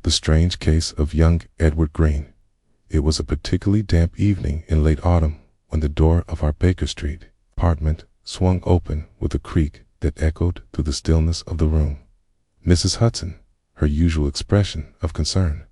The Strange Case of Young Edward Green. It was a particularly damp evening in late autumn when the door of our Baker Street apartment swung open with a creak that echoed through the stillness of the room. Mrs. Hudson, her usual expression of concern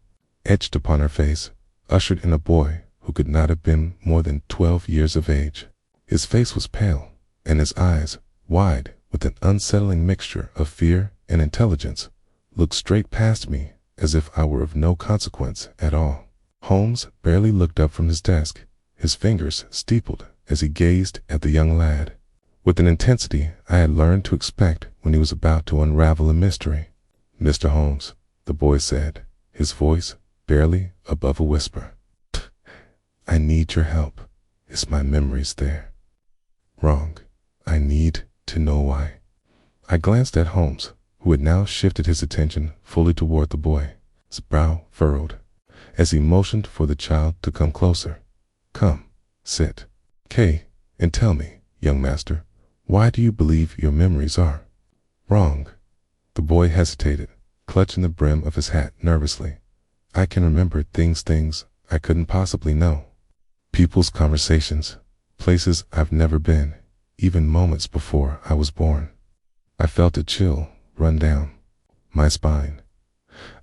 etched upon her face, ushered in a boy who could not have been more than 12 years of age. His face was pale, and his eyes, wide with an unsettling mixture of fear and intelligence, looked straight past me as if I were of no consequence at all. Holmes barely looked up from his desk, his fingers steepled as he gazed at the young lad, with an intensity I had learned to expect when he was about to unravel a mystery. "Mr. Holmes," the boy said, his voice barely above a whisper. "I need your help. Is my memories there? Wrong. I need to know why." I glanced at Holmes, who had now shifted his attention fully toward the boy, his brow furrowed, as he motioned for the child to come closer. "Come, sit. And tell me, young master, why do you believe your memories are wrong?" The boy hesitated, clutching the brim of his hat nervously. "I can remember things I couldn't possibly know. People's conversations, places I've never been, even moments before I was born." I felt a chill run down my spine.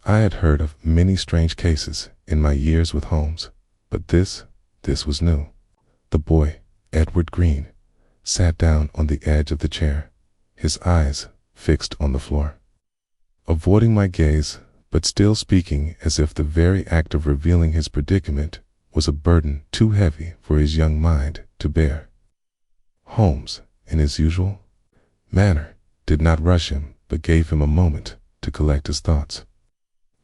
I had heard of many strange cases in my years with Holmes, but this was new. The boy, Edward Green, sat down on the edge of the chair, his eyes fixed on the floor. Avoiding my gaze, but still speaking as if the very act of revealing his predicament was a burden too heavy for his young mind to bear. Holmes, in his usual manner, did not rush him, but gave him a moment to collect his thoughts.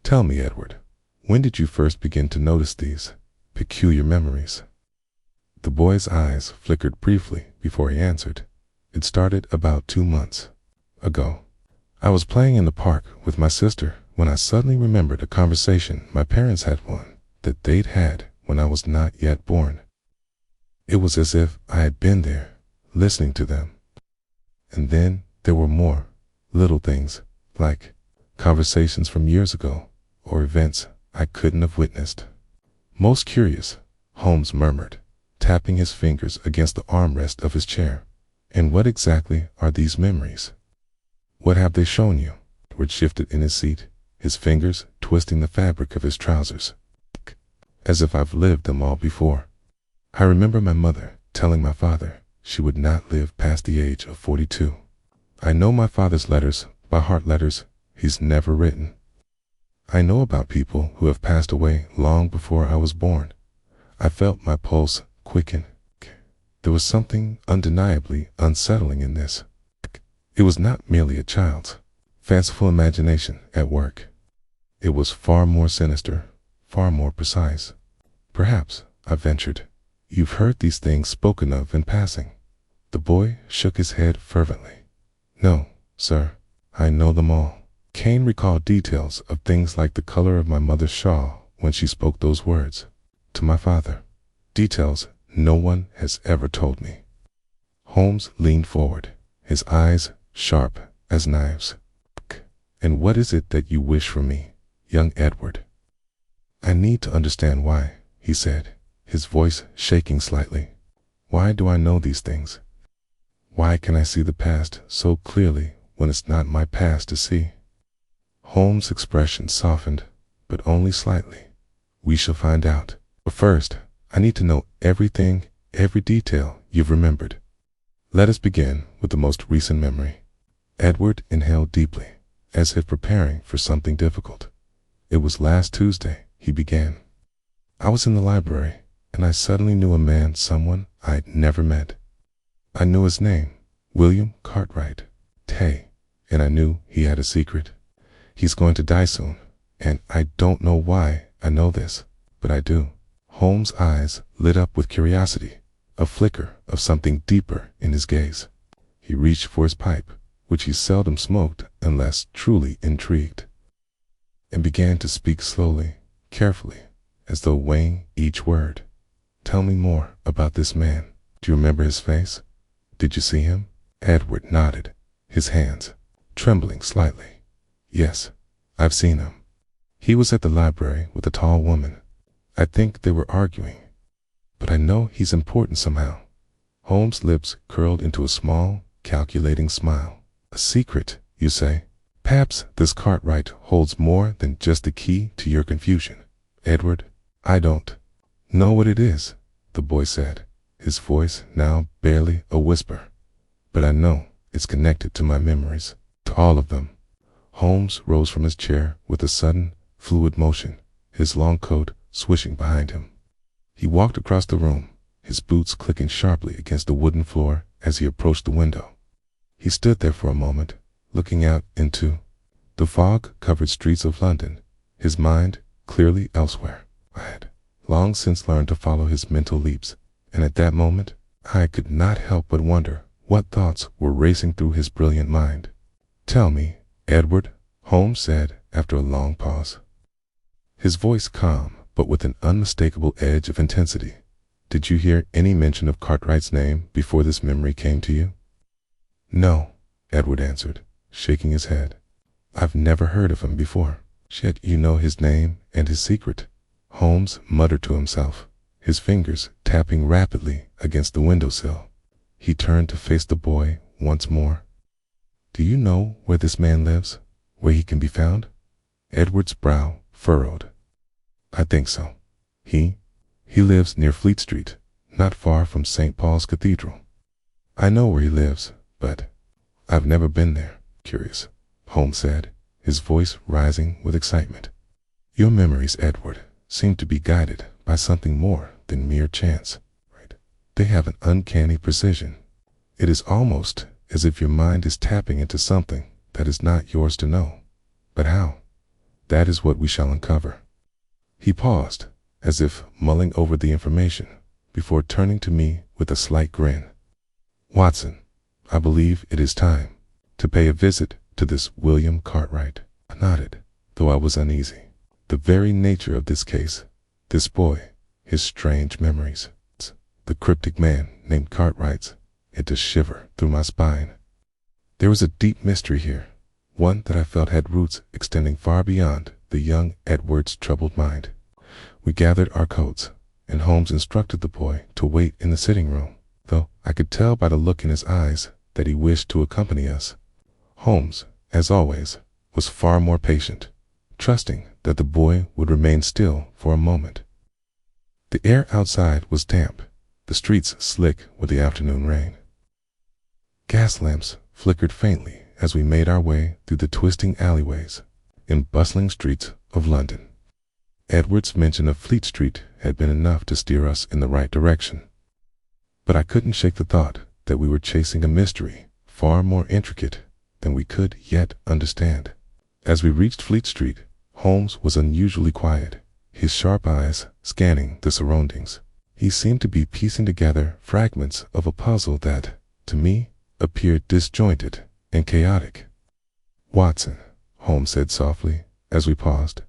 "Tell me, Edward, when did you first begin to notice these peculiar memories?" The boy's eyes flickered briefly before he answered. "It started about 2 months ago. I was playing in the park with my sister when I suddenly remembered a conversation my parents had that they'd had when I was not yet born. It was as if I had been there, listening to them. And then there were more little things, like conversations from years ago, or events I couldn't have witnessed." "Most curious," Holmes murmured, tapping his fingers against the armrest of his chair. "And what exactly are these memories? What have they shown you?" Edward shifted in his seat, his fingers twisting the fabric of his trousers. "As if I've lived them all before. I remember my mother telling my father she would not live past the age of 42. I know my father's letters by heart, letters he's never written. I know about people who have passed away long before I was born. I felt my pulse quicken. There was something undeniably unsettling in this. It was not merely a child's fanciful imagination at work. It was far more sinister, far more precise. Perhaps," I ventured, "you've heard these things spoken of in passing." The boy shook his head fervently. "No, sir, I know them all." Kane recalled details of things like the color of my mother's shawl when she spoke those words to my father. Details no one has ever told me. Holmes leaned forward, his eyes sharp as knives. "And what is it that you wish from me, young Edward?" "I need to understand why," he said, his voice shaking slightly. "Why do I know these things? Why can I see the past so clearly when it's not my past to see?" Holmes' expression softened, but only slightly. "We shall find out. But first, I need to know everything, every detail you've remembered. Let us begin with the most recent memory." Edward inhaled deeply, as if preparing for something difficult. "It was last Tuesday," he began. "I was in the library, and I suddenly knew a man, someone I'd never met. I knew his name, William Cartwright, and I knew he had a secret. He's going to die soon, and I don't know why I know this, but I do." Holmes' eyes lit up with curiosity, a flicker of something deeper in his gaze. He reached for his pipe, which he seldom smoked unless truly intrigued, and began to speak slowly, carefully, as though weighing each word. "Tell me more about this man. Do you remember his face? Did you see him?" Edward nodded, his hands trembling slightly. "Yes, I've seen him. He was at the library with a tall woman. I think they were arguing. But I know he's important somehow. Holmes' lips curled into a small, calculating smile. A secret, you say? Perhaps this Cartwright holds more than just the key to your confusion. Edward, I don't know what it is, the boy said, his voice now barely a whisper. But I know it's connected to my memories, to all of them. Holmes rose from his chair with a sudden, fluid motion, his long coat swishing behind him. He walked across the room, his boots clicking sharply against the wooden floor as he approached the window. He stood there for a moment, looking out into the fog-covered streets of London, his mind clearly elsewhere. I had long since learned to follow his mental leaps, and at that moment I could not help but wonder what thoughts were racing through his brilliant mind. Tell me, Edward, Holmes said after a long pause, his voice calm but with an unmistakable edge of intensity. Did you hear any mention of Cartwright's name before this memory came to you? No, Edward answered, shaking his head. I've never heard of him before. Yet you know his name and his secret. Holmes muttered to himself, his fingers tapping rapidly against the windowsill. He turned to face the boy once more. Do you know where this man lives? Where he can be found? Edward's brow furrowed. I think so. He lives near Fleet Street, not far from St. Paul's Cathedral. I know where he lives, but I've never been there. Curious, Holmes said, his voice rising with excitement. Your memories, Edward, seem to be guided by something more than mere chance. Right? They have an uncanny precision. It is almost as if your mind is tapping into something that is not yours to know. But how? That is what we shall uncover. He paused, as if mulling over the information, before turning to me with a slight grin. Watson, I believe it is time to pay a visit to this William Cartwright. I nodded, though I was uneasy. The very nature of this case, this boy, his strange memories, the cryptic man named Cartwright, it to shiver through my spine. There was a deep mystery here, one that I felt had roots extending far beyond the young Edward's troubled mind. We gathered our coats, and Holmes instructed the boy to wait in the sitting room, though I could tell by the look in his eyes that he wished to accompany us. Holmes, as always, was far more patient, trusting that the boy would remain still for a moment. The air outside was damp, the streets slick with the afternoon rain. Gas lamps flickered faintly as we made our way through the twisting alleyways in bustling streets of London. Edward's mention of Fleet Street had been enough to steer us in the right direction. But I couldn't shake the thought that we were chasing a mystery far more intricate than we could yet understand. As we reached Fleet Street, Holmes was unusually quiet, his sharp eyes scanning the surroundings. He seemed to be piecing together fragments of a puzzle that, to me, appeared disjointed and chaotic. Watson, Holmes said softly as we paused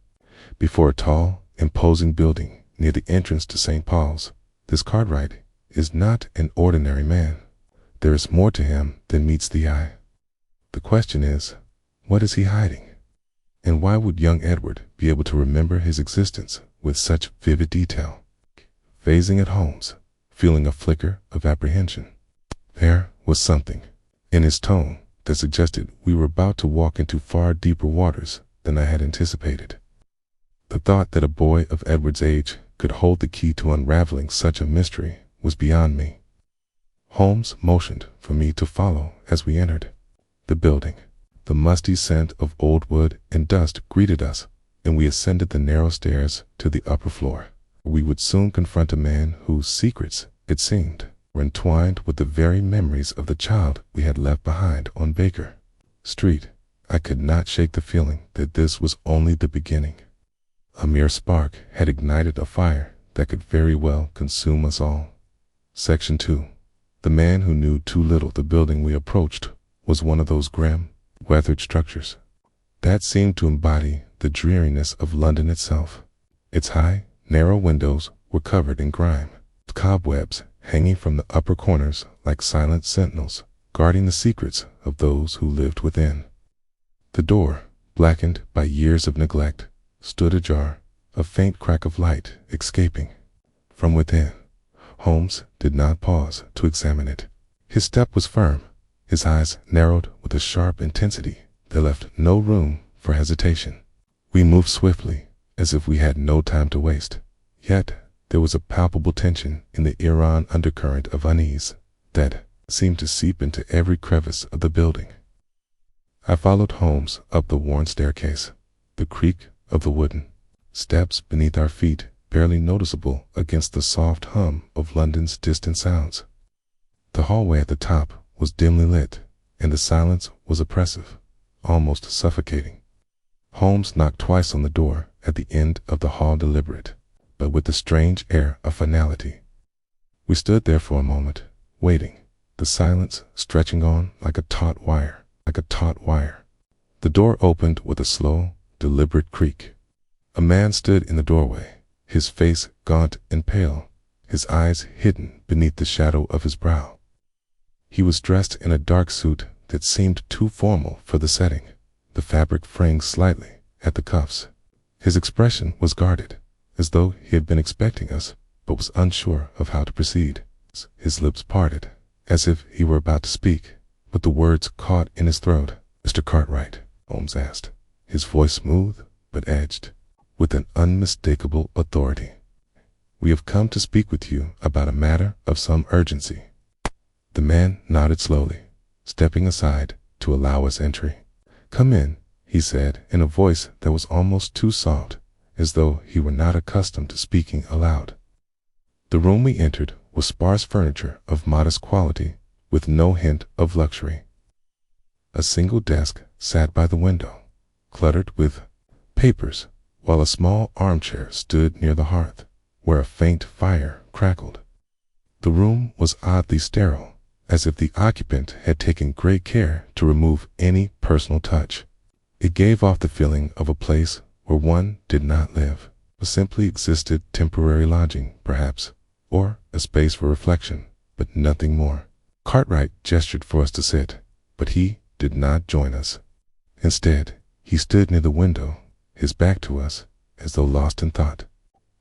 before a tall, imposing building near the entrance to St. Paul's. This Cartwright is not an ordinary man. There is more to him than meets the eye. The question is, what is he hiding? And why would young Edward be able to remember his existence with such vivid detail? Gazing at Holmes, feeling a flicker of apprehension. There was something in his tone that suggested we were about to walk into far deeper waters than I had anticipated. The thought that a boy of Edward's age could hold the key to unraveling such a mystery was beyond me. Holmes motioned for me to follow as we entered the building. The musty scent of old wood and dust greeted us, and we ascended the narrow stairs to the upper floor. We would soon confront a man whose secrets, it seemed, were entwined with the very memories of the child we had left behind on Baker Street. I could not shake the feeling that this was only the beginning. A mere spark had ignited a fire that could very well consume us all. Section 2. The man who knew too little. The building we approached was one of those grim, weathered structures that seemed to embody the dreariness of London itself. Its high, narrow windows were covered in grime, with cobwebs hanging from the upper corners like silent sentinels, guarding the secrets of those who lived within. The door, blackened by years of neglect, stood ajar, a faint crack of light escaping from within. Holmes did not pause to examine it. His step was firm, his eyes narrowed with a sharp intensity that left no room for hesitation. We moved swiftly, as if we had no time to waste. Yet there was a palpable tension in the Iran undercurrent of unease that seemed to seep into every crevice of the building. I followed Holmes up the worn staircase, the creak of the wooden steps beneath our feet barely noticeable against the soft hum of London's distant sounds. The hallway at the top was dimly lit, and the silence was oppressive, almost suffocating. Holmes knocked twice on the door at the end of the hall, deliberate, but with a strange air of finality. We stood there for a moment, waiting, the silence stretching on like a taut wire. The door opened with a slow, deliberate creak. A man stood in the doorway, his face gaunt and pale, his eyes hidden beneath the shadow of his brow. He was dressed in a dark suit that seemed too formal for the setting, the fabric fraying slightly at the cuffs. His expression was guarded, as though he had been expecting us, but was unsure of how to proceed. His lips parted, as if he were about to speak, but the words caught in his throat. "Mr. Cartwright," Holmes asked, his voice smooth but edged, with an unmistakable authority. "We have come to speak with you about a matter of some urgency." The man nodded slowly, stepping aside to allow us entry. "Come in," he said in a voice that was almost too soft, as though he were not accustomed to speaking aloud. The room we entered was sparse furniture of modest quality, with no hint of luxury. A single desk sat by the window, cluttered with papers, while a small armchair stood near the hearth, where a faint fire crackled. The room was oddly sterile, as if the occupant had taken great care to remove any personal touch. It gave off the feeling of a place where one did not live, but simply existed, temporary lodging, perhaps, or a space for reflection, but nothing more. Cartwright gestured for us to sit, but he did not join us. Instead, he stood near the window, his back to us, as though lost in thought.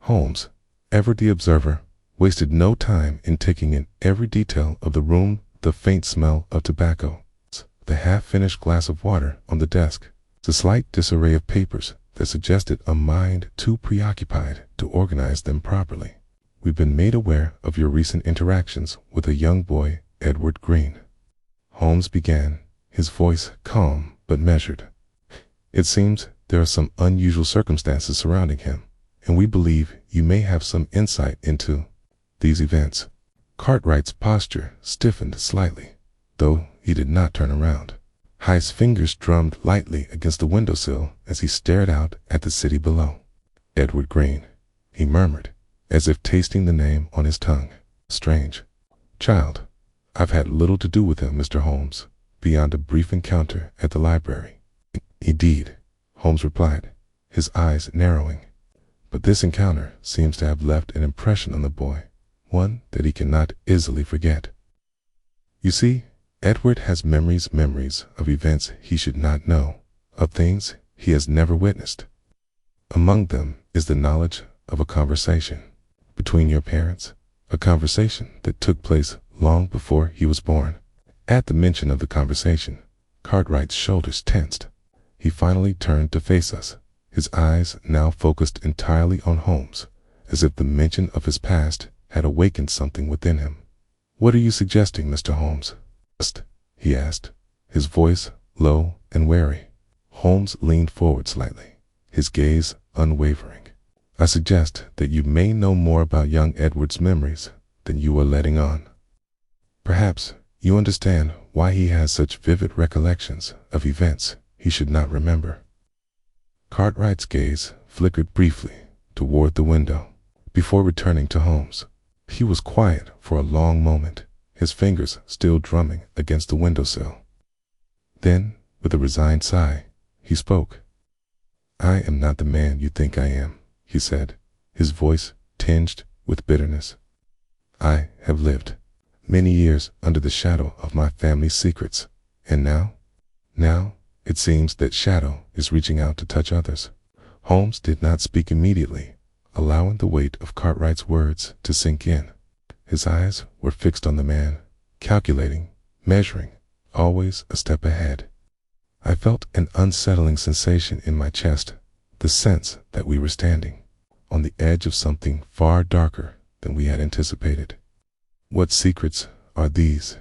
Holmes, ever the observer, wasted no time in taking in every detail of the room, the faint smell of tobacco, the half-finished glass of water on the desk, the slight disarray of papers that suggested a mind too preoccupied to organize them properly. "We've been made aware of your recent interactions with a young boy, Edward Green," Holmes began, his voice calm but measured. "It seems there are some unusual circumstances surrounding him, and we believe you may have some insight into these events." Cartwright's posture stiffened slightly, though he did not turn around. His fingers drummed lightly against the windowsill as he stared out at the city below. "Edward Green," he murmured, as if tasting the name on his tongue. "Strange child. I've had little to do with him, Mr. Holmes, beyond a brief encounter at the library." "Indeed," Holmes replied, his eyes narrowing. "But this encounter seems to have left an impression on the boy, one that he cannot easily forget. You see, Edward has memories of events he should not know, of things he has never witnessed. Among them is the knowledge of a conversation between your parents, a conversation that took place long before he was born." At the mention of the conversation, Cartwright's shoulders tensed. He finally turned to face us, his eyes now focused entirely on Holmes, as if the mention of his past had awakened something within him. "What are you suggesting, Mr. Holmes?" he asked, his voice low and wary. Holmes leaned forward slightly, his gaze unwavering. "I suggest that you may know more about young Edward's memories than you are letting on. Perhaps you understand why he has such vivid recollections of events he should not remember." Cartwright's gaze flickered briefly toward the window, before returning to Holmes. He was quiet for a long moment, his fingers still drumming against the windowsill. Then, with a resigned sigh, he spoke. "I am not the man you think I am," he said, his voice tinged with bitterness. "I have lived many years under the shadow of my family's secrets, and now it seems that shadow is reaching out to touch others." Holmes did not speak immediately, allowing the weight of Cartwright's words to sink in. His eyes were fixed on the man, calculating, measuring, always a step ahead. I felt an unsettling sensation in my chest, the sense that we were standing on the edge of something far darker than we had anticipated. "What secrets are these?"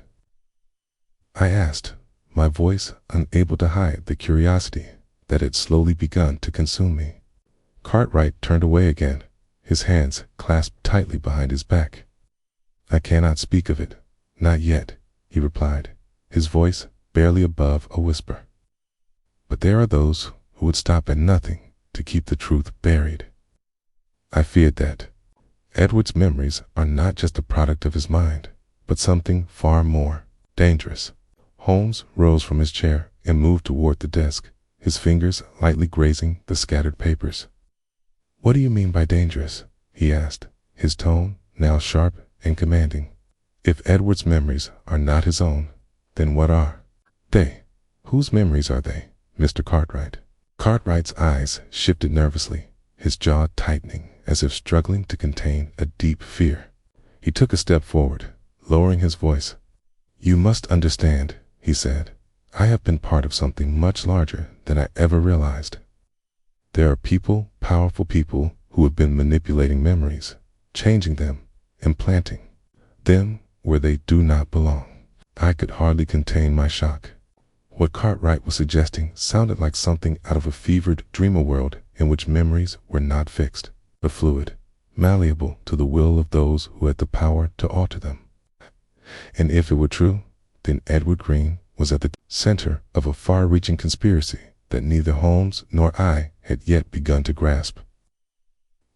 I asked, my voice unable to hide the curiosity that had slowly begun to consume me. Cartwright turned away again, his hands clasped tightly behind his back. "I cannot speak of it, not yet," he replied, his voice barely above a whisper. "But there are those who would stop at nothing to keep the truth buried." I feared that. Edward's memories are not just a product of his mind, but something far more dangerous. Holmes rose from his chair and moved toward the desk, his fingers lightly grazing the scattered papers. "What do you mean by dangerous?" he asked, his tone now sharp and commanding. "If Edward's memories are not his own, then what are they? Whose memories are they, Mr. Cartwright?" Cartwright's eyes shifted nervously, his jaw tightening as if struggling to contain a deep fear. He took a step forward, lowering his voice. "You must understand," he said, "I have been part of something much larger than I ever realized. There are people, powerful people, who have been manipulating memories, changing them, implanting them where they do not belong." I could hardly contain my shock. What Cartwright was suggesting sounded like something out of a fevered dreamer world in which memories were not fixed, but fluid, malleable to the will of those who had the power to alter them. And if it were true, then Edward Green was at the center of a far-reaching conspiracy that neither Holmes nor I had yet begun to grasp.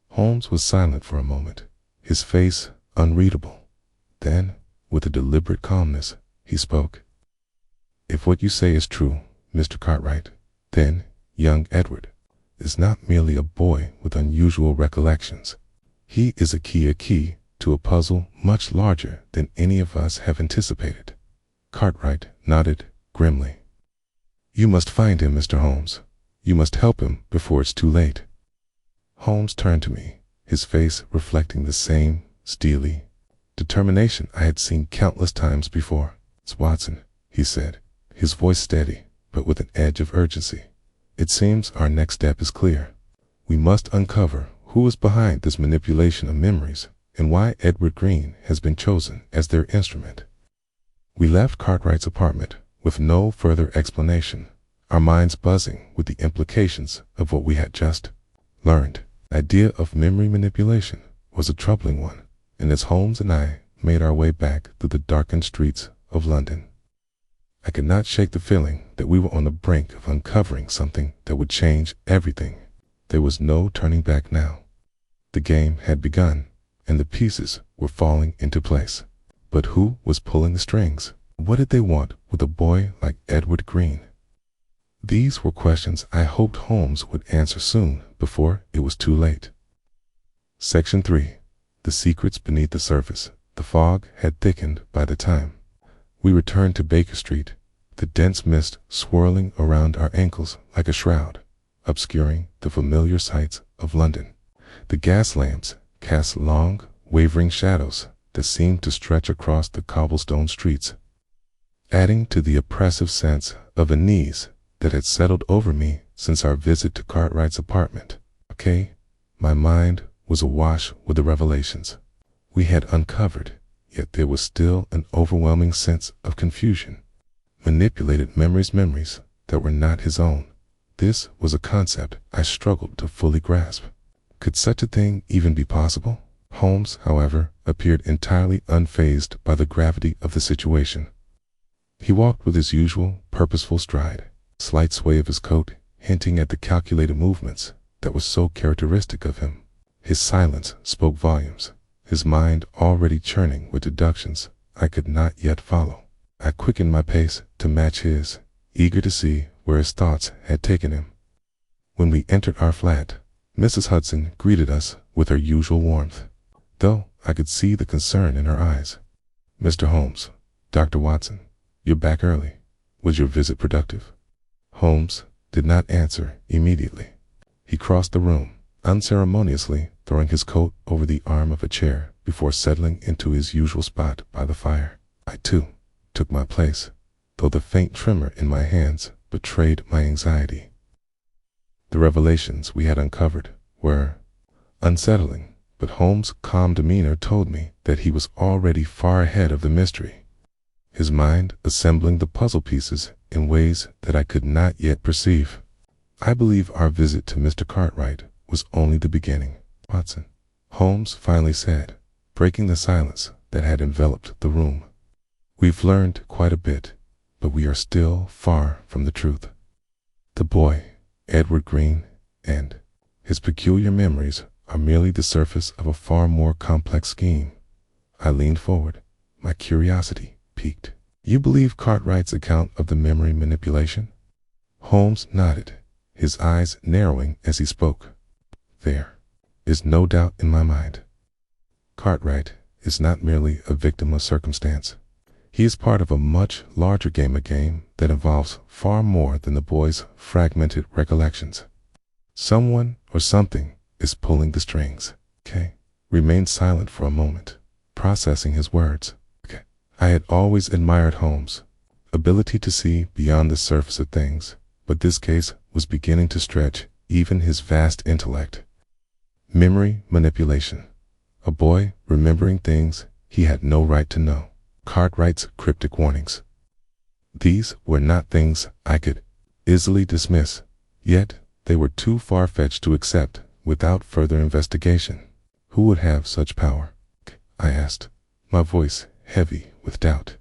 Holmes was silent for a moment, his face unreadable. Then, with a deliberate calmness, he spoke. "If what you say is true, Mr. Cartwright, then young Edward is not merely a boy with unusual recollections. He is a key to a puzzle much larger than any of us have anticipated." Cartwright nodded grimly. "You must find him, Mr. Holmes. You must help him before it's too late." Holmes turned to me, his face reflecting the same steely determination I had seen countless times before. "It's Watson," he said, his voice steady, but with an edge of urgency. "It seems our next step is clear. We must uncover who is behind this manipulation of memories and why Edward Green has been chosen as their instrument." We left Cartwright's apartment with no further explanation, our minds buzzing with the implications of what we had just learned. The idea of memory manipulation was a troubling one, and as Holmes and I made our way back through the darkened streets of London, I could not shake the feeling that we were on the brink of uncovering something that would change everything. There was no turning back now. The game had begun, and the pieces were falling into place. But who was pulling the strings? What did they want with a boy like Edward Green? These were questions I hoped Holmes would answer soon before it was too late. Section 3. The secrets beneath the surface. The fog had thickened by the time we returned to Baker Street, the dense mist swirling around our ankles like a shroud, obscuring the familiar sights of London. The gas lamps cast long, wavering shadows that seemed to stretch across the cobblestone streets, adding to the oppressive sense of unease that had settled over me since our visit to Cartwright's apartment. My mind was awash with the revelations we had uncovered, yet there was still an overwhelming sense of confusion. Manipulated memories that were not his own. This was a concept I struggled to fully grasp. Could such a thing even be possible? Holmes, however, appeared entirely unfazed by the gravity of the situation. He walked with his usual purposeful stride, a slight sway of his coat hinting at the calculated movements that were so characteristic of him. His silence spoke volumes, his mind already churning with deductions I could not yet follow. I quickened my pace to match his, eager to see where his thoughts had taken him. When we entered our flat, Mrs. Hudson greeted us with her usual warmth, though I could see the concern in her eyes. "Mr. Holmes, Dr. Watson, you're back early. Was your visit productive?" Holmes did not answer immediately. He crossed the room, unceremoniously throwing his coat over the arm of a chair before settling into his usual spot by the fire. I, too, took my place, though the faint tremor in my hands betrayed my anxiety. The revelations we had uncovered were unsettling, but Holmes' calm demeanor told me that he was already far ahead of the mystery, his mind assembling the puzzle pieces in ways that I could not yet perceive. I believe our visit to Mr. Cartwright was only the beginning, Watson, Holmes finally said, breaking the silence that had enveloped the room. We've learned quite a bit, but we are still far from the truth. The boy, Edward Green, and his peculiar memories are merely the surface of a far more complex scheme. I leaned forward, my curiosity piqued. You believe Cartwright's account of the memory manipulation? Holmes nodded, his eyes narrowing as he spoke. There is no doubt in my mind. Cartwright is not merely a victim of circumstance. He is part of a much larger game that involves far more than the boy's fragmented recollections. Someone or something is pulling the strings. Kay remained silent for a moment, processing his words. I had always admired Holmes' ability to see beyond the surface of things, but this case was beginning to stretch even his vast intellect. Memory manipulation. A boy remembering things he had no right to know. Cartwright's cryptic warnings. These were not things I could easily dismiss, yet they were too far-fetched to accept without further investigation. Who would have such power? I asked, my voice heavy with doubt.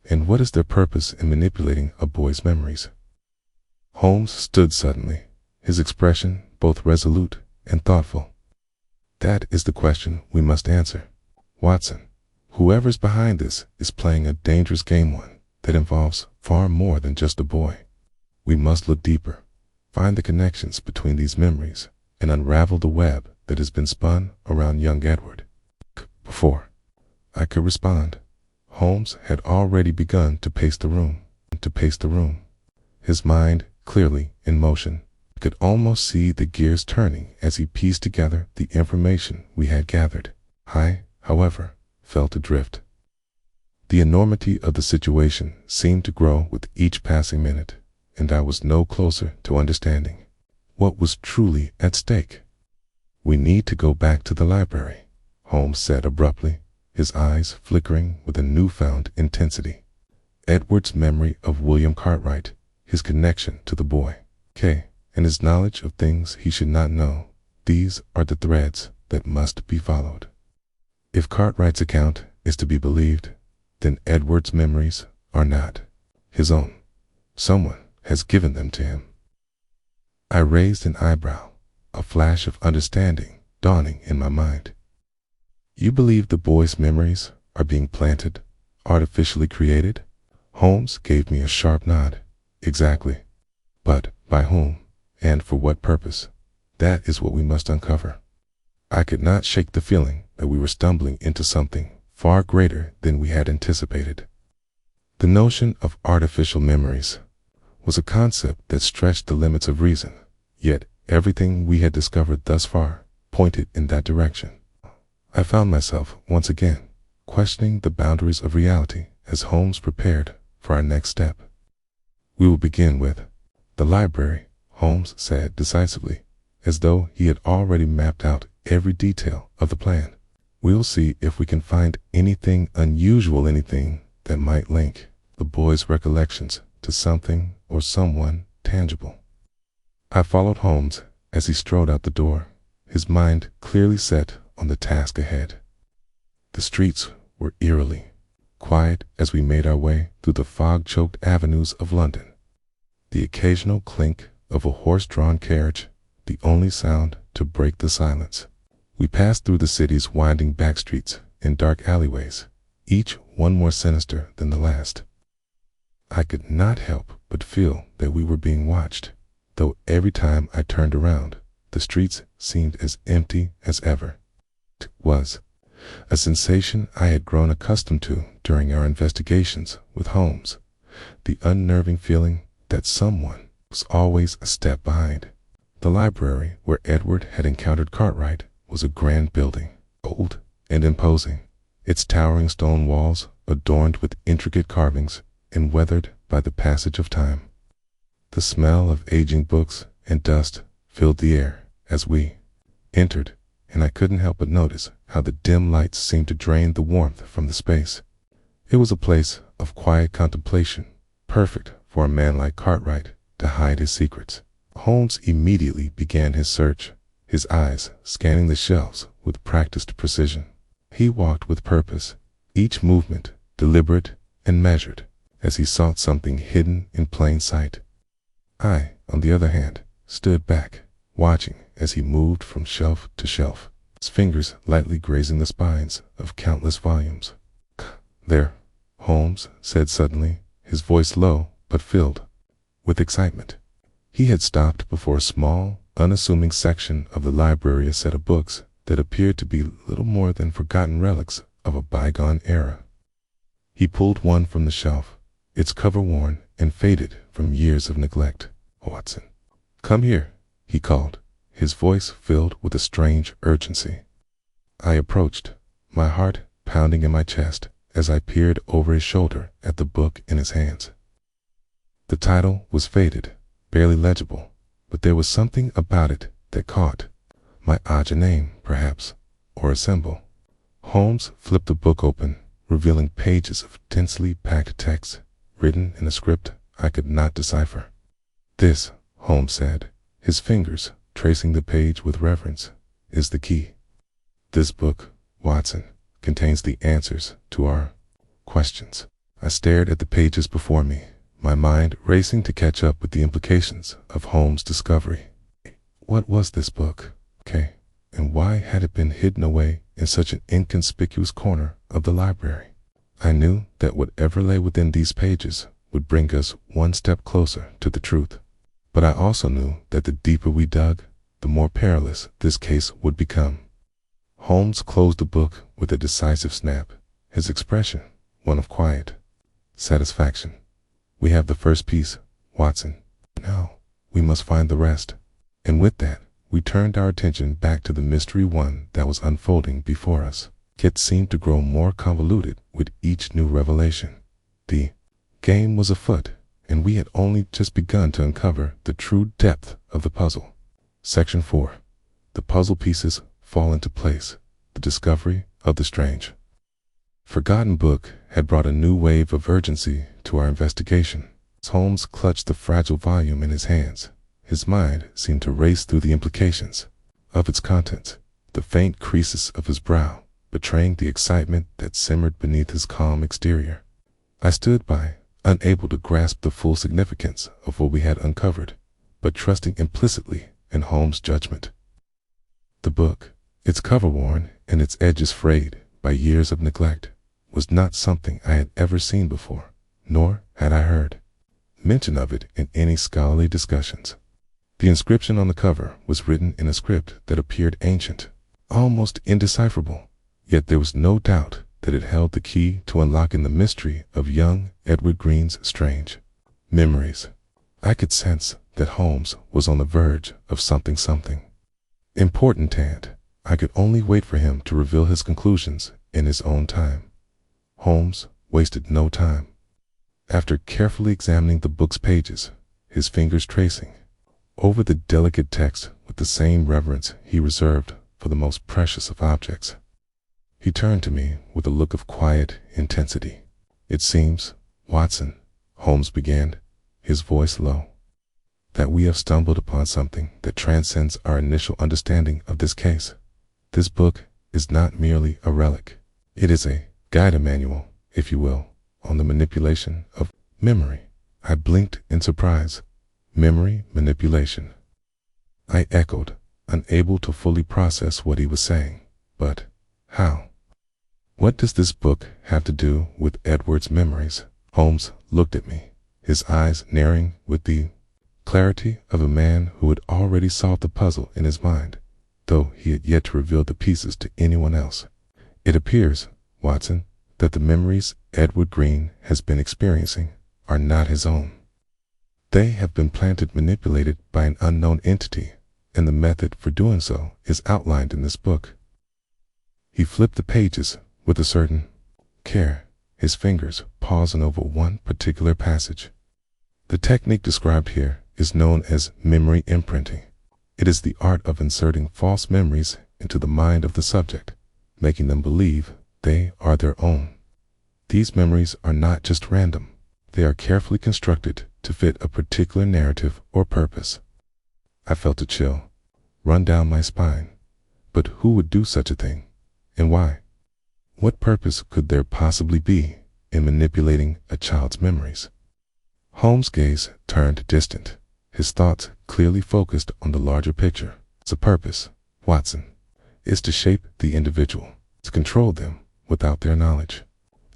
And what is their purpose in manipulating a boy's memories? Holmes stood suddenly, his expression both resolute and thoughtful. That is the question we must answer, Watson. Whoever's behind this is playing a dangerous game, one that involves far more than just a boy. We must look deeper, find the connections between these memories, and unravel the web that has been spun around young Edward. Before I could respond, Holmes had already begun to pace the room, his mind clearly in motion. I could almost see the gears turning as he pieced together the information we had gathered. I, however, felt adrift. The enormity of the situation seemed to grow with each passing minute, and I was no closer to understanding what was truly at stake. We need to go back to the library, Holmes said abruptly, his eyes flickering with a newfound intensity. Edward's memory of William Cartwright, his connection to the boy, Kay, and his knowledge of things he should not know, these are the threads that must be followed. If Cartwright's account is to be believed, then Edward's memories are not his own. Someone has given them to him. I raised an eyebrow, a flash of understanding dawning in my mind. You believe the boy's memories are being planted, artificially created? Holmes gave me a sharp nod. Exactly. But by whom, and for what purpose? That is what we must uncover. I could not shake the feeling that we were stumbling into something far greater than we had anticipated. The notion of artificial memories was a concept that stretched the limits of reason, yet everything we had discovered thus far pointed in that direction. I found myself once again questioning the boundaries of reality as Holmes prepared for our next step. We will begin with the library, Holmes said decisively, as though he had already mapped out every detail of the plan. We'll see if we can find anything unusual, anything that might link the boy's recollections to something or someone tangible. I followed Holmes as he strode out the door, his mind clearly set on the task ahead. The streets were eerily quiet as we made our way through the fog-choked avenues of London. The occasional clink of a horse-drawn carriage, the only sound to break the silence. We passed through the city's winding back streets and dark alleyways, each one more sinister than the last. I could not help but feel that we were being watched, though every time I turned around, the streets seemed as empty as ever. It was a sensation I had grown accustomed to during our investigations with Holmes, the unnerving feeling that someone was always a step behind, The library where Edward had encountered Cartwright was a grand building, old and imposing, its towering stone walls adorned with intricate carvings and weathered by the passage of time. The smell of aging books and dust filled the air as we entered, and I couldn't help but notice how the dim lights seemed to drain the warmth from the space. It was a place of quiet contemplation, perfect for a man like Cartwright to hide his secrets. Holmes immediately began his search, his eyes scanning the shelves with practiced precision. He walked with purpose, each movement deliberate and measured, as he sought something hidden in plain sight. I, on the other hand, stood back, watching as he moved from shelf to shelf, his fingers lightly grazing the spines of countless volumes. "There," Holmes said suddenly, his voice low but filled with excitement. He had stopped before a small, unassuming section of the library, a set of books that appeared to be little more than forgotten relics of a bygone era. He pulled one from the shelf, its cover worn and faded from years of neglect. "Watson, come here," he called, his voice filled with a strange urgency. I approached, my heart pounding in my chest as I peered over his shoulder at the book in his hands. The title was faded, barely legible, but there was something about it that caught my eye. A name, perhaps, or a symbol. Holmes flipped the book open, revealing pages of densely packed text written in a script I could not decipher. "This," Holmes said, his fingers tracing the page with reverence, "is the key. This book, Watson, contains the answers to our questions." I stared at the pages before me, my mind racing to catch up with the implications of Holmes' discovery. What was this book? Okay, and why had it been hidden away in such an inconspicuous corner of the library? I knew that whatever lay within these pages would bring us one step closer to the truth. But I also knew that the deeper we dug, the more perilous this case would become. Holmes closed the book with a decisive snap, his expression one of quiet satisfaction. "We have the first piece, Watson. Now we must find the rest." And with that, we turned our attention back to the mystery one that was unfolding before us. It seemed to grow more convoluted with each new revelation. The game was afoot, and we had only just begun to uncover the true depth of the puzzle. Section 4. The puzzle pieces fall into place. The discovery of the strange, forgotten book had brought a new wave of urgency to our investigation. As Holmes clutched the fragile volume in his hands, his mind seemed to race through the implications of its contents, the faint creases of his brow betraying the excitement that simmered beneath his calm exterior. I stood by, unable to grasp the full significance of what we had uncovered, but trusting implicitly in Holmes' judgment. The book, its cover worn and its edges frayed by years of neglect, was not something I had ever seen before, nor had I heard mention of it in any scholarly discussions. The inscription on the cover was written in a script that appeared ancient, almost indecipherable, yet there was no doubt that it held the key to unlocking the mystery of young Edward Green's strange memories. I could sense that Holmes was on the verge of something important, and I could only wait for him to reveal his conclusions in his own time. Holmes wasted no time. After carefully examining the book's pages, his fingers tracing over the delicate text with the same reverence he reserved for the most precious of objects, he turned to me with a look of quiet intensity. "It seems, Watson," Holmes began, his voice low, "that we have stumbled upon something that transcends our initial understanding of this case. This book is not merely a relic. It is a guide manual, if you will, on the manipulation of memory." I blinked in surprise. Memory manipulation. I echoed, unable to fully process what he was saying. But how? What does this book have to do with Edward's memories? Holmes looked at me, his eyes narrowing with the clarity of a man who had already solved the puzzle in his mind, though he had yet to reveal the pieces to anyone else. "It appears, Watson, that the memories Edward Green has been experiencing are not his own. They have been manipulated by an unknown entity and the method for doing so is outlined in this book. He flipped the pages with a certain care, his fingers pausing over one particular passage. The technique described here is known as memory imprinting. It is the art of inserting false memories into the mind of the subject, making them believe they are their own. These memories are not just random. They are carefully constructed to fit a particular narrative or purpose. I felt a chill run down my spine. But who would do such a thing, and why? What purpose could there possibly be in manipulating a child's memories? Holmes' gaze turned distant, his thoughts clearly focused on the larger picture. The purpose, Watson, is to shape the individual, to control them without their knowledge.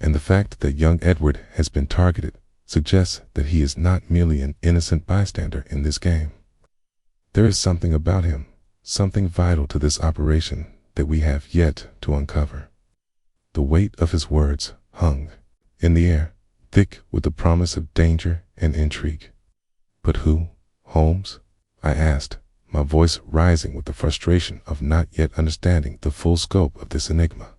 And the fact that young Edward has been targeted suggests that he is not merely an innocent bystander in this game. There is something about him, something vital to this operation that we have yet to uncover. The weight of his words hung in the air, thick with the promise of danger and intrigue. But who, Holmes? I asked, my voice rising with the frustration of not yet understanding the full scope of this enigma.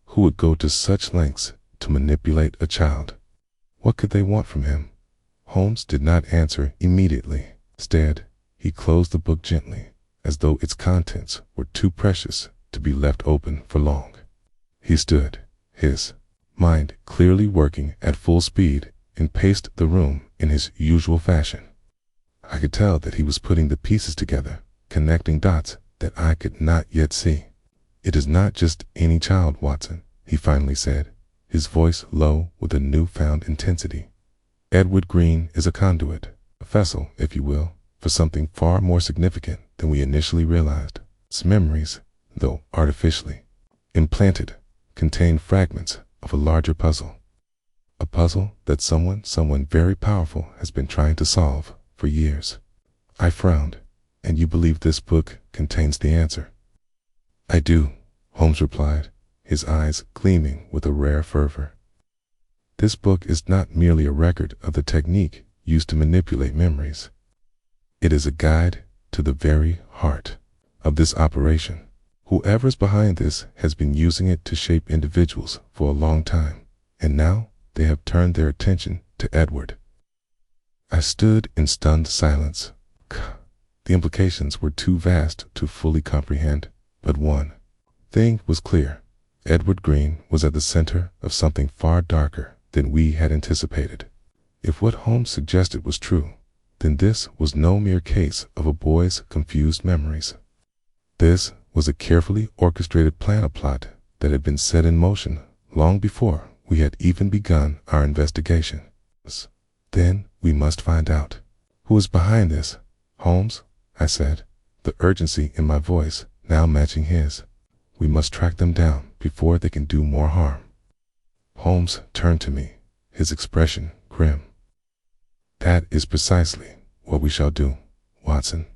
Who would go to such lengths to manipulate a child? What could they want from him? Holmes did not answer immediately. Instead, he closed the book gently, as though its contents were too precious to be left open for long. He stood, his mind clearly working at full speed, and paced the room in his usual fashion. I could tell that he was putting the pieces together, connecting dots that I could not yet see. "It is not just any child, Watson," he finally said, his voice low with a newfound intensity. "Edward Green is a conduit, a vessel, if you will, for something far more significant than we initially realized. His memories, though artificially implanted, contain fragments of a larger puzzle. A puzzle that someone very powerful has been trying to solve for years." I frowned. "And you believe this book contains the answer?" "I do," Holmes replied, his eyes gleaming with a rare fervor. "This book is not merely a record of the technique used to manipulate memories. It is a guide to the very heart of this operation. Whoever's behind this has been using it to shape individuals for a long time, and now they have turned their attention to Edward." I stood in stunned silence. The implications were too vast to fully comprehend, but one thing was clear. Edward Green was at the center of something far darker than we had anticipated. If what Holmes suggested was true, then this was no mere case of a boy's confused memories. This was a carefully orchestrated plan, a plot that had been set in motion long before we had even begun our investigation. "Then we must find out who is behind this, Holmes," I said, the urgency in my voice now matching his. "We must track them down before they can do more harm." Holmes turned to me, his expression grim. "That is precisely what we shall do, Watson.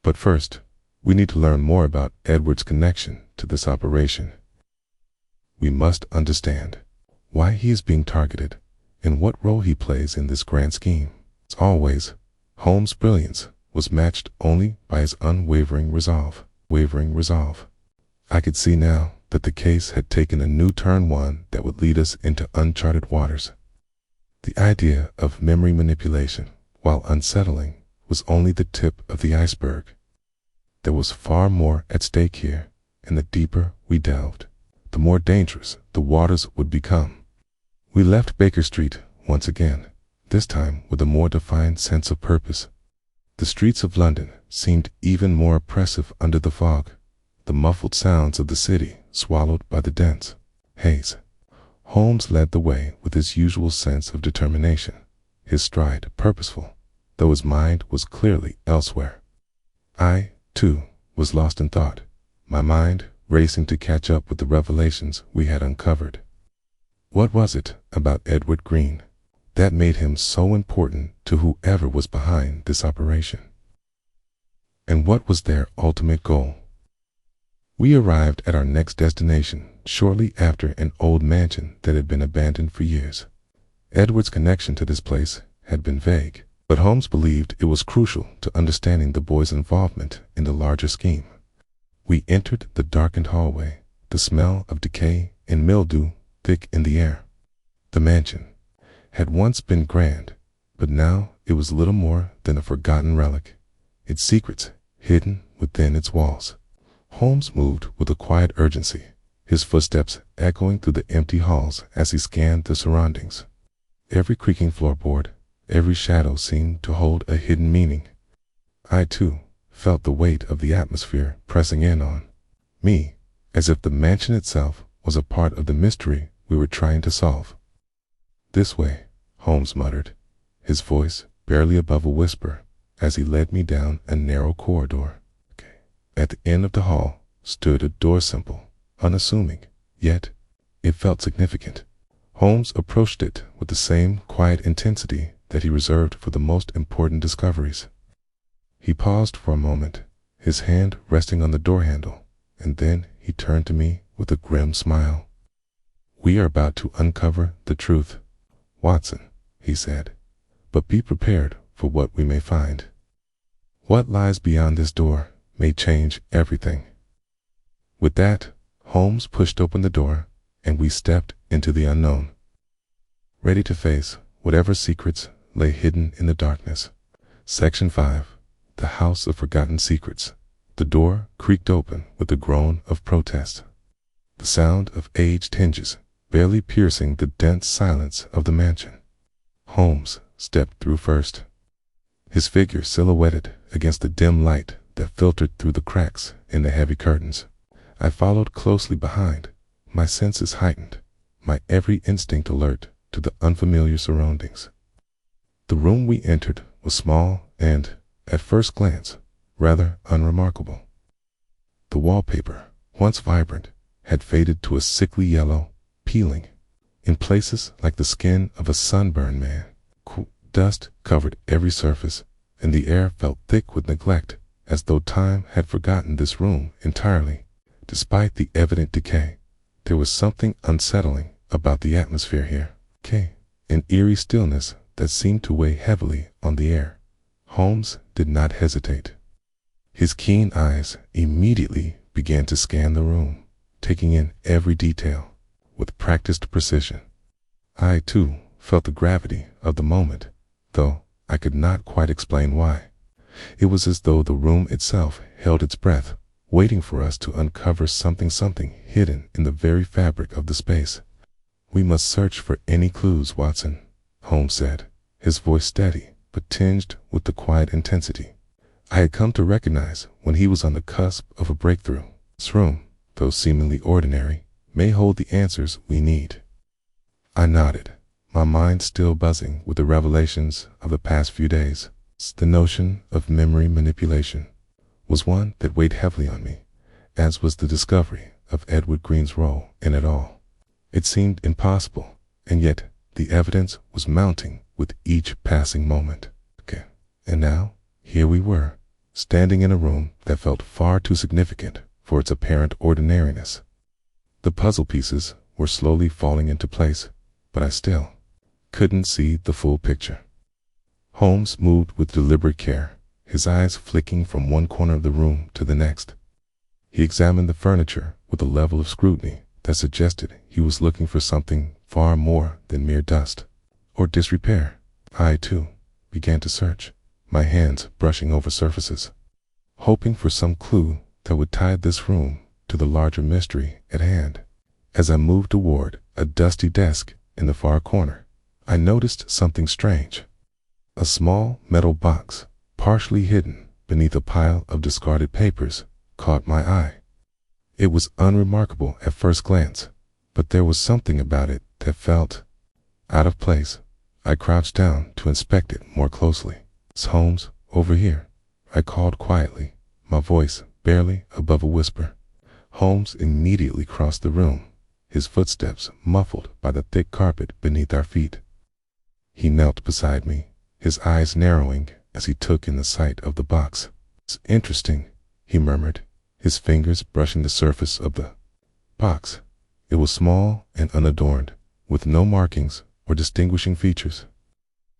But first, we need to learn more about Edward's connection to this operation. We must understand why he is being targeted and what role he plays in this grand scheme." As always, Holmes' brilliance was matched only by his unwavering resolve. I could see now that the case had taken a new turn, one that would lead us into uncharted waters. The idea of memory manipulation, while unsettling, was only the tip of the iceberg. There was far more at stake here, and the deeper we delved, the more dangerous the waters would become. We left Baker Street once again, this time with a more defined sense of purpose. The streets of London seemed even more oppressive under the fog, the muffled sounds of the city swallowed by the dense haze. Holmes led the way with his usual sense of determination, his stride purposeful, though his mind was clearly elsewhere. I, too, was lost in thought, my mind racing to catch up with the revelations we had uncovered. What was it about Edward Green that made him so important to whoever was behind this operation? And what was their ultimate goal? We arrived at our next destination shortly after an old mansion that had been abandoned for years. Edward's connection to this place had been vague, But Holmes believed it was crucial to understanding the boy's involvement in the larger scheme. We entered the darkened hallway, the smell of decay and mildew thick in the air. The mansion had once been grand, but now it was little more than a forgotten relic, its secrets hidden within its walls. Holmes moved with a quiet urgency, his footsteps echoing through the empty halls as he scanned the surroundings. Every creaking floorboard, every shadow seemed to hold a hidden meaning. I, too, felt the weight of the atmosphere pressing in on me, as if the mansion itself was a part of the mystery we were trying to solve. "This way," Holmes muttered, his voice barely above a whisper, as he led me down a narrow corridor. At the end of the hall stood a door, simple, unassuming, yet it felt significant. Holmes approached it with the same quiet intensity that he reserved for the most important discoveries. He paused for a moment, his hand resting on the door handle, and then he turned to me with a grim smile. "We are about to uncover the truth, Watson," he said, "but be prepared for what we may find. What lies beyond this door may change everything." With that, Holmes pushed open the door, and we stepped into the unknown, ready to face whatever secrets lay hidden in the darkness. Section 5. The House of Forgotten Secrets. The door creaked open with a groan of protest, the sound of aged hinges barely piercing the dense silence of the mansion. Holmes stepped through first, his figure silhouetted against the dim light that filtered through the cracks in the heavy curtains. I followed closely behind, my senses heightened, my every instinct alert to the unfamiliar surroundings. The room we entered was small and, at first glance, rather unremarkable. The wallpaper, once vibrant, had faded to a sickly yellow, peeling, in places like the skin of a sunburned man. Dust covered every surface, and the air felt thick with neglect, as though time had forgotten this room entirely. Despite the evident decay, there was something unsettling about the atmosphere here. An eerie stillness that seemed to weigh heavily on the air. Holmes did not hesitate. His keen eyes immediately began to scan the room, taking in every detail with practiced precision. I, too, felt the gravity of the moment, though I could not quite explain why. It was as though the room itself held its breath, waiting for us to uncover something hidden in the very fabric of the space. "We must search for any clues, Watson," Holmes said, his voice steady but tinged with the quiet intensity I had come to recognize when he was on the cusp of a breakthrough. "This room, though seemingly ordinary, may hold the answers we need." I nodded, my mind still buzzing with the revelations of the past few days. The notion of memory manipulation was one that weighed heavily on me, as was the discovery of Edward Green's role in it all. It seemed impossible, and yet the evidence was mounting with each passing moment. And now, here we were, standing in a room that felt far too significant for its apparent ordinariness. The puzzle pieces were slowly falling into place, but I still couldn't see the full picture. Holmes moved with deliberate care, his eyes flicking from one corner of the room to the next. He examined the furniture with a level of scrutiny that suggested he was looking for something far more than mere dust or disrepair. I, too, began to search, my hands brushing over surfaces, hoping for some clue that would tie this room to the larger mystery at hand. As I moved toward a dusty desk in the far corner, I noticed something strange. A small metal box, partially hidden beneath a pile of discarded papers, caught my eye. It was unremarkable at first glance, but there was something about it that felt out of place. I crouched down to inspect it more closely. "Holmes, over here," I called quietly, my voice barely above a whisper. Holmes immediately crossed the room, his footsteps muffled by the thick carpet beneath our feet. He knelt beside me, his eyes narrowing as he took in the sight of the box. "It's interesting," he murmured, his fingers brushing the surface of the box. It was small and unadorned, with no markings or distinguishing features.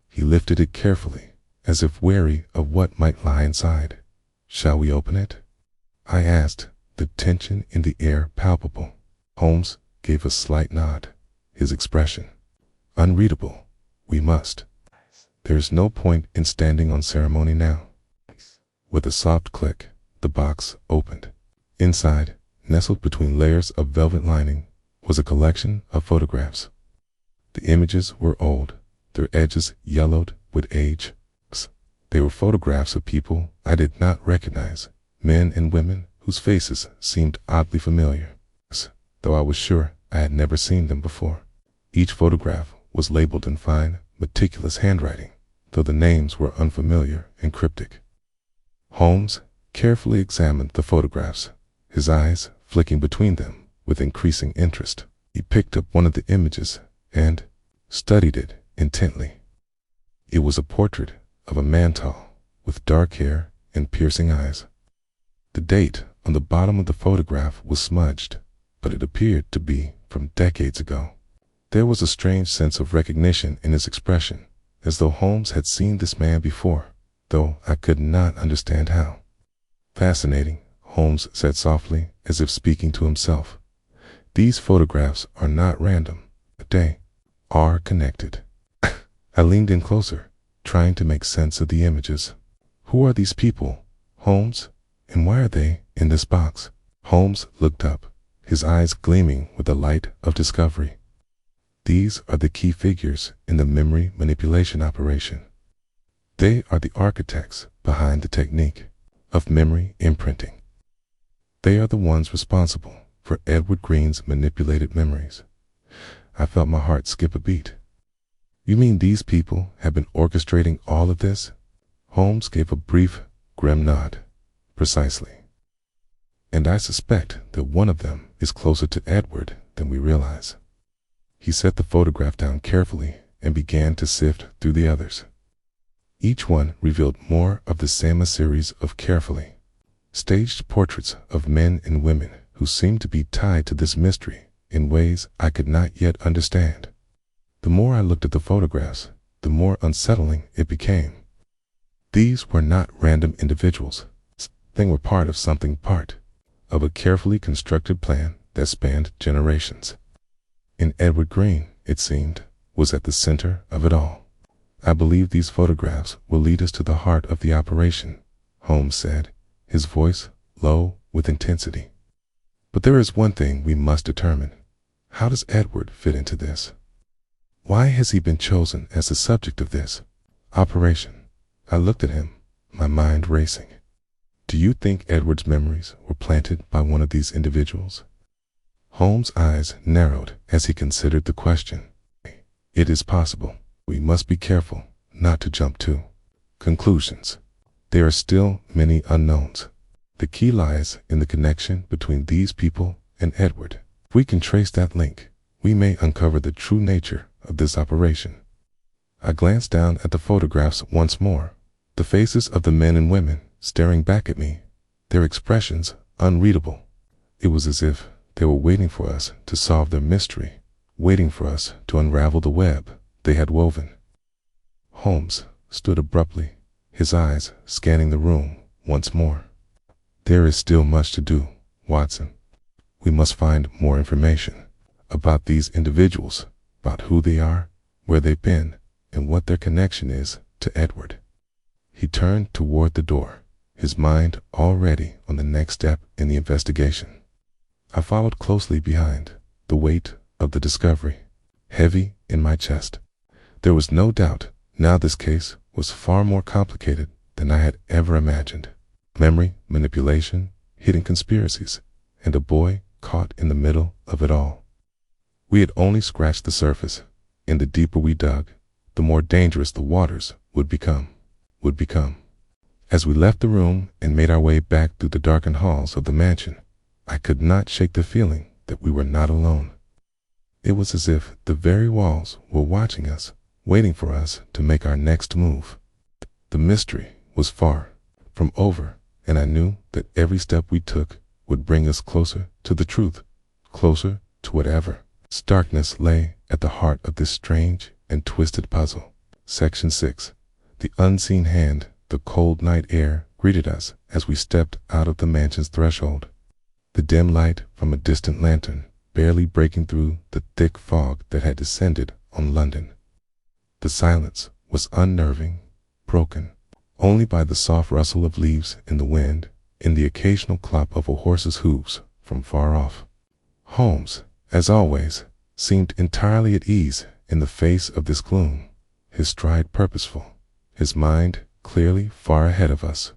He lifted it carefully, as if wary of what might lie inside. "Shall we open it?" I asked, the tension in the air palpable. Holmes gave a slight nod, his expression unreadable. "We must. There's no point in standing on ceremony now." With a soft click, the box opened. Inside, nestled between layers of velvet lining, was a collection of photographs. The images were old, their edges yellowed with age. They were photographs of people I did not recognize, men and women whose faces seemed oddly familiar, though I was sure I had never seen them before. Each photograph was labeled in fine, meticulous handwriting, though the names were unfamiliar and cryptic. Holmes carefully examined the photographs, his eyes flicking between them with increasing interest. He picked up one of the images and studied it intently. It was a portrait of a man tall, with dark hair and piercing eyes. The date on the bottom of the photograph was smudged, but it appeared to be from decades ago. There was a strange sense of recognition in his expression, as though Holmes had seen this man before, though I could not understand how. "Fascinating," Holmes said softly, as if speaking to himself. "These photographs are not random. They are connected." I leaned in closer, trying to make sense of the images. "Who are these people, Holmes, and why are they in this box?" Holmes looked up, his eyes gleaming with the light of discovery. "These are the key figures in the memory manipulation operation. They are the architects behind the technique of memory imprinting. They are the ones responsible for Edward Green's manipulated memories." I felt my heart skip a beat. "You mean these people have been orchestrating all of this?" Holmes gave a brief, grim nod. "Precisely. And I suspect that one of them is closer to Edward than we realize." He set the photograph down carefully and began to sift through the others. Each one revealed more of the same series of carefully staged portraits of men and women who seemed to be tied to this mystery in ways I could not yet understand. The more I looked at the photographs, the more unsettling it became. These were not random individuals. They were part of a carefully constructed plan that spanned generations. And Edward Green, it seemed, was at the center of it all. "I believe these photographs will lead us to the heart of the operation," Holmes said, his voice low with intensity. "But there is one thing we must determine. How does Edward fit into this? Why has he been chosen as the subject of this operation?" I looked at him, my mind racing. "Do you think Edward's memories were planted by one of these individuals?" Holmes' eyes narrowed as he considered the question. "It is possible. We must be careful not to jump to conclusions. There are still many unknowns. The key lies in the connection between these people and Edward. If we can trace that link, we may uncover the true nature of this operation." I glanced down at the photographs once more, the faces of the men and women staring back at me, their expressions unreadable. It was as if they were waiting for us to solve their mystery, waiting for us to unravel the web they had woven. Holmes stood abruptly, his eyes scanning the room once more. "There is still much to do, Watson. We must find more information about these individuals, about who they are, where they've been, and what their connection is to Edward." He turned toward the door, his mind already on the next step in the investigation. I followed closely behind, the weight of the discovery heavy in my chest. There was no doubt now this case was far more complicated than I had ever imagined. Memory, manipulation, hidden conspiracies, and a boy caught in the middle of it all. We had only scratched the surface, and the deeper we dug, the more dangerous the waters would become. As we left the room and made our way back through the darkened halls of the mansion, I could not shake the feeling that we were not alone. It was as if the very walls were watching us, waiting for us to make our next move. The mystery was far from over, and I knew that every step we took would bring us closer to the truth, closer to whatever darkness lay at the heart of this strange and twisted puzzle. Section 6. The unseen hand, the cold night air greeted us as we stepped out of the mansion's threshold. The dim light from a distant lantern barely breaking through the thick fog that had descended on London. The silence was unnerving, broken only by the soft rustle of leaves in the wind and the occasional clop of a horse's hooves from far off. Holmes, as always, seemed entirely at ease in the face of this gloom, his stride purposeful, his mind clearly far ahead of us.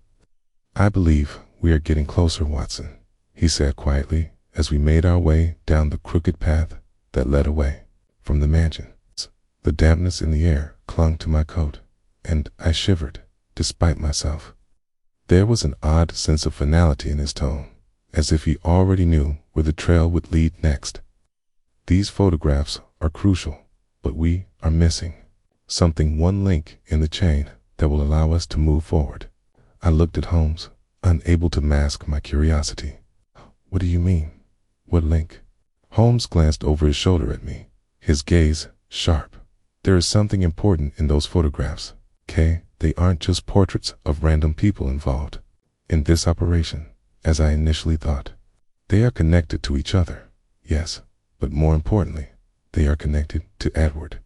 "I believe we are getting closer, Watson," he said quietly as we made our way down the crooked path that led away from the mansion. The dampness in the air clung to my coat, and I shivered despite myself. There was an odd sense of finality in his tone, as if he already knew where the trail would lead next. "These photographs are crucial, but we are missing something, one link in the chain that will allow us to move forward." I looked at Holmes, unable to mask my curiosity. "What do you mean? What link?" Holmes glanced over his shoulder at me, his gaze sharp. "There is something important in those photographs, Kay. They aren't just portraits of random people involved in this operation, as I initially thought. They are connected to each other, yes, but more importantly, they are connected to Edward.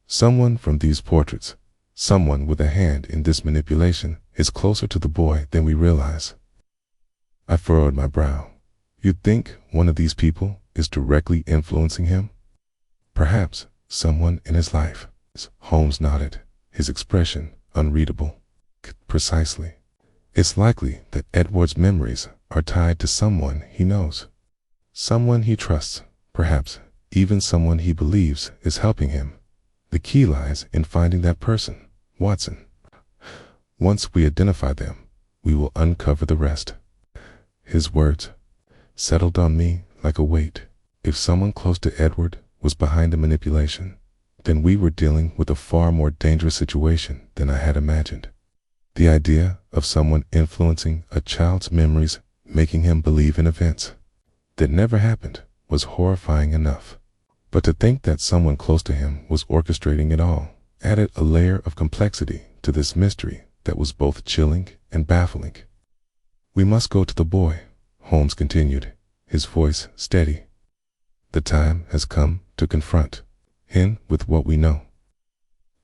Someone from these portraits, someone with a hand in this manipulation, is closer to the boy than we realize." I furrowed my brow. "You'd think one of these people is directly influencing him?" "Perhaps someone in his life." Holmes nodded, his expression unreadable. "Precisely. It's likely that Edward's memories are tied to someone he knows, someone he trusts, perhaps even someone he believes is helping him. The key lies in finding that person, Watson. Once we identify them, we will uncover the rest." His words settled on me like a weight. If someone close to Edward was behind the manipulation, then we were dealing with a far more dangerous situation than I had imagined. The idea of someone influencing a child's memories, making him believe in events that never happened, was horrifying enough. But to think that someone close to him was orchestrating it all added a layer of complexity to this mystery that was both chilling and baffling. "We must go to the boy," Holmes continued, his voice steady. "The time has come to confront him with what we know."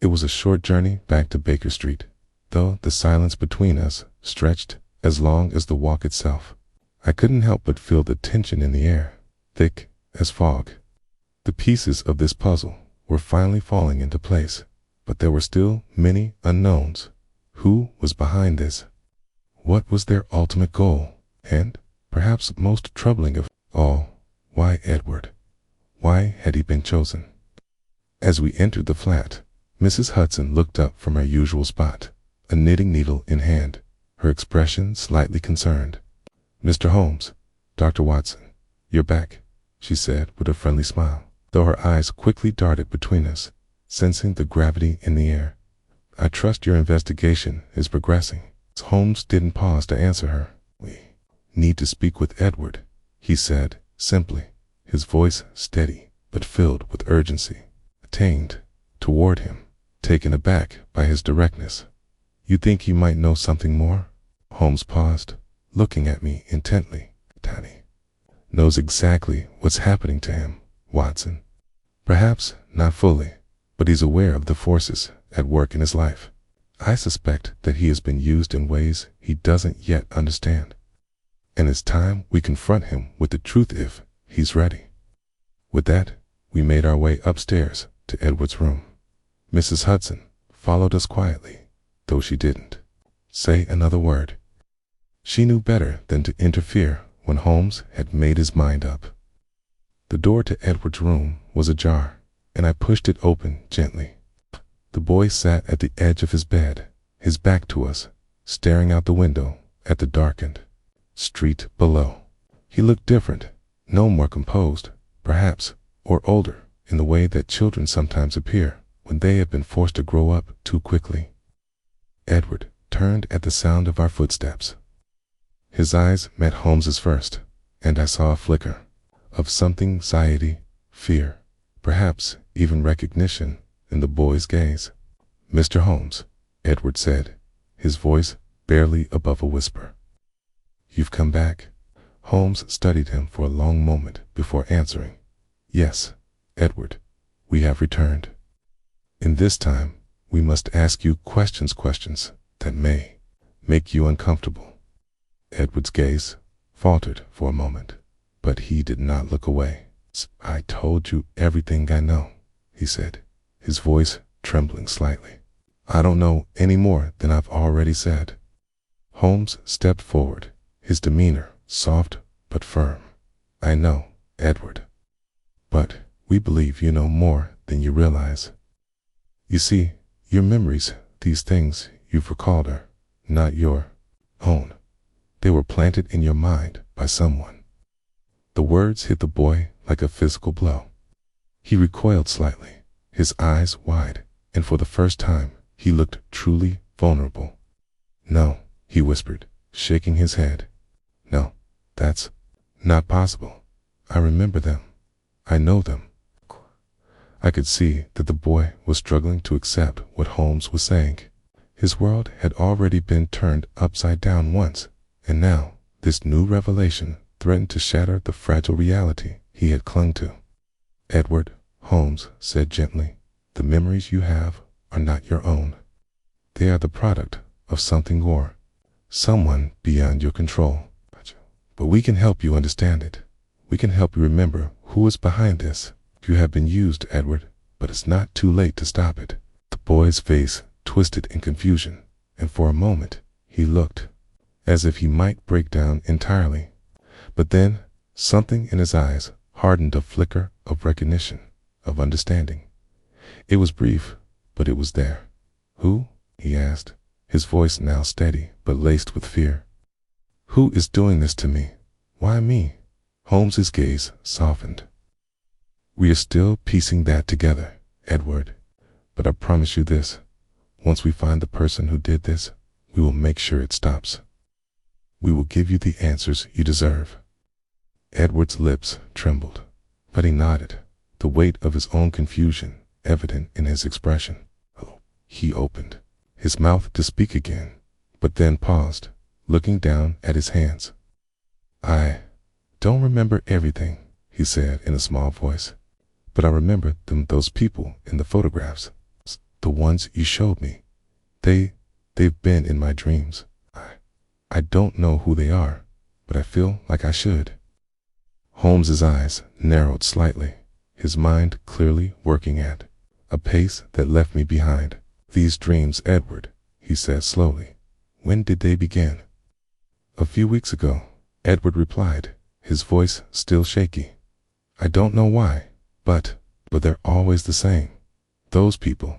It was a short journey back to Baker Street, though the silence between us stretched as long as the walk itself. I couldn't help but feel the tension in the air, thick as fog. The pieces of this puzzle were finally falling into place, but there were still many unknowns. Who was behind this? What was their ultimate goal? And, perhaps most troubling of all, why Edward? Why had he been chosen? As we entered the flat, Mrs. Hudson looked up from her usual spot, a knitting needle in hand, her expression slightly concerned. "Mr. Holmes, Dr. Watson, you're back," she said with a friendly smile, though her eyes quickly darted between us, sensing the gravity in the air. "I trust your investigation is progressing." Holmes didn't pause to answer her. "We need to speak with Edward," he said simply, his voice steady but filled with urgency. Attained toward him, taken aback by his directness. "You think he might know something more?" Holmes paused, looking at me intently. "Danny knows exactly what's happening to him, Watson. Perhaps not fully, but he's aware of the forces at work in his life. I suspect that he has been used in ways he doesn't yet understand. And it's time we confront him with the truth if he's ready." With that, we made our way upstairs to Edward's room. Mrs. Hudson followed us quietly, though she didn't say another word. She knew better than to interfere when Holmes had made his mind up. The door to Edward's room was ajar, and I pushed it open gently. The boy sat at the edge of his bed, his back to us, staring out the window at the darkened street below. He looked different, no more composed, perhaps, or older, in the way that children sometimes appear when they have been forced to grow up too quickly. Edward turned at the sound of our footsteps. His eyes met Holmes's first, and I saw a flicker of something, anxiety, fear, perhaps even recognition, in the boy's gaze. "Mr. Holmes," Edward said, his voice barely above a whisper. You've come back? Holmes studied him for a long moment before answering. Yes, Edward, we have returned. And this time, we must ask you questions that may make you uncomfortable. Edward's gaze faltered for a moment, but he did not look away. I told you everything I know, he said, his voice trembling slightly. I don't know any more than I've already said. Holmes stepped forward, his demeanor soft but firm. I know, Edward. But we believe you know more than you realize. You see, your memories, these things you've recalled are not your own. They were planted in your mind by someone. The words hit the boy like a physical blow. He recoiled slightly, his eyes wide, and for the first time he looked truly vulnerable. No, he whispered, shaking his head. No, that's not possible. I remember them. I know them. I could see that the boy was struggling to accept what Holmes was saying. His world had already been turned upside down once, and now this new revelation threatened to shatter the fragile reality he had clung to. Edward, Holmes said gently, the memories you have are not your own. They are the product of something or someone beyond your control. But we can help you understand it. We can help you remember who is behind this. You have been used, Edward, but it's not too late to stop it. The boy's face twisted in confusion, and for a moment he looked as if he might break down entirely. But then something in his eyes hardened a flicker of recognition, of understanding. It was brief, but it was there. Who? He asked, his voice now steady but laced with fear. Who is doing this to me? Why me? Holmes's gaze softened. We are still piecing that together, Edward, but I promise you this. Once we find the person who did this, we will make sure it stops. We will give you the answers you deserve. Edward's lips trembled, but he nodded, the weight of his own confusion evident in his expression. He opened his mouth to speak again, but then paused, looking down at his hands. I don't remember everything, he said in a small voice, but I remember those people in the photographs, the ones you showed me. They've been in my dreams. I don't know who they are, but I feel like I should. Holmes's eyes narrowed slightly, his mind clearly working at a pace that left me behind. These dreams, Edward, he said slowly. When did they begin? A few weeks ago, Edward replied, his voice still shaky. I don't know why, but they're always the same. Those people,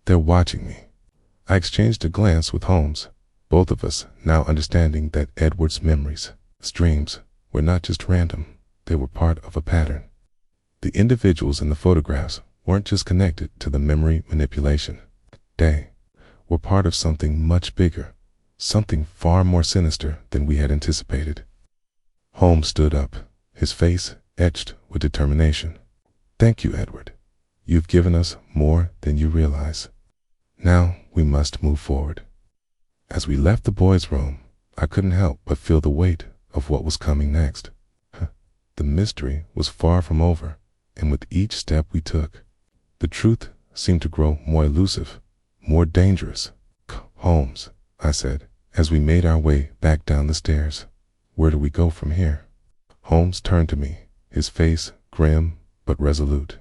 they're watching me. I exchanged a glance with Holmes, both of us now understanding that Edward's memories, his dreams, were not just random, they were part of a pattern. The individuals in the photographs weren't just connected to the memory manipulation. They were part of something much bigger, something far more sinister than we had anticipated. Holmes stood up, his face etched with determination. Thank you, Edward. You've given us more than you realize. Now we must move forward. As we left the boys' room, I couldn't help but feel the weight of what was coming next. The mystery was far from over, and with each step we took, the truth seemed to grow more elusive, more dangerous. Holmes, I said, as we made our way back down the stairs. Where do we go from here? Holmes turned to me, his face grim but resolute.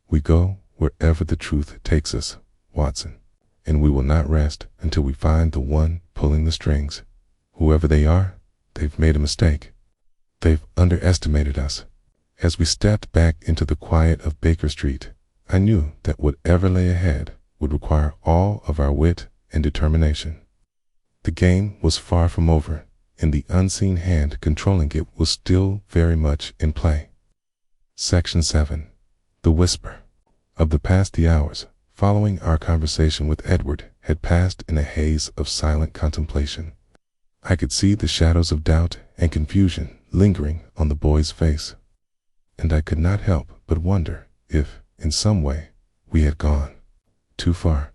We go wherever the truth takes us, Watson, and we will not rest until we find the one pulling the strings. Whoever they are, they've made a mistake. They've underestimated us. As we stepped back into the quiet of Baker Street, I knew that whatever lay ahead would require all of our wit and determination. The game was far from over, and the unseen hand controlling it was still very much in play. Section 7. The Whisper. Of the past hours following our conversation with Edward had passed in a haze of silent contemplation. I could see the shadows of doubt and confusion lingering on the boy's face, and I could not help but wonder if, in some way, we had gone too far.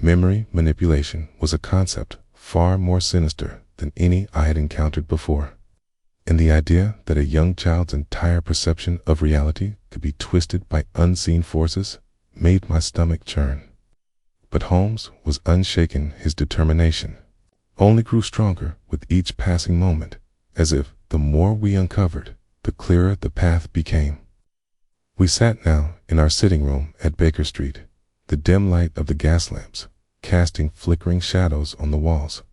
Memory manipulation was a concept far more sinister than any I had encountered before. And the idea that a young child's entire perception of reality could be twisted by unseen forces made my stomach churn. But Holmes was unshaken. His determination only grew stronger with each passing moment, as if the more we uncovered, the clearer the path became. We sat now in our sitting room at Baker Street, the dim light of the gas lamps casting flickering shadows on the walls.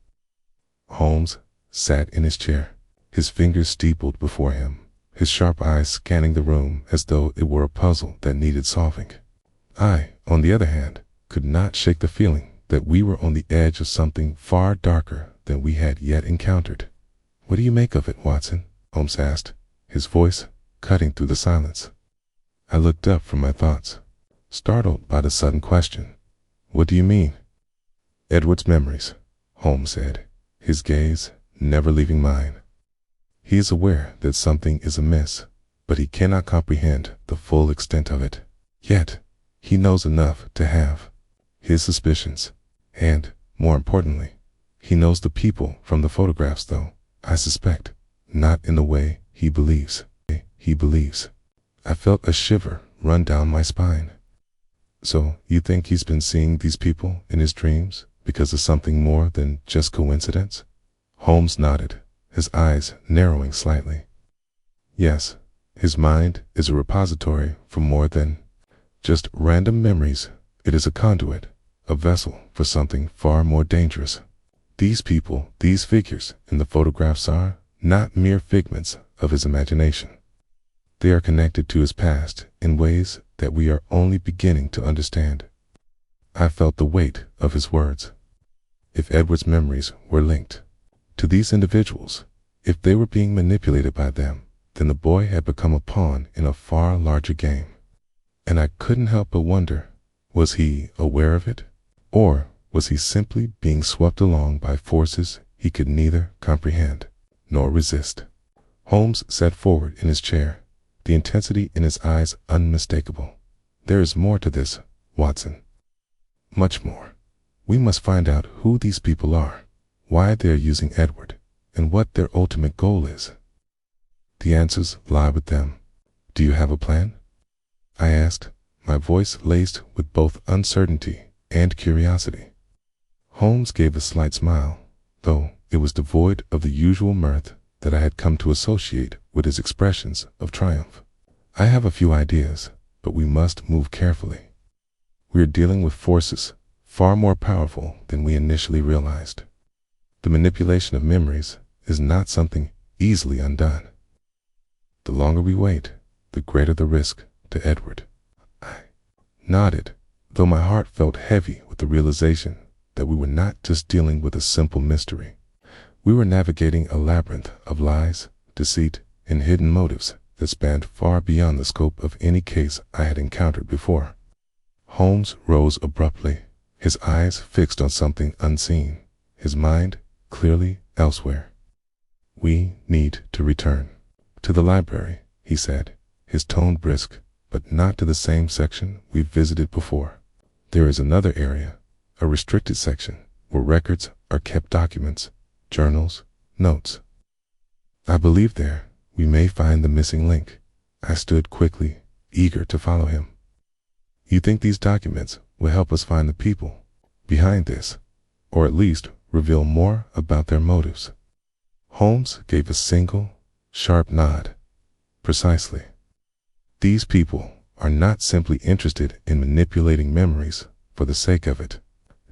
Holmes sat in his chair, his fingers steepled before him, his sharp eyes scanning the room as though it were a puzzle that needed solving. I, on the other hand, could not shake the feeling that we were on the edge of something far darker than we had yet encountered. "What do you make of it, Watson?" Holmes asked, his voice cutting through the silence. I looked up from my thoughts, startled by the sudden question. "What do you mean?" "Edward's memories," Holmes said, his gaze never leaving mine. "He is aware that something is amiss, but he cannot comprehend the full extent of it. Yet, he knows enough to have his suspicions, and, more importantly, he knows the people from the photographs, though, I suspect, not in the way he believes. I felt a shiver run down my spine. "So, you think he's been seeing these people in his dreams because of something more than just coincidence?" Holmes nodded, his eyes narrowing slightly. "Yes, his mind is a repository for more than just random memories. It is a conduit, a vessel for something far more dangerous. These people, these figures in the photographs are not mere figments of his imagination. They are connected to his past in ways that we are only beginning to understand." I felt the weight of his words. If Edward's memories were linked to these individuals, if they were being manipulated by them, then the boy had become a pawn in a far larger game. And I couldn't help but wonder, was he aware of it? Or was he simply being swept along by forces he could neither comprehend nor resist? Holmes sat forward in his chair, the intensity in his eyes unmistakable. "There is more to this, Watson. Much more. We must find out who these people are, why they are using Edward, and what their ultimate goal is. The answers lie with them. Do you have a plan?" I asked, my voice laced with both uncertainty and curiosity. Holmes gave a slight smile, though it was devoid of the usual mirth that I had come to associate with his expressions of triumph. "I have a few ideas, but we must move carefully. We are dealing with forces far more powerful than we initially realized. The manipulation of memories is not something easily undone. The longer we wait, the greater the risk to Edward." I nodded, though my heart felt heavy with the realization that we were not just dealing with a simple mystery. We were navigating a labyrinth of lies, deceit, and hidden motives that spanned far beyond the scope of any case I had encountered before. Holmes rose abruptly, his eyes fixed on something unseen, his mind clearly elsewhere. "We need to return to the library," he said, his tone brisk, "but not to the same section we visited before. There is another area, a restricted section, where records are kept, documents, journals, notes. I believe there we may find the missing link." I stood quickly, eager to follow him. "You think these documents will help us find the people behind this, or at least reveal more about their motives?" Holmes gave a single, sharp nod. "Precisely. These people are not simply interested in manipulating memories for the sake of it.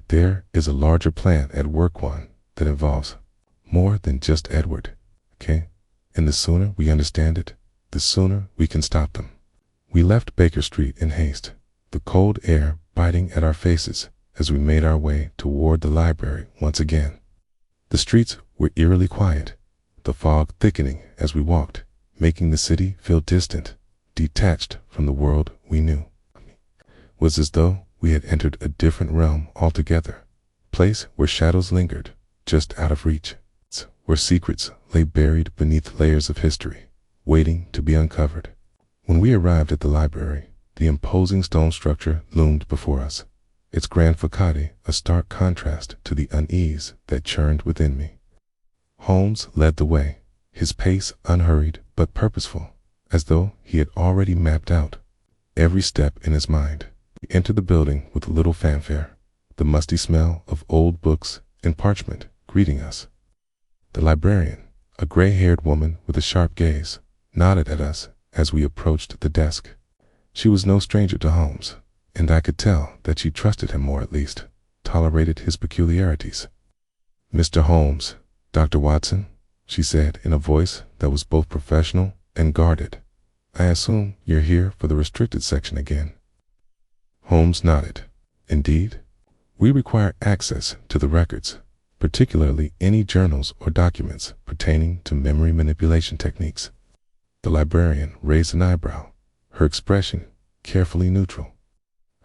There is a larger plan at work, one that involves more than just Edward, okay? And the sooner we understand it, the sooner we can stop them." We left Baker Street in haste, the cold air biting at our faces as we made our way toward the library once again. The streets were eerily quiet, the fog thickening as we walked, making the city feel distant, detached from the world we knew. It was as though we had entered a different realm altogether, a place where shadows lingered, just out of reach, where secrets lay buried beneath layers of history, waiting to be uncovered. When we arrived at the library, the imposing stone structure loomed before us, its grand facade a stark contrast to the unease that churned within me. Holmes led the way, his pace unhurried but purposeful, as though he had already mapped out every step in his mind. We entered the building with little fanfare, the musty smell of old books and parchment greeting us. The librarian, a gray-haired woman with a sharp gaze, nodded at us as we approached the desk. She was no stranger to Holmes, and I could tell that she trusted him, or at least tolerated his peculiarities. "Mr. Holmes, Dr. Watson," she said in a voice that was both professional and guarded. "I assume you're here for the restricted section again." Holmes nodded. "Indeed. We require access to the records, particularly any journals or documents pertaining to memory manipulation techniques." The librarian raised an eyebrow, her expression carefully neutral.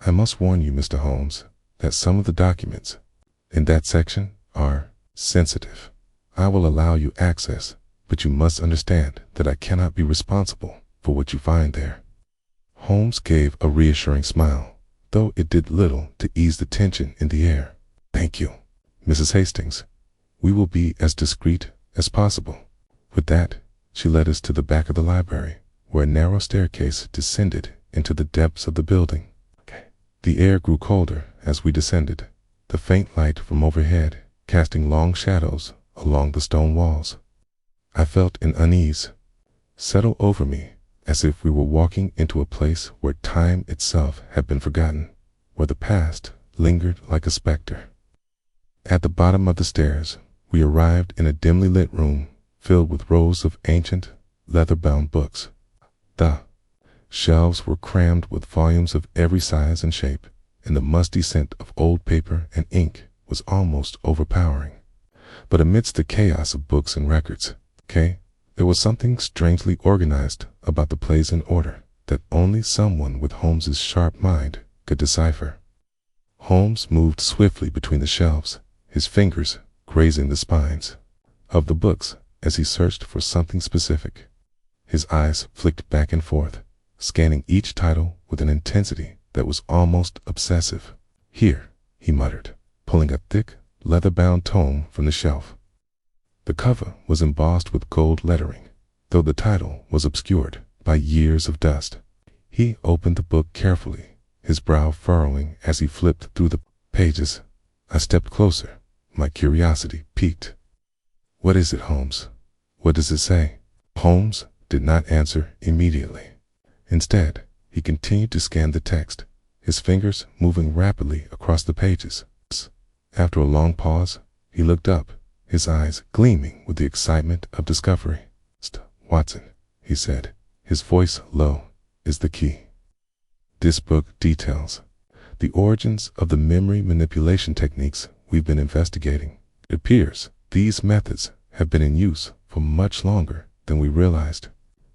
"I must warn you, Mr. Holmes, that some of the documents in that section are sensitive. I will allow you access, but you must understand that I cannot be responsible for what you find there." Holmes gave a reassuring smile, though it did little to ease the tension in the air. "Thank you, Mrs. Hastings. We will be as discreet as possible." With that, she led us to the back of the library, where a narrow staircase descended into the depths of the building. The air grew colder as we descended, the faint light from overhead casting long shadows along the stone walls. I felt an unease settle over me, as if we were walking into a place where time itself had been forgotten, where the past lingered like a specter. At the bottom of the stairs, we arrived in a dimly lit room filled with rows of ancient, leather-bound books. The shelves were crammed with volumes of every size and shape, and the musty scent of old paper and ink was almost overpowering. But amidst the chaos of books and records, there was something strangely organized about the place and order that only someone with Holmes's sharp mind could decipher. Holmes moved swiftly between the shelves, his fingers grazing the spines of the books as he searched for something specific. His eyes flicked back and forth, scanning each title with an intensity that was almost obsessive. "Here," he muttered, pulling a thick, leather-bound tome from the shelf. The cover was embossed with gold lettering, though the title was obscured by years of dust. He opened the book carefully, his brow furrowing as he flipped through the pages. I stepped closer, my curiosity piqued. "What is it, Holmes? What does it say?" Holmes did not answer immediately. Instead, he continued to scan the text, his fingers moving rapidly across the pages. After a long pause, he looked up, his eyes gleaming with the excitement of discovery. "Watson," he said, his voice low, "is the key. This book details the origins of the memory manipulation techniques we've been investigating. It appears these methods have been in use for much longer than we realized,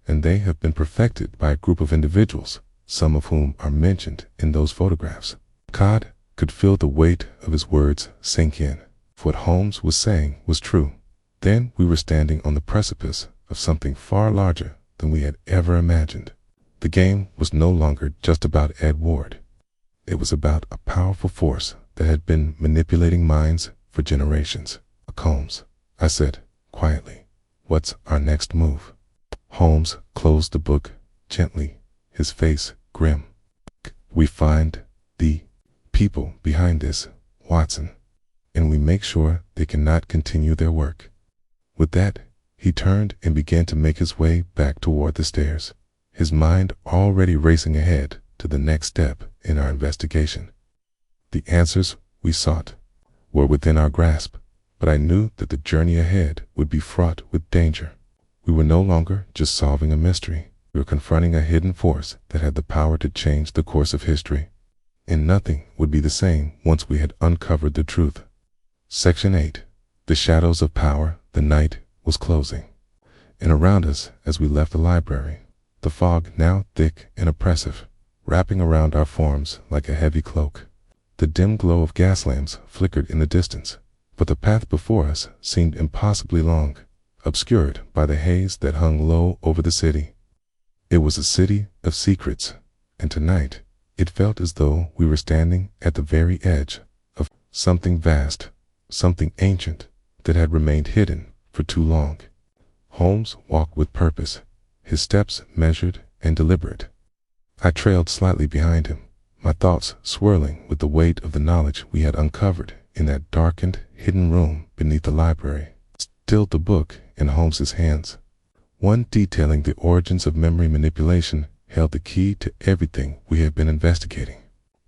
and they have been perfected by a group of individuals, some of whom are mentioned in those photographs." Codd could feel the weight of his words sink in. If what Holmes was saying was true, then we were standing on the precipice of something far larger than we had ever imagined. The game was no longer just about Ed Ward. It was about a powerful force that had been manipulating minds for generations. "Holmes," I said quietly, "what's our next move?" Holmes closed the book gently, his face grim. "We find the people behind this, Watson, and we make sure they cannot continue their work." With that, he turned and began to make his way back toward the stairs, his mind already racing ahead to the next step in our investigation. The answers we sought were within our grasp, but I knew that the journey ahead would be fraught with danger. We were no longer just solving a mystery. We were confronting a hidden force that had the power to change the course of history. And nothing would be the same once we had uncovered the truth. Section 8. The shadows of power. The night was closing, and around us as we left the library, the fog now thick and oppressive, wrapping around our forms like a heavy cloak. The dim glow of gas lamps flickered in the distance, but the path before us seemed impossibly long, obscured by the haze that hung low over the city. It was a city of secrets, and tonight It felt as though we were standing at the very edge of something vast, something ancient that had remained hidden for too long. Holmes walked with purpose, his steps measured and deliberate. I trailed slightly behind him, my thoughts swirling with the weight of the knowledge we had uncovered in that darkened, hidden room beneath the library. Still the book in Holmes's hands, one detailing the origins of memory manipulation, held the key to everything we had been investigating.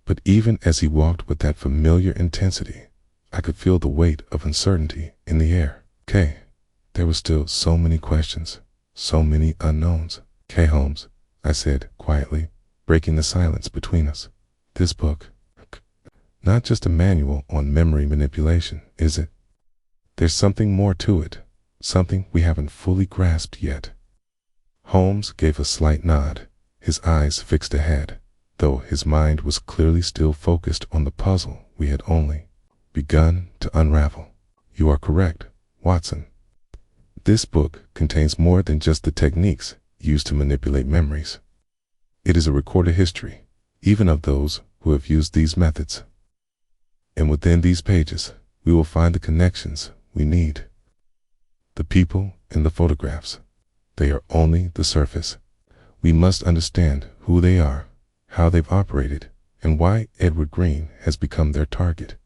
But even as he walked with that familiar intensity, I could feel the weight of uncertainty in the air. There were still so many questions, so many unknowns. Holmes, I said quietly, breaking the silence between us. This book, not just a manual on memory manipulation, is it? There's something more to it, something we haven't fully grasped yet. Holmes gave a slight nod, his eyes fixed ahead, though his mind was clearly still focused on the puzzle we had only begun to unravel. You are correct, Watson. This book contains more than just the techniques used to manipulate memories. It is a recorded history, even of those who have used these methods. And within these pages, we will find the connections we need. The people in the photographs, they are only the surface. We must understand who they are, how they've operated, and why Edward Green has become their target.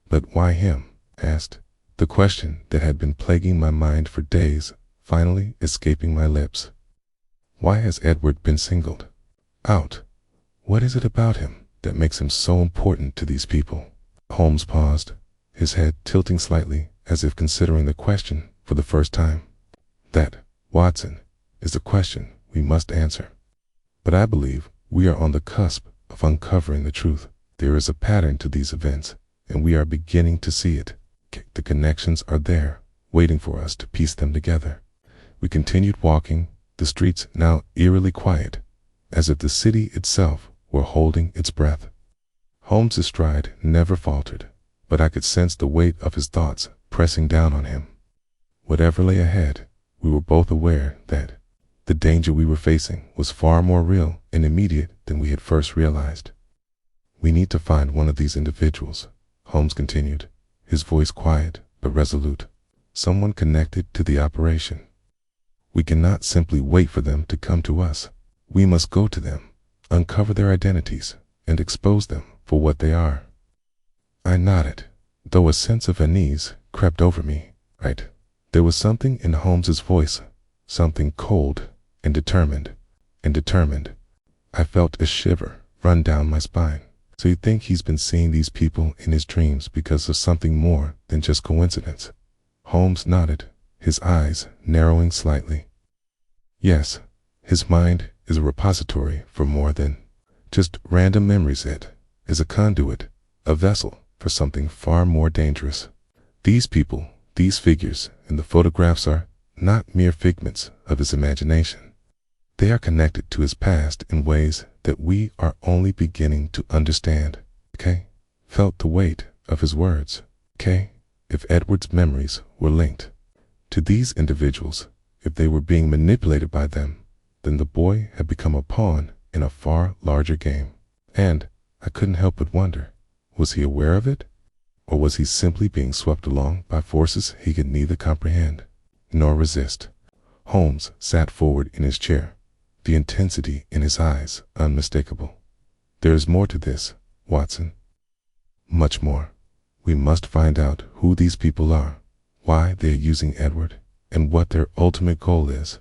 But why him? Asked. The question that had been plaguing my mind for days, finally escaping my lips. Why has Edward been singled out? What is it about him that makes him so important to these people? Holmes paused, his head tilting slightly as if considering the question for the first time. That, Watson, is the question we must answer. But I believe we are on the cusp of uncovering the truth. There is a pattern to these events, and we are beginning to see it. The connections are there, waiting for us to piece them together. We continued walking, the streets now eerily quiet, as if the city itself were holding its breath. Holmes's stride never faltered, but I could sense the weight of his thoughts pressing down on him. Whatever lay ahead, we were both aware that the danger we were facing was far more real and immediate than we had first realized. We need to find one of these individuals, Holmes continued, his voice quiet but resolute. Someone connected to the operation. We cannot simply wait for them to come to us. We must go to them, uncover their identities, and expose them for what they are. I nodded, though a sense of unease crept over me. Right. There was something in Holmes's voice, something cold and determined. I felt a shiver run down my spine. So you think he's been seeing these people in his dreams because of something more than just coincidence? Holmes nodded, his eyes narrowing slightly. Yes, his mind is a repository for more than just random memories. It is a conduit, a vessel for something far more dangerous. These people, these figures in the photographs are not mere figments of his imagination. They are connected to his past in ways that we are only beginning to understand. Felt the weight of his words. If Edward's memories were linked to these individuals, if they were being manipulated by them, then the boy had become a pawn in a far larger game. And I couldn't help but wonder, was he aware of it? Or was he simply being swept along by forces he could neither comprehend nor resist? Holmes sat forward in his chair, the intensity in his eyes unmistakable. There is more to this, Watson. Much more. We must find out who these people are, why they are using Edward, and what their ultimate goal is.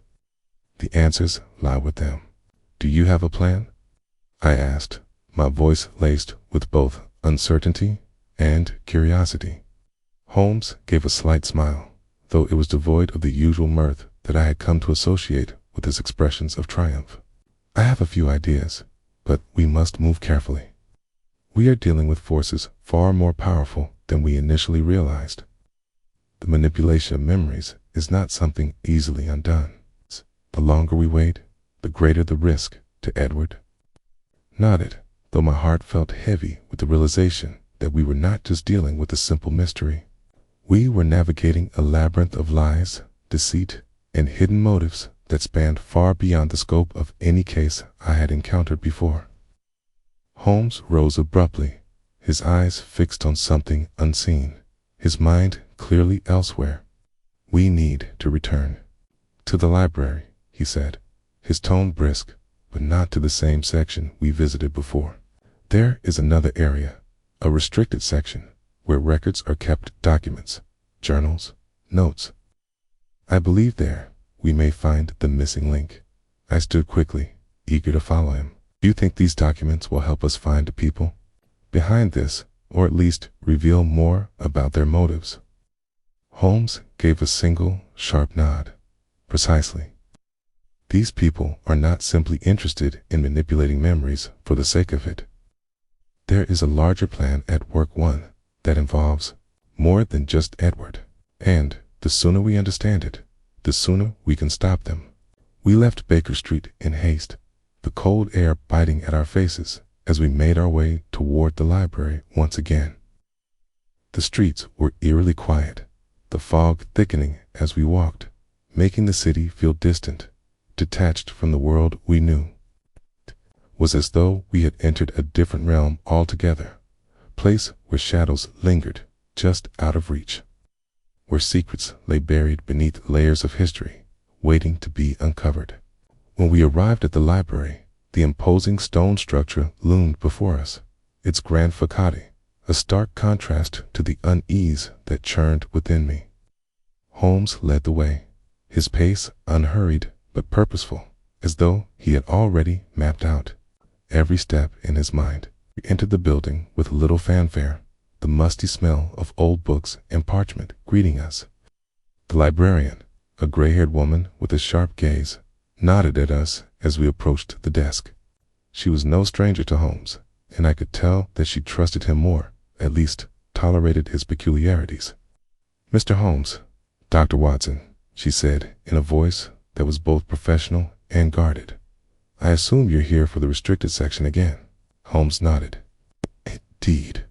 The answers lie with them. Do you have a plan? I asked, my voice laced with both uncertainty and curiosity. Holmes gave a slight smile, though it was devoid of the usual mirth that I had come to associate with his expressions of triumph. I have a few ideas, but we must move carefully. We are dealing with forces far more powerful than we initially realized. The manipulation of memories is not something easily undone. The longer we wait, the greater the risk to Edward. Nodded, though my heart felt heavy with the realization that we were not just dealing with a simple mystery. We were navigating a labyrinth of lies, deceit, and hidden motives that spanned far beyond the scope of any case I had encountered before. Holmes rose abruptly, his eyes fixed on something unseen, his mind clearly elsewhere. "We need to return to the library," he said, his tone brisk, but not to the same section we visited before. "There is another area, a restricted section, where records are kept, documents, journals, notes. I believe there we may find the missing link." I stood quickly, eager to follow him. "Do you think these documents will help us find the people behind this, or at least reveal more about their motives?" Holmes gave a single, sharp nod. "Precisely. These people are not simply interested in manipulating memories for the sake of it. There is a larger plan at work, one that involves more than just Edward. And the sooner we understand it, the sooner we can stop them." We left Baker Street in haste, the cold air biting at our faces as we made our way toward the library once again. The streets were eerily quiet, the fog thickening as we walked, making the city feel distant, detached from the world we knew. It was as though we had entered a different realm altogether, a place where shadows lingered just out of reach, where secrets lay buried beneath layers of history, waiting to be uncovered. When we arrived at the library, the imposing stone structure loomed before us, its grand facade a stark contrast to the unease that churned within me. Holmes led the way, his pace unhurried but purposeful, as though he had already mapped out every step in his mind. We entered the building with little fanfare, the musty smell of old books and parchment greeting us. The librarian, a gray-haired woman with a sharp gaze, nodded at us as we approached the desk. She was no stranger to Holmes, and I could tell that she trusted him more, at least tolerated his peculiarities. "Mr. Holmes, Dr. Watson," she said in a voice that was both professional and guarded. "I assume you're here for the restricted section again." Holmes nodded. "Indeed.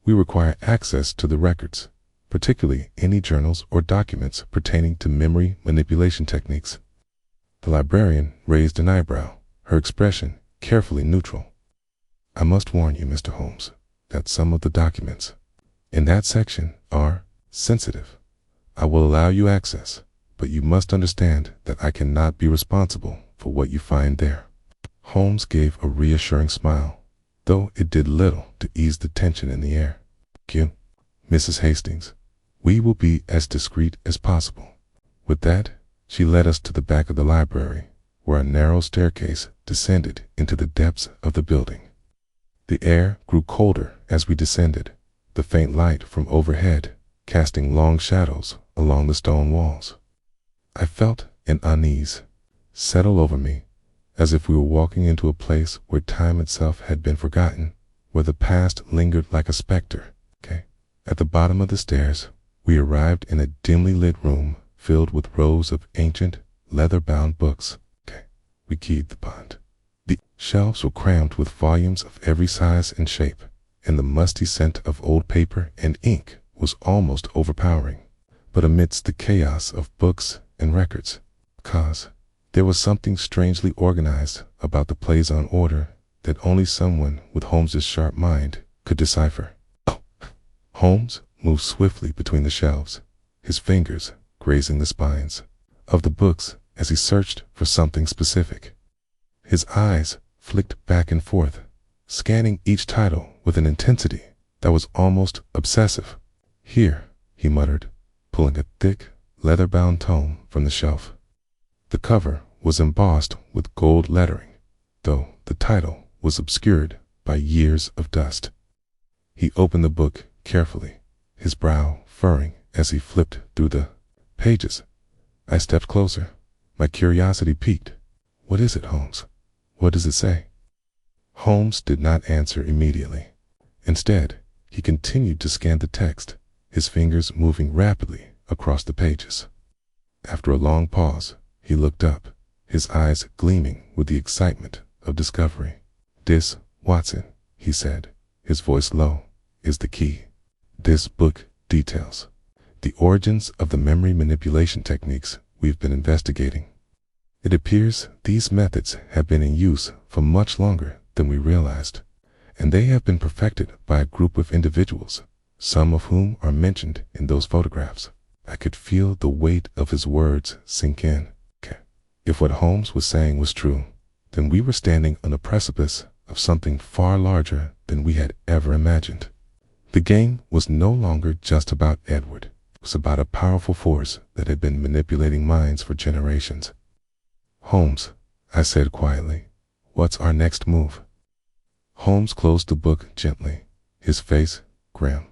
We require access to the records, particularly any journals or documents pertaining to memory manipulation techniques." The librarian raised an eyebrow, her expression carefully neutral. "I must warn you, Mr. Holmes, that some of the documents in that section are sensitive. I will allow you access, but you must understand that I cannot be responsible for what you find there." Holmes gave a reassuring smile, though it did little to ease the tension in the air. "Thank you, Mrs. Hastings. We will be as discreet as possible." With that, she led us to the back of the library, where a narrow staircase descended into the depths of the building. The air grew colder as we descended, the faint light from overhead casting long shadows along the stone walls. I felt an unease settle over me, as if we were walking into a place where time itself had been forgotten, where the past lingered like a specter. At the bottom of the stairs, we arrived in a dimly lit room filled with rows of ancient, leather-bound books. We keyed the bond. The shelves were crammed with volumes of every size and shape, and the musty scent of old paper and ink was almost overpowering. But amidst the chaos of books and records, there was something strangely organized about the plays-on order that only someone with Holmes's sharp mind could decipher. Holmes moved swiftly between the shelves, his fingers grazing the spines of the books as he searched for something specific. His eyes flicked back and forth, scanning each title with an intensity that was almost obsessive. "Here," he muttered, pulling a thick, leather-bound tome from the shelf. The cover was embossed with gold lettering, though the title was obscured by years of dust. He opened the book carefully, his brow furrowing as he flipped through the pages. I stepped closer, my curiosity piqued. "What is it, Holmes? What does it say?" Holmes did not answer immediately. Instead, he continued to scan the text, his fingers moving rapidly across the pages. After a long pause, he looked up, his eyes gleaming with the excitement of discovery. "This, Watson," he said, his voice low, "is the key. This book details the origins of the memory manipulation techniques we've been investigating. It appears these methods have been in use for much longer than we realized, and they have been perfected by a group of individuals, some of whom are mentioned in those photographs. I could feel the weight of his words sink in. If what Holmes was saying was true, then we were standing on the precipice of something far larger than we had ever imagined. The game was no longer just about Edward. It was about a powerful force that had been manipulating minds for generations. "Holmes," I said quietly, "what's our next move?" Holmes closed the book gently, his face grim.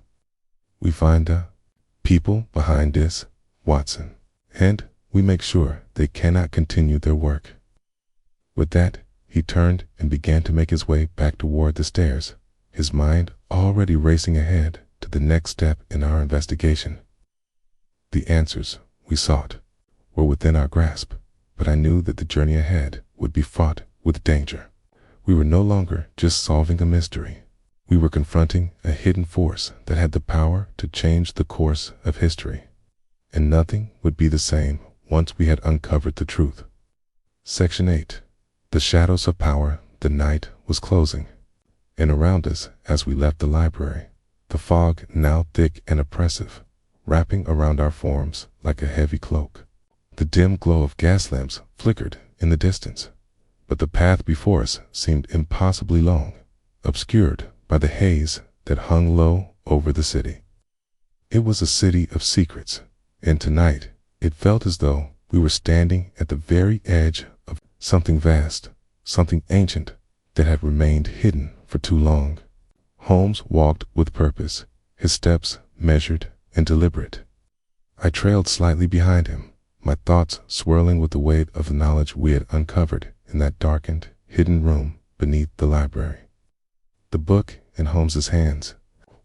"We find the people behind this, Watson, and we make sure they cannot continue their work." With that, he turned and began to make his way back toward the stairs, his mind already racing ahead to the next step in our investigation. The answers we sought were within our grasp, but I knew that the journey ahead would be fraught with danger. We were no longer just solving a mystery. We were confronting a hidden force that had the power to change the course of history. And nothing would be the same once we had uncovered the truth. Section 8. The shadows of power. The night was closing, and around us as we left the library, the fog, now thick and oppressive, wrapping around our forms like a heavy cloak. The dim glow of gas lamps flickered in the distance, but the path before us seemed impossibly long, obscured by the haze that hung low over the city. It was a city of secrets, and tonight it felt as though we were standing at the very edge of something vast, something ancient that had remained hidden for too long. Holmes walked with purpose, his steps measured and deliberate. I trailed slightly behind him, my thoughts swirling with the weight of the knowledge we had uncovered in that darkened, hidden room beneath the library. The book in Holmes's hands,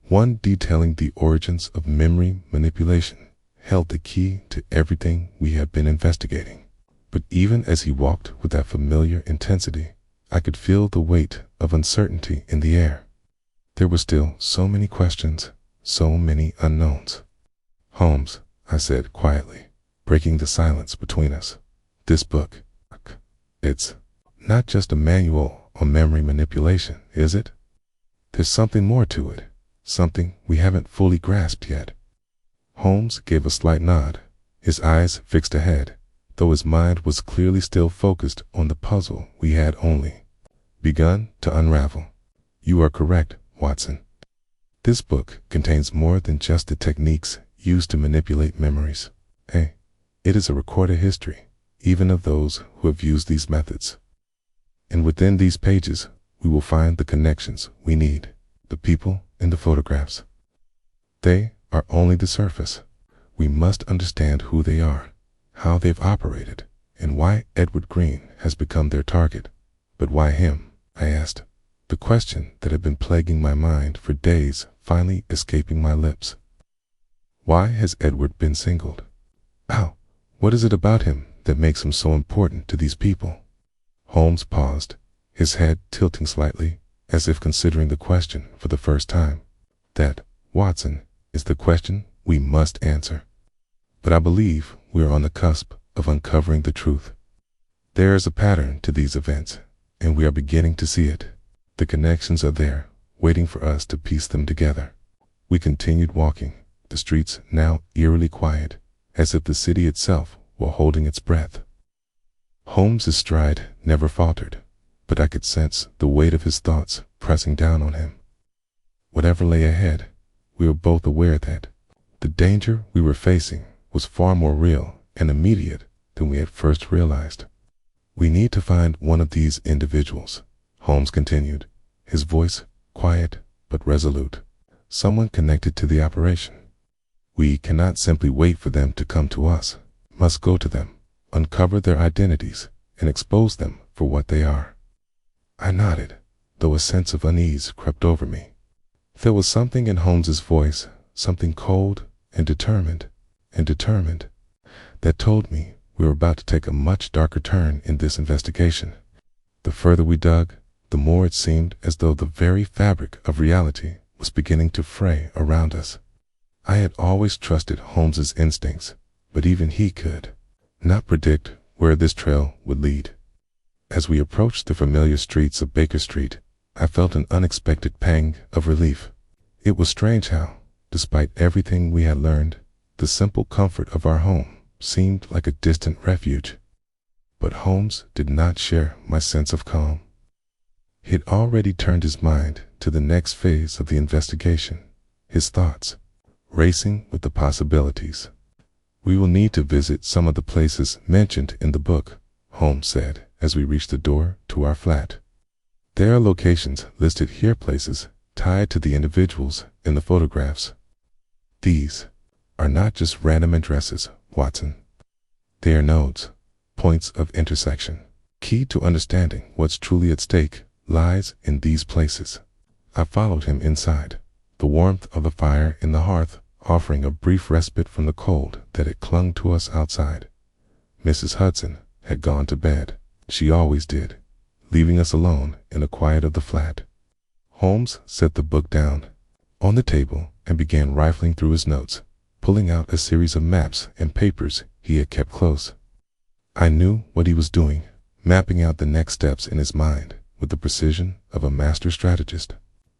one detailing the origins of memory manipulation, held the key to everything we had been investigating. But even as he walked with that familiar intensity, I could feel the weight of uncertainty in the air. There were still so many questions, so many unknowns. "Holmes," I said quietly, breaking the silence between us, "this book, it's not just a manual on memory manipulation, is it? There's something more to it, something we haven't fully grasped yet." Holmes gave a slight nod, his eyes fixed ahead, though his mind was clearly still focused on the puzzle we had only begun to unravel. "You are correct, Watson. This book contains more than just the techniques used to manipulate memories. It is a recorded history, even of those who have used these methods. And within these pages, we will find the connections we need, the people and the photographs. They are only the surface. We must understand who they are, how they've operated, and why Edward Green has become their target." "But why him?" I asked, the question that had been plaguing my mind for days finally escaping my lips. "Why has Edward been singled? How? What is it about him that makes him so important to these people?" Holmes paused, his head tilting slightly, as if considering the question for the first time. "That, Watson, is the question we must answer. But I believe we are on the cusp of uncovering the truth. There is a pattern to these events, and we are beginning to see it. The connections are there, waiting for us to piece them together." We continued walking, the streets now eerily quiet, as if the city itself were holding its breath. Holmes's stride never faltered, but I could sense the weight of his thoughts pressing down on him. Whatever lay ahead, we were both aware that the danger we were facing was far more real and immediate than we had first realized. "We need to find one of these individuals," Holmes continued, his voice quiet but resolute. "Someone connected to the operation. We cannot simply wait for them to come to us. Must go to them, uncover their identities, and expose them for what they are." I nodded, though a sense of unease crept over me. There was something in Holmes's voice, something cold and determined, that told me we were about to take a much darker turn in this investigation. The further we dug, the more it seemed as though the very fabric of reality was beginning to fray around us. I had always trusted Holmes's instincts, but even he could not predict where this trail would lead. As we approached the familiar streets of Baker Street, I felt an unexpected pang of relief. It was strange how, despite everything we had learned, the simple comfort of our home seemed like a distant refuge. But Holmes did not share my sense of calm. He had already turned his mind to the next phase of the investigation, his thoughts racing with the possibilities. "We will need to visit some of the places mentioned in the book," Holmes said as we reached the door to our flat. "There are locations listed here, places tied to the individuals in the photographs. These are not just random addresses, Watson. They are nodes, points of intersection. Key to understanding what's truly at stake lies in these places." I followed him inside, the warmth of the fire in the hearth offering a brief respite from the cold that had clung to us outside. Mrs. Hudson had gone to bed. She always did, leaving us alone in the quiet of the flat. Holmes set the book down on the table and began rifling through his notes, pulling out a series of maps and papers he had kept close. I knew what he was doing, mapping out the next steps in his mind with the precision of a master strategist.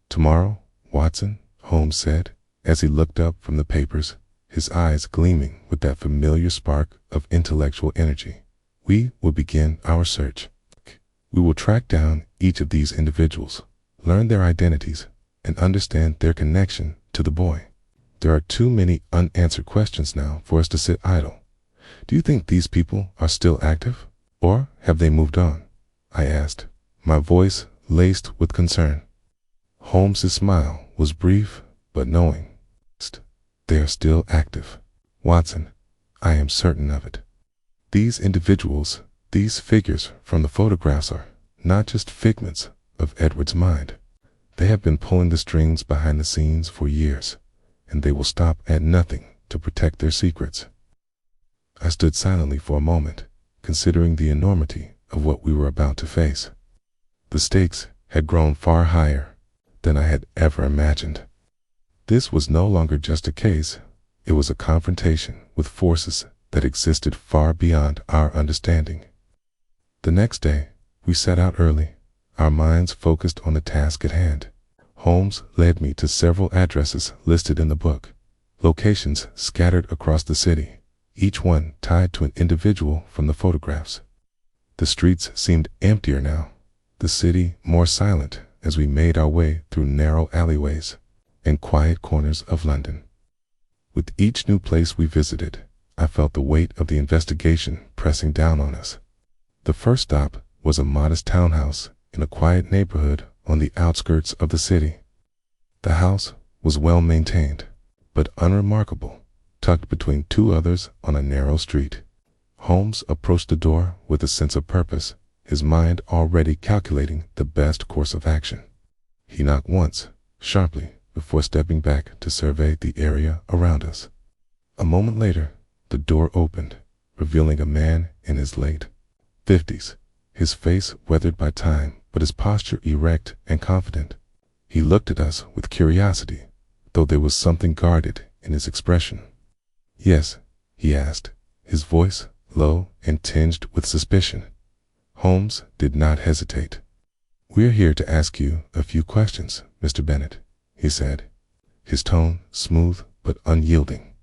"Tomorrow, Watson," Holmes said, as he looked up from the papers, his eyes gleaming with that familiar spark of intellectual energy, "we will begin our search. We will track down each of these individuals, learn their identities, and understand their connection to the boy. There are too many unanswered questions now for us to sit idle. Do you think these people are still active, or have they moved on?" I asked, my voice laced with concern. Holmes' smile was brief but knowing. "They are still active, Watson. I am certain of it. These individuals, these figures from the photographs are not just figments of Edward's mind. They have been pulling the strings behind the scenes for years, and they will stop at nothing to protect their secrets." I stood silently for a moment, considering the enormity of what we were about to face. The stakes had grown far higher than I had ever imagined. This was no longer just a case, it was a confrontation with forces that existed far beyond our understanding. The next day, we set out early, our minds focused on the task at hand. Holmes led me to several addresses listed in the book, locations scattered across the city, each one tied to an individual from the photographs. The streets seemed emptier now, the city more silent as we made our way through narrow alleyways and quiet corners of London. With each new place we visited, I felt the weight of the investigation pressing down on us. The first stop was a modest townhouse in a quiet neighborhood on the outskirts of the city. The house was well maintained, but unremarkable, tucked between two others on a narrow street. Holmes approached the door with a sense of purpose, his mind already calculating the best course of action. He knocked once, sharply, before stepping back to survey the area around us. A moment later, the door opened, revealing a man in his late 50s, his face weathered by time but his posture erect and confident. He looked at us with curiosity, though there was something guarded in his expression. "Yes?" he asked, his voice low and tinged with suspicion. Holmes did not hesitate. "We're here to ask you a few questions, Mr. Bennet," he said, his tone smooth but unyielding.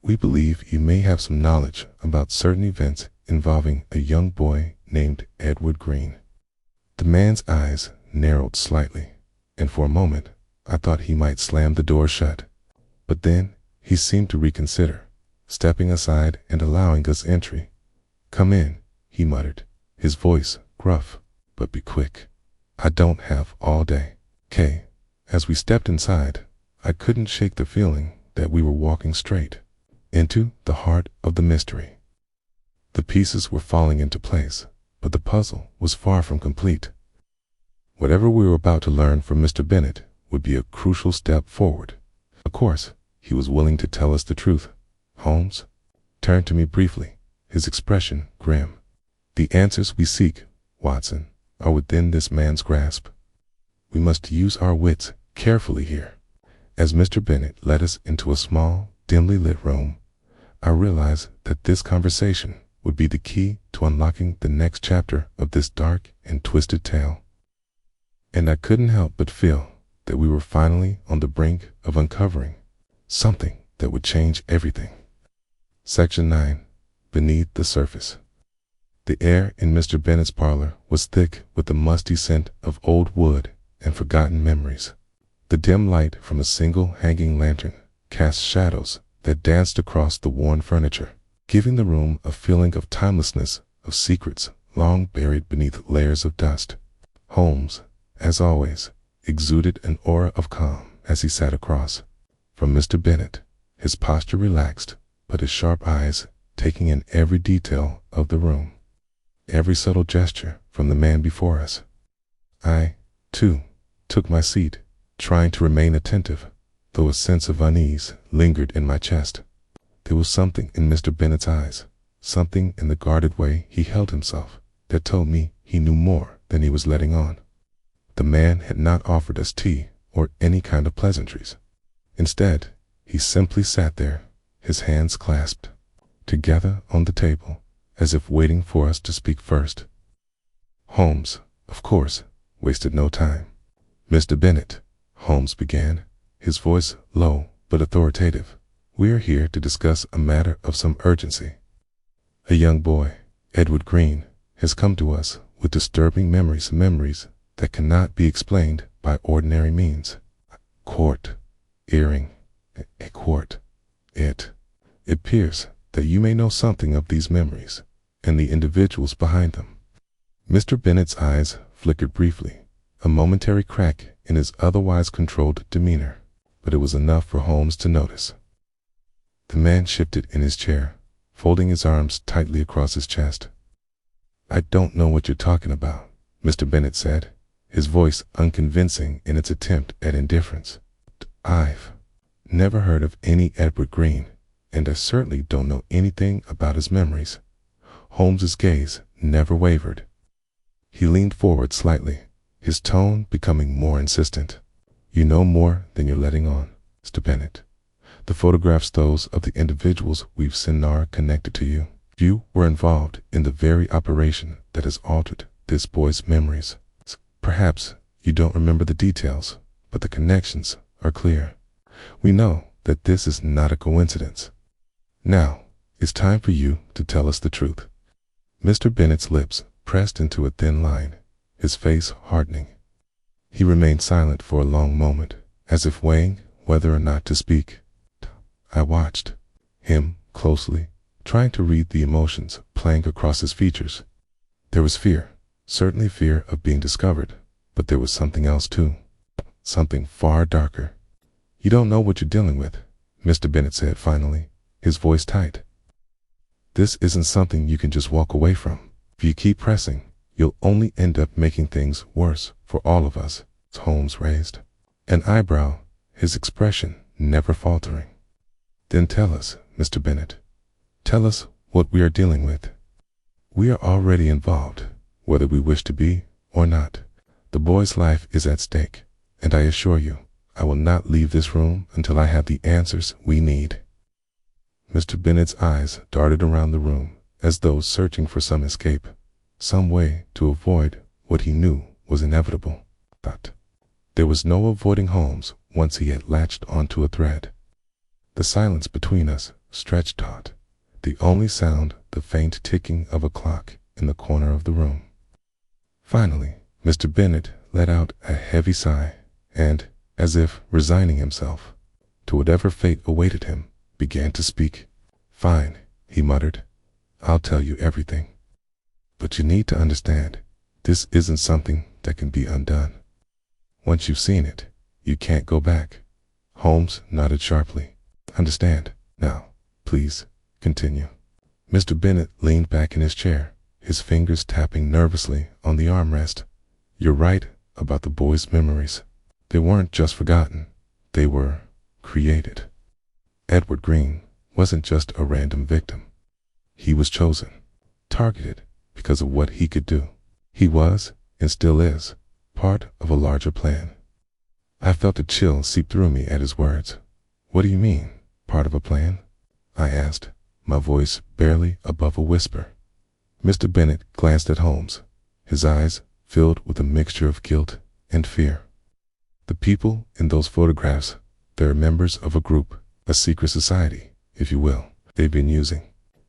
"We believe you may have some knowledge about certain events involving a young boy named Edward Green." The man's eyes narrowed slightly, and for a moment I thought he might slam the door shut. But then he seemed to reconsider, stepping aside and allowing us entry. "Come in," he muttered, his voice gruff, "but be quick. I don't have all day." As we stepped inside, I couldn't shake the feeling that we were walking straight into the heart of the mystery. The pieces were falling into place, but the puzzle was far from complete. Whatever we were about to learn from Mr. Bennet would be a crucial step forward. Of course, he was willing to tell us the truth. Holmes turned to me briefly, his expression grim. "The answers we seek, Watson, are within this man's grasp. We must use our wits carefully here." As Mr. Bennet led us into a small, dimly lit room, I realized that this conversation would be the key to unlocking the next chapter of this dark and twisted tale. and I couldn't help but feel that we were finally on the brink of uncovering something that would change everything. Section 9. Beneath the Surface. The air in Mr. Bennet's parlor was thick with the musty scent of old wood and forgotten memories. The dim light from a single hanging lantern cast shadows that danced across the worn furniture, giving the room a feeling of timelessness, of secrets long buried beneath layers of dust. Holmes, as always, exuded an aura of calm as he sat across from Mr. Bennet, his posture relaxed, but his sharp eyes taking in every detail of the room, every subtle gesture from the man before us. I, too, took my seat, trying to remain attentive, though a sense of unease lingered in my chest. There was something in Mr. Bennet's eyes, something in the guarded way he held himself, that told me he knew more than he was letting on. The man had not offered us tea or any kind of pleasantries. Instead, he simply sat there, his hands clasped together on the table, as if waiting for us to speak first. Holmes, of course, wasted no time. "Mr. Bennet," Holmes began, his voice low but authoritative, "we are here to discuss a matter of some urgency. A young boy, Edward Green, has come to us with disturbing memories that cannot be explained by ordinary means. Quart, earring, a quart. It appears that you may know something of these memories and the individuals behind them." Mr. Bennet's eyes flickered briefly, a momentary crack in his otherwise controlled demeanor, but it was enough for Holmes to notice. The man shifted in his chair, folding his arms tightly across his chest. "I don't know what you're talking about," Mr. Bennet said, his voice unconvincing in its attempt at indifference. "I've never heard of any Edward Green, and I certainly don't know anything about his memories." Holmes's gaze never wavered. He leaned forward slightly, his tone becoming more insistent. "You know more than you're letting on, Mr. Bennet. The photographs, those of the individuals we've seen, are connected to you. You were involved in the very operation that has altered this boy's memories. Perhaps you don't remember the details, but the connections are clear. We know that this is not a coincidence. Now, it's time for you to tell us the truth." Mr. Bennet's lips pressed into a thin line, his face hardening. He remained silent for a long moment, as if weighing whether or not to speak. I watched him closely, trying to read the emotions playing across his features. There was fear, certainly fear of being discovered, but there was something else too, something far darker. "You don't know what you're dealing with," Mr. Bennet said finally, his voice tight. "This isn't something you can just walk away from. If you keep pressing, you'll only end up making things worse for all of us." Holmes raised an eyebrow, his expression never faltering. "Then tell us, Mr. Bennet. Tell us what we are dealing with. We are already involved, whether we wish to be or not. The boy's life is at stake, and I assure you, I will not leave this room until I have the answers we need." Mr. Bennet's eyes darted around the room as though searching for some escape, some way to avoid what he knew was inevitable. But there was no avoiding Holmes once he had latched onto a thread. The silence between us stretched taut, the only sound the faint ticking of a clock in the corner of the room. Finally, Mr. Bennet let out a heavy sigh and, as if resigning himself to whatever fate awaited him, began to speak. "Fine," he muttered. "I'll tell you everything. But you need to understand, this isn't something that can be undone. Once you've seen it, you can't go back." Holmes nodded sharply. "Understand. Now, please, continue." Mr. Bennet leaned back in his chair, his fingers tapping nervously on the armrest. "You're right about the boy's memories. They weren't just forgotten. They were created. Edward Green wasn't just a random victim. He was chosen, targeted because of what he could do. He was, and still is, part of a larger plan." I felt a chill seep through me at his words. "What do you mean, part of a plan?" I asked, my voice barely above a whisper. Mr. Bennet glanced at Holmes, his eyes filled with a mixture of guilt and fear. The people in those photographs, they're members of a group, a secret society, if you will. They've been using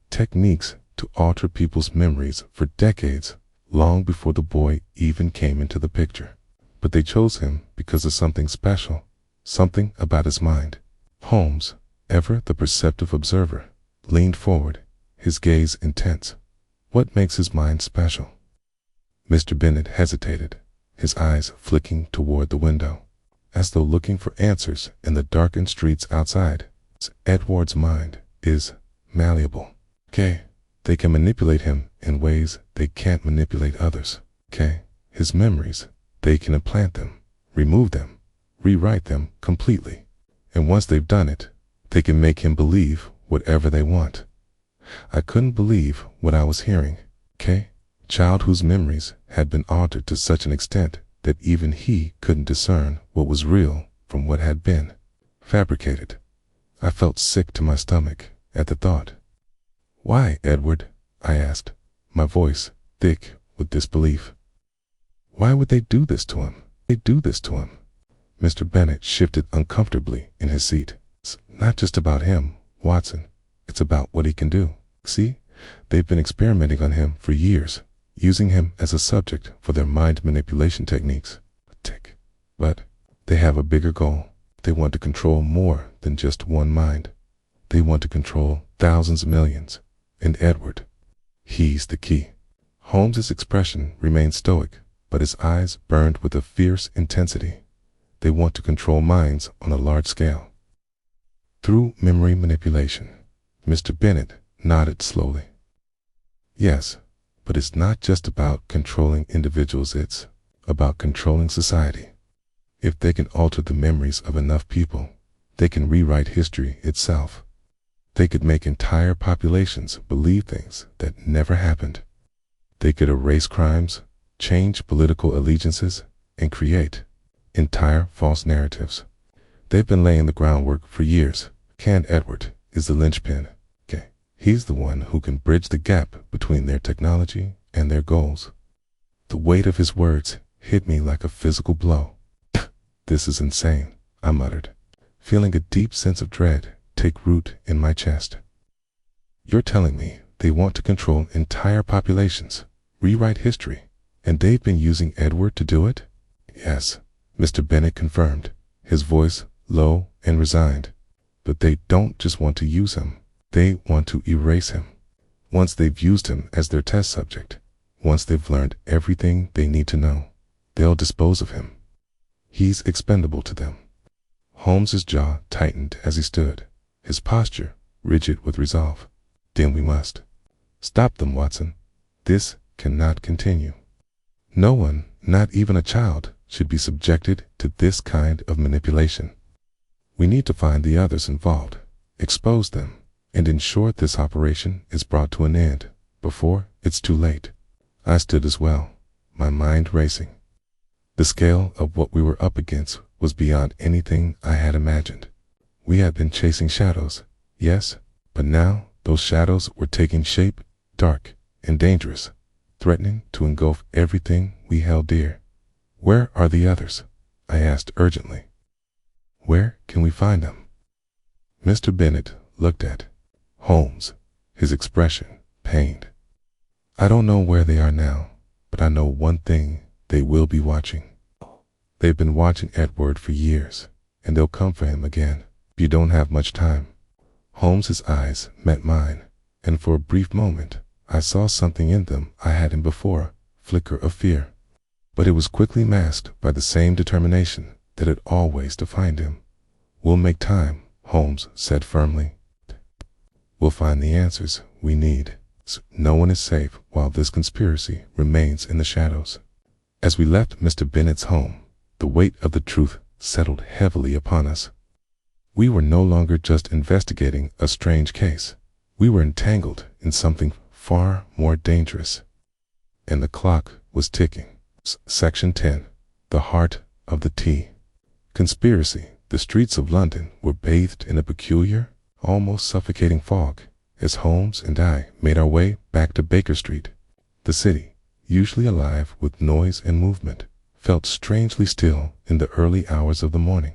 techniques to alter people's memories for decades, long before the boy even came into the picture. But they chose him because of something special, something about his mind. Holmes, ever the perceptive observer, leaned forward, his gaze intense. What makes his mind special? Mr. Bennet hesitated, his eyes flicking toward the window, as though looking for answers in the darkened streets outside. Edward's mind is malleable. They can manipulate him in ways they can't manipulate others. His memories, they can implant them, remove them, rewrite them completely. And once they've done it, they can make him believe whatever they want. I couldn't believe what I was hearing. Child whose memories had been altered to such an extent that even he couldn't discern what was real from what had been fabricated. I felt sick to my stomach at the thought. "Why, Edward?" I asked, my voice thick with disbelief. "Why would they do this to him? Mr. Bennet shifted uncomfortably in his seat. "It's not just about him, Watson. It's about what he can do. See, they've been experimenting on him for years, using him as a subject for their mind manipulation techniques. But they have a bigger goal. They want to control more than just one mind. They want to control thousands of millions. And Edward, he's the key." Holmes's expression remained stoic, but his eyes burned with a fierce intensity. They want to control minds on a large scale. Through memory manipulation. Mr. Bennet nodded slowly. "Yes, but it's not just about controlling individuals, it's about controlling society. If they can alter the memories of enough people, they can rewrite history itself. They could make entire populations believe things that never happened. They could erase crimes, change political allegiances, and create entire false narratives. They've been laying the groundwork for years. Edward is the linchpin. He's the one who can bridge the gap between their technology and their goals." The weight of his words hit me like a physical blow. "This is insane," I muttered, feeling a deep sense of dread take root in my chest. "You're telling me they want to control entire populations, rewrite history, and they've been using Edward to do it?" "Yes," Mr. Bennet confirmed, his voice low and resigned. "But they don't just want to use him. They want to erase him. Once they've used him as their test subject, once they've learned everything they need to know, they'll dispose of him. He's expendable to them." Holmes's jaw tightened as he stood, his posture rigid with resolve. "Then we must stop them, Watson. This cannot continue. No one, not even a child, should be subjected to this kind of manipulation. We need to find the others involved, expose them, and ensure this operation is brought to an end before it's too late." I stood as well, my mind racing. The scale of what we were up against was beyond anything I had imagined. We had been chasing shadows, yes, but now those shadows were taking shape, dark and dangerous, threatening to engulf everything we held dear. "Where are the others?" I asked urgently. "Where can we find them?" Mr. Bennet looked at Holmes, his expression pained. "I don't know where they are now, but I know one thing: they will be watching. They've been watching Edward for years, and they'll come for him again. You don't have much time." Holmes's eyes met mine, and for a brief moment I saw something in them I hadn't before, flicker of fear. But it was quickly masked by the same determination that had always defined him. "We'll make time," Holmes said firmly. "We'll find the answers we need. No one is safe while this conspiracy remains in the shadows." As we left Mr. Bennet's home, the weight of the truth settled heavily upon us. We were no longer just investigating a strange case. We were entangled in something far more dangerous. And the clock was ticking. Section 10. The Heart of the Tea. Conspiracy. The streets of London were bathed in a peculiar, almost suffocating fog as Holmes and I made our way back to Baker Street. The city, usually alive with noise and movement, felt strangely still in the early hours of the morning.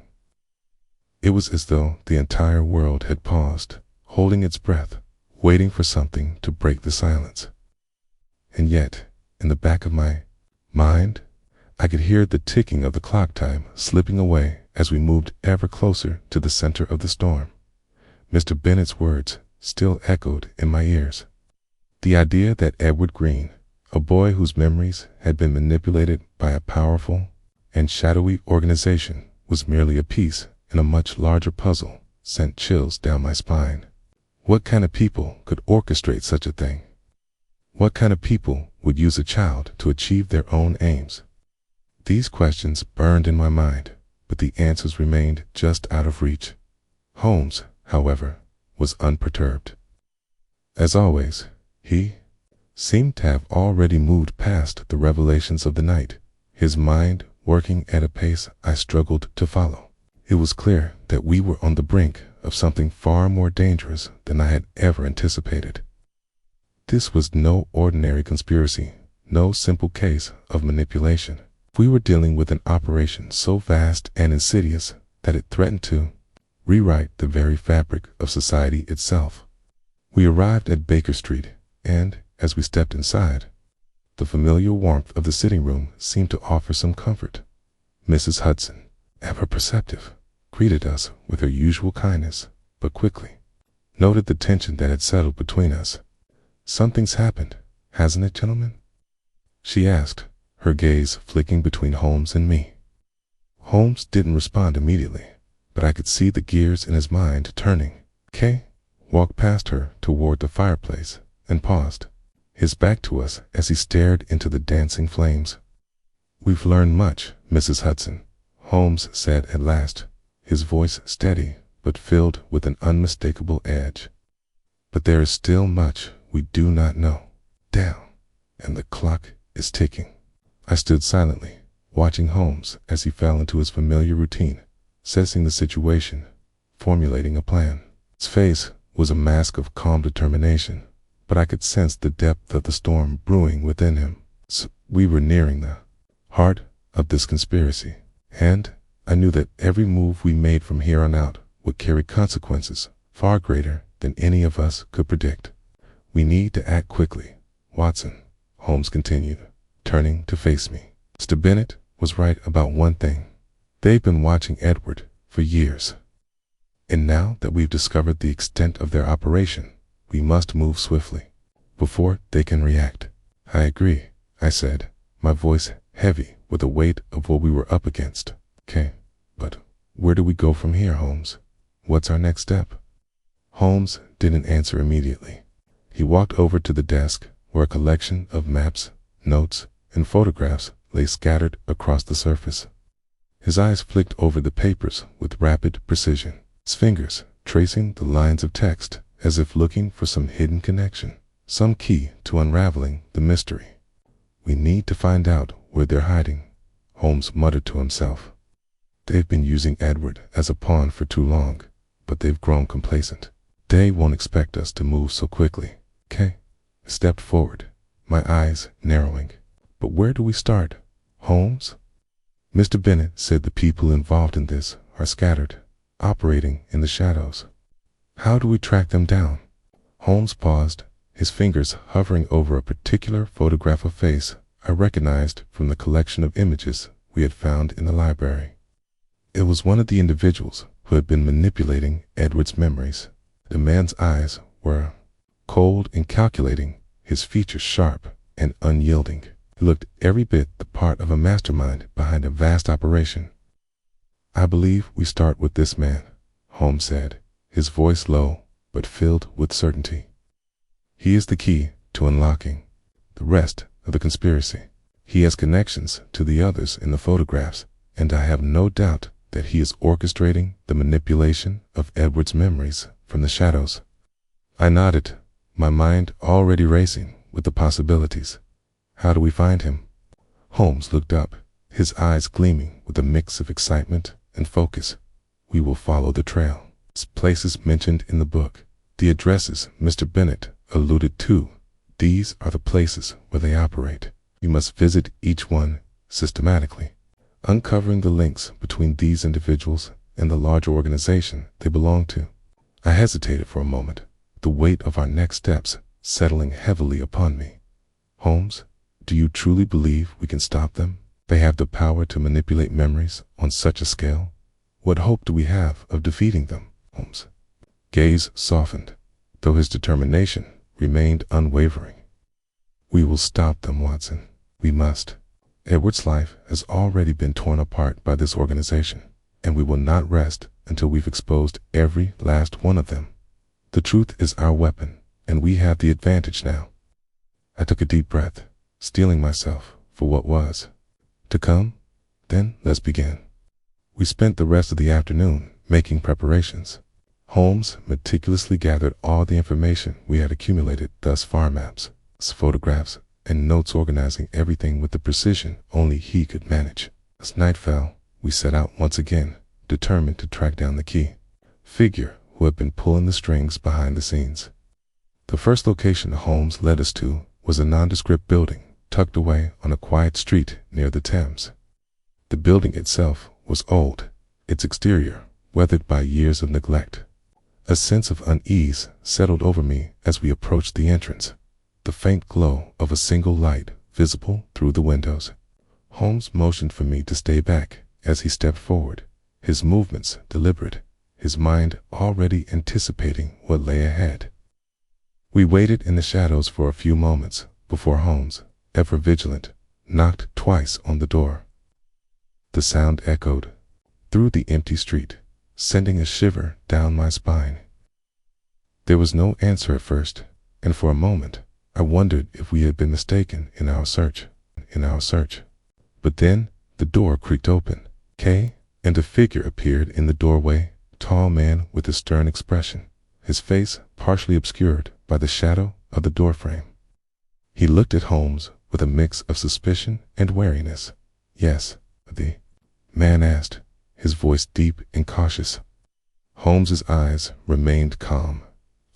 It was as though the entire world had paused, holding its breath, waiting for something to break the silence. And yet, in the back of my mind, I could hear the ticking of the clock time slipping away as we moved ever closer to the center of the storm. Mr. Bennet's words still echoed in my ears. The idea that Edward Green, a boy whose memories had been manipulated by a powerful and shadowy organization, was merely a piece in a much larger puzzle, sent chills down my spine. What kind of people could orchestrate such a thing? What kind of people would use a child to achieve their own aims? These questions burned in my mind, but the answers remained just out of reach. Holmes, however, was unperturbed. As always, he seemed to have already moved past the revelations of the night, his mind working at a pace I struggled to follow. It was clear that we were on the brink of something far more dangerous than I had ever anticipated. This was no ordinary conspiracy, no simple case of manipulation. We were dealing with an operation so vast and insidious that it threatened to rewrite the very fabric of society itself. We arrived at Baker Street, and, as we stepped inside, the familiar warmth of the sitting room seemed to offer some comfort. Mrs. Hudson, ever perceptive, greeted us with her usual kindness, but quickly noted the tension that had settled between us. "Something's happened, hasn't it, gentlemen?" she asked, her gaze flicking between Holmes and me. Holmes didn't respond immediately, but I could see the gears in his mind turning. Kay walked past her toward the fireplace and paused, his back to us as he stared into the dancing flames. "We've learned much, Mrs. Hudson," Holmes said at last, his voice steady but filled with an unmistakable edge. "But there is still much we do not know. Down, and the clock is ticking." I stood silently, watching Holmes as he fell into his familiar routine, assessing the situation, formulating a plan. His face was a mask of calm determination, but I could sense the depth of the storm brewing within him. So we were nearing the heart of this conspiracy, and I knew that every move we made from here on out would carry consequences far greater than any of us could predict. "We need to act quickly, Watson," Holmes continued, turning to face me. "Mr. Bennet was right about one thing. They've been watching Edward for years. And now that we've discovered the extent of their operation, we must move swiftly, before they can react." "I agree," I said, my voice heavy with the weight of what we were up against. "Okay, but where do we go from here, Holmes? What's our next step?" Holmes didn't answer immediately. He walked over to the desk where a collection of maps, notes, and photographs lay scattered across the surface. His eyes flicked over the papers with rapid precision, his fingers tracing the lines of text as if looking for some hidden connection, some key to unraveling the mystery. "We need to find out where they're hiding," Holmes muttered to himself. "They've been using Edward as a pawn for too long, but they've grown complacent. They won't expect us to move so quickly." "Okay." I stepped forward, my eyes narrowing. "But where do we start, Holmes?" "Mr. Bennet said the people involved in this are scattered, operating in the shadows. How do we track them down?" Holmes paused, his fingers hovering over a particular photograph of face I recognized from the collection of images we had found in the library. It was one of the individuals who had been manipulating Edward's memories. The man's eyes were cold and calculating, his features sharp and unyielding. He looked every bit the part of a mastermind behind a vast operation. "I believe we start with this man," Holmes said, his voice low but filled with certainty. "He is the key to unlocking the rest of the conspiracy. He has connections to the others in the photographs, and I have no doubt that he is orchestrating the manipulation of Edward's memories from the shadows." I nodded, my mind already racing with the possibilities. "How do we find him?" Holmes looked up, his eyes gleaming with a mix of excitement and focus. "We will follow the trail. Places mentioned in the book, the addresses Mr. Bennet alluded to, these are the places where they operate. We must visit each one systematically, uncovering the links between these individuals and the larger organization they belong to. I hesitated for a moment, the weight of our next steps settling heavily upon me. Holmes, do you truly believe we can stop them? They have the power to manipulate memories on such a scale. What hope do we have of defeating them? Holmes' gaze softened, though his determination remained unwavering. We will stop them, Watson. We must. Edward's life has already been torn apart by this organization, and we will not rest until we've exposed every last one of them. The truth is our weapon, and we have the advantage now. I took a deep breath, steeling myself for what was to come. Then let's begin. We spent the rest of the afternoon making preparations. Holmes meticulously gathered all the information we had accumulated thus far: maps, photographs, and notes, organizing everything with the precision only he could manage. As night fell, we set out once again, determined to track down the key figure who had been pulling the strings behind the scenes. The first location Holmes led us to was a nondescript building tucked away on a quiet street near the Thames. The building itself was old, its exterior weathered by years of neglect. A sense of unease settled over me as we approached the entrance, the faint glow of a single light visible through the windows. Holmes motioned for me to stay back as he stepped forward, his movements deliberate, his mind already anticipating what lay ahead. We waited in the shadows for a few moments before Holmes, ever vigilant, knocked twice on the door. The sound echoed through the empty street, sending a shiver down my spine. There was no answer at first, and for a moment I wondered if we had been mistaken in our search. But then the door creaked open, and a figure appeared in the doorway, a tall man with a stern expression, his face partially obscured by the shadow of the doorframe. He looked at Holmes with a mix of suspicion and wariness. "Yes?" the man asked, his voice deep and cautious. Holmes's eyes remained calm,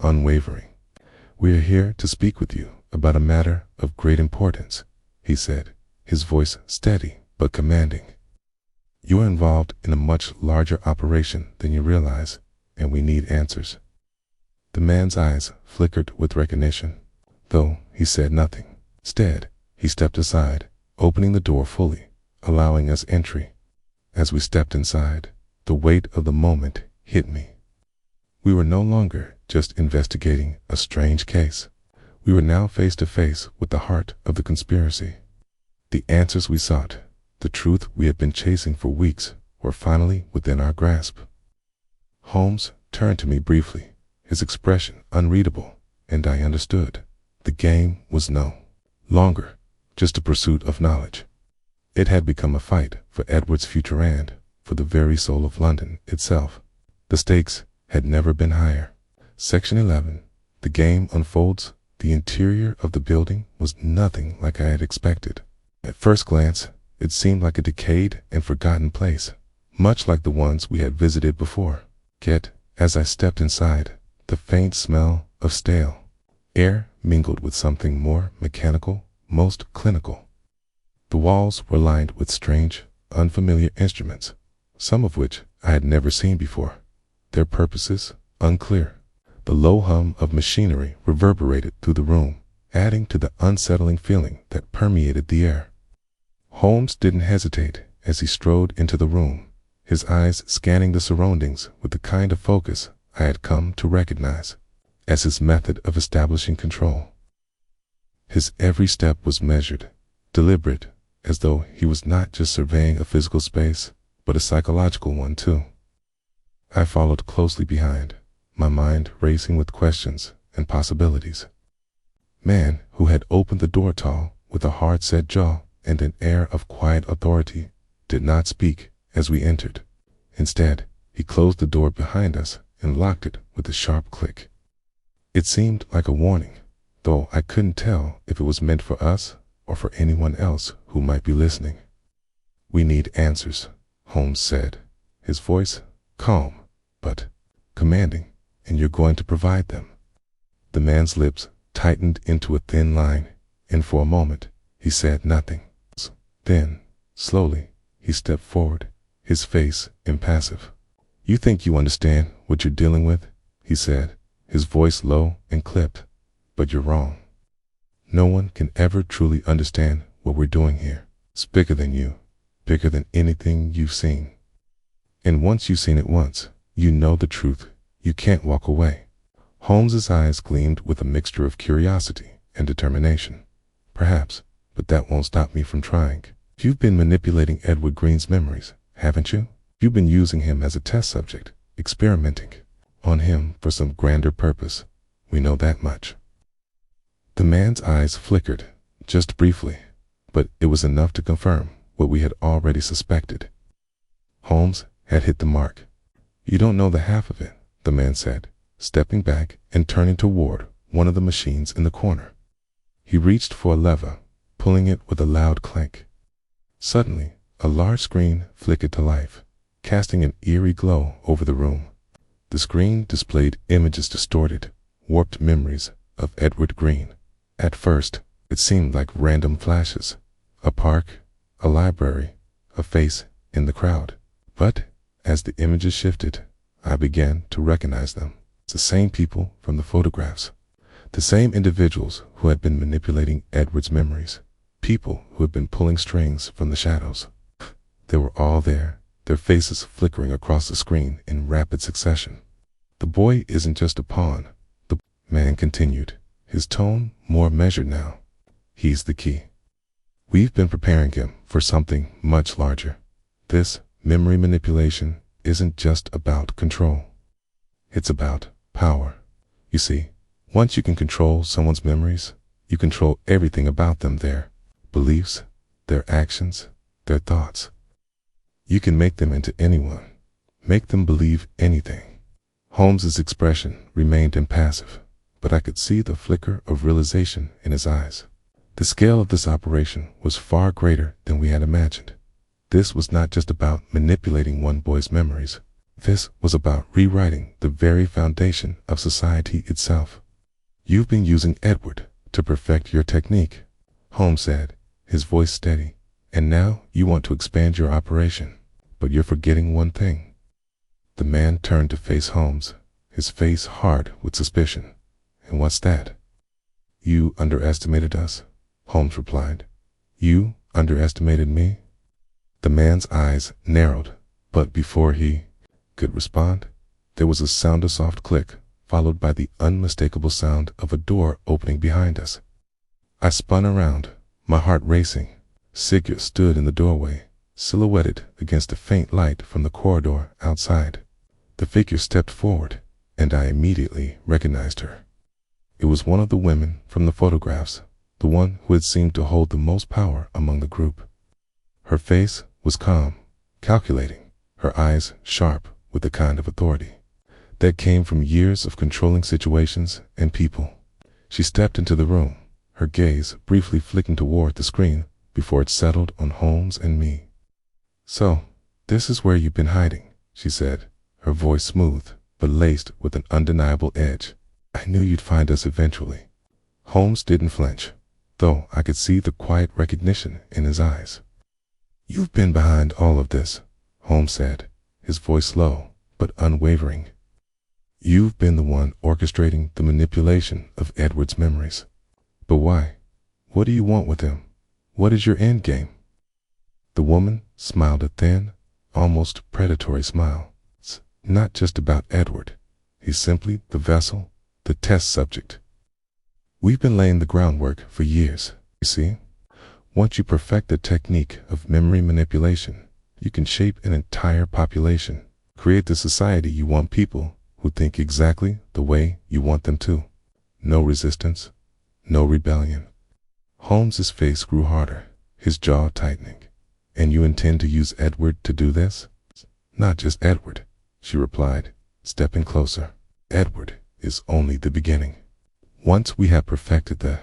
unwavering. "We are here to speak with you about a matter of great importance," he said, his voice steady but commanding. "You are involved in a much larger operation than you realize, and we need answers." The man's eyes flickered with recognition, though he said nothing. Instead, he stepped aside, opening the door fully, allowing us entry. As we stepped inside, the weight of the moment hit me. We were no longer just investigating a strange case. We were now face to face with the heart of the conspiracy. The answers we sought, the truth we had been chasing for weeks, were finally within our grasp. Holmes turned to me briefly, his expression unreadable, and I understood. The game was no longer just a pursuit of knowledge. It had become a fight for Edward's future and for the very soul of London itself. The stakes had never been higher. Section 11. The game unfolds. The interior of the building was nothing like I had expected. At first glance, it seemed like a decayed and forgotten place, much like the ones we had visited before. Yet, as I stepped inside, the faint smell of stale air mingled with something more mechanical, most clinical. The walls were lined with strange, unfamiliar instruments, some of which I had never seen before, their purposes unclear. The low hum of machinery reverberated through the room, adding to the unsettling feeling that permeated the air. Holmes didn't hesitate as he strode into the room, his eyes scanning the surroundings with the kind of focus I had come to recognize as his method of establishing control. His every step was measured, deliberate, as though he was not just surveying a physical space, but a psychological one too. I followed closely behind, my mind racing with questions and possibilities. Man, who had opened the door tall, with a hard-set jaw and an air of quiet authority, did not speak as we entered. Instead, he closed the door behind us and locked it with a sharp click. It seemed like a warning, though I couldn't tell if it was meant for us or for anyone else who might be listening. "We need answers," Holmes said, his voice calm but commanding, "and you're going to provide them." The man's lips tightened into a thin line, and for a moment he said nothing. Then, Slowly, he stepped forward, his face impassive. "You think you understand what you're dealing with?" he said, his voice low and clipped. "But you're wrong. No one can ever truly understand what we're doing here. It's bigger than you, bigger than anything you've seen. And once you've seen it once, you know the truth. You can't walk away." Holmes's eyes gleamed with a mixture of curiosity and determination. "Perhaps, but that won't stop me from trying. You've been manipulating Edward Green's memories, haven't you? You've been using him as a test subject, experimenting on him for some grander purpose. We know that much." The man's eyes flickered, just briefly, but it was enough to confirm what we had already suspected. Holmes had hit the mark. "You don't know the half of it," the man said, stepping back and turning toward one of the machines in the corner. He reached for a lever, pulling it with a loud clank. Suddenly, a large screen flickered to life, casting an eerie glow over the room. The screen displayed images, distorted, warped memories of Edward Green. At first, it seemed like random flashes: a park, a library, a face in the crowd. But as the images shifted, I began to recognize them. It's the same people from the photographs, the same individuals who had been manipulating Edward's memories, people who had been pulling strings from the shadows. They were all there, their faces flickering across the screen in rapid succession. "The boy isn't just a pawn," the man continued, his tone more measured now. "He's the key. We've been preparing him for something much larger. This memory manipulation isn't just about control. It's about power. You see, once you can control someone's memories, you control everything about them, their beliefs, their actions, their thoughts. You can make them into anyone, make them believe anything." Holmes's expression remained impassive, but I could see the flicker of realization in his eyes. The scale of this operation was far greater than we had imagined. This was not just about manipulating one boy's memories. This was about rewriting the very foundation of society itself. "You've been using Edward to perfect your technique," Holmes said, his voice steady, "and now you want to expand your operation. But you're forgetting one thing." The man turned to face Holmes, his face hard with suspicion. "And what's that?" "You underestimated us," Holmes replied. "You underestimated me?" The man's eyes narrowed, but before he could respond, there was a sound, a soft click, followed by the unmistakable sound of a door opening behind us. I spun around, my heart racing. Sigurd stood in the doorway, silhouetted against the faint light from the corridor outside. The figure stepped forward, and I immediately recognized her. It was one of the women from the photographs, the one who had seemed to hold the most power among the group. Her face was calm, calculating, her eyes sharp with the kind of authority that came from years of controlling situations and people. She stepped into the room, her gaze briefly flicking toward the screen before it settled on Holmes and me. "So, this is where you've been hiding," she said, her voice smooth but laced with an undeniable edge. "I knew you'd find us eventually." Holmes didn't flinch, though I could see the quiet recognition in his eyes. "You've been behind all of this," Holmes said, his voice low but unwavering. "You've been the one orchestrating the manipulation of Edward's memories. But why? What do you want with him? What is your end game?" The woman smiled a thin, almost predatory smile. "It's not just about Edward. He's simply the vessel, the test subject. We've been laying the groundwork for years, you see. Once you perfect the technique of memory manipulation, you can shape an entire population, create the society you want, people who think exactly the way you want them to. No resistance, no rebellion." Holmes's face grew harder, his jaw tightening. "And you intend to use Edward to do this?" "Not just Edward," she replied, stepping closer. "Edward is only the beginning. Once we have perfected the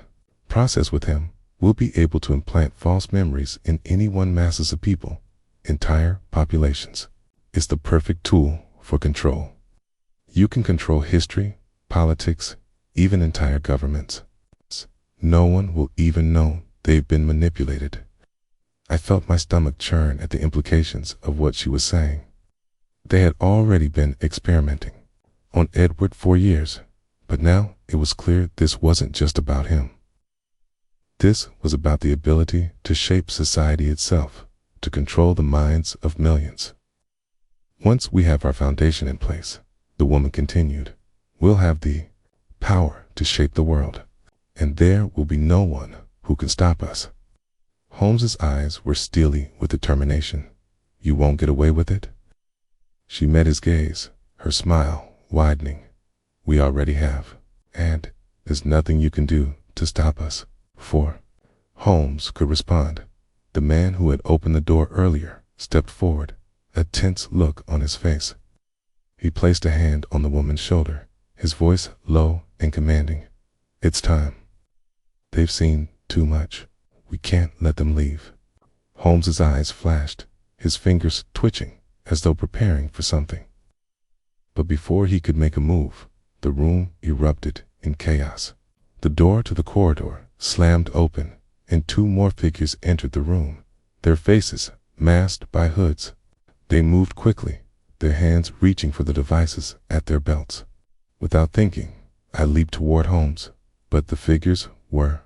process with him, we'll be able to implant false memories in any one masses of people, entire populations. It's the perfect tool for control. You can control history, politics, even entire governments. No one will even know they've been manipulated." I felt my stomach churn at the implications of what she was saying. They had already been experimenting on Edward for years, but now it was clear this wasn't just about him. This was about the ability to shape society itself, to control the minds of millions. Once we have our foundation in place, the woman continued, we'll have the power to shape the world, and there will be no one who can stop us. Holmes's eyes were steely with determination. You won't get away with it? She met his gaze, her smile widening. We already have, and there's nothing you can do to stop us. For Holmes could respond. The man who had opened the door earlier stepped forward, a tense look on his face. He placed a hand on the woman's shoulder, his voice low and commanding. It's time. They've seen too much. We can't let them leave. Holmes's eyes flashed, his fingers twitching as though preparing for something. But before he could make a move, the room erupted in chaos. The door to the corridor slammed open, and two more figures entered the room, their faces masked by hoods. They moved quickly, their hands reaching for the devices at their belts. Without thinking, I leaped toward Holmes, but the figures were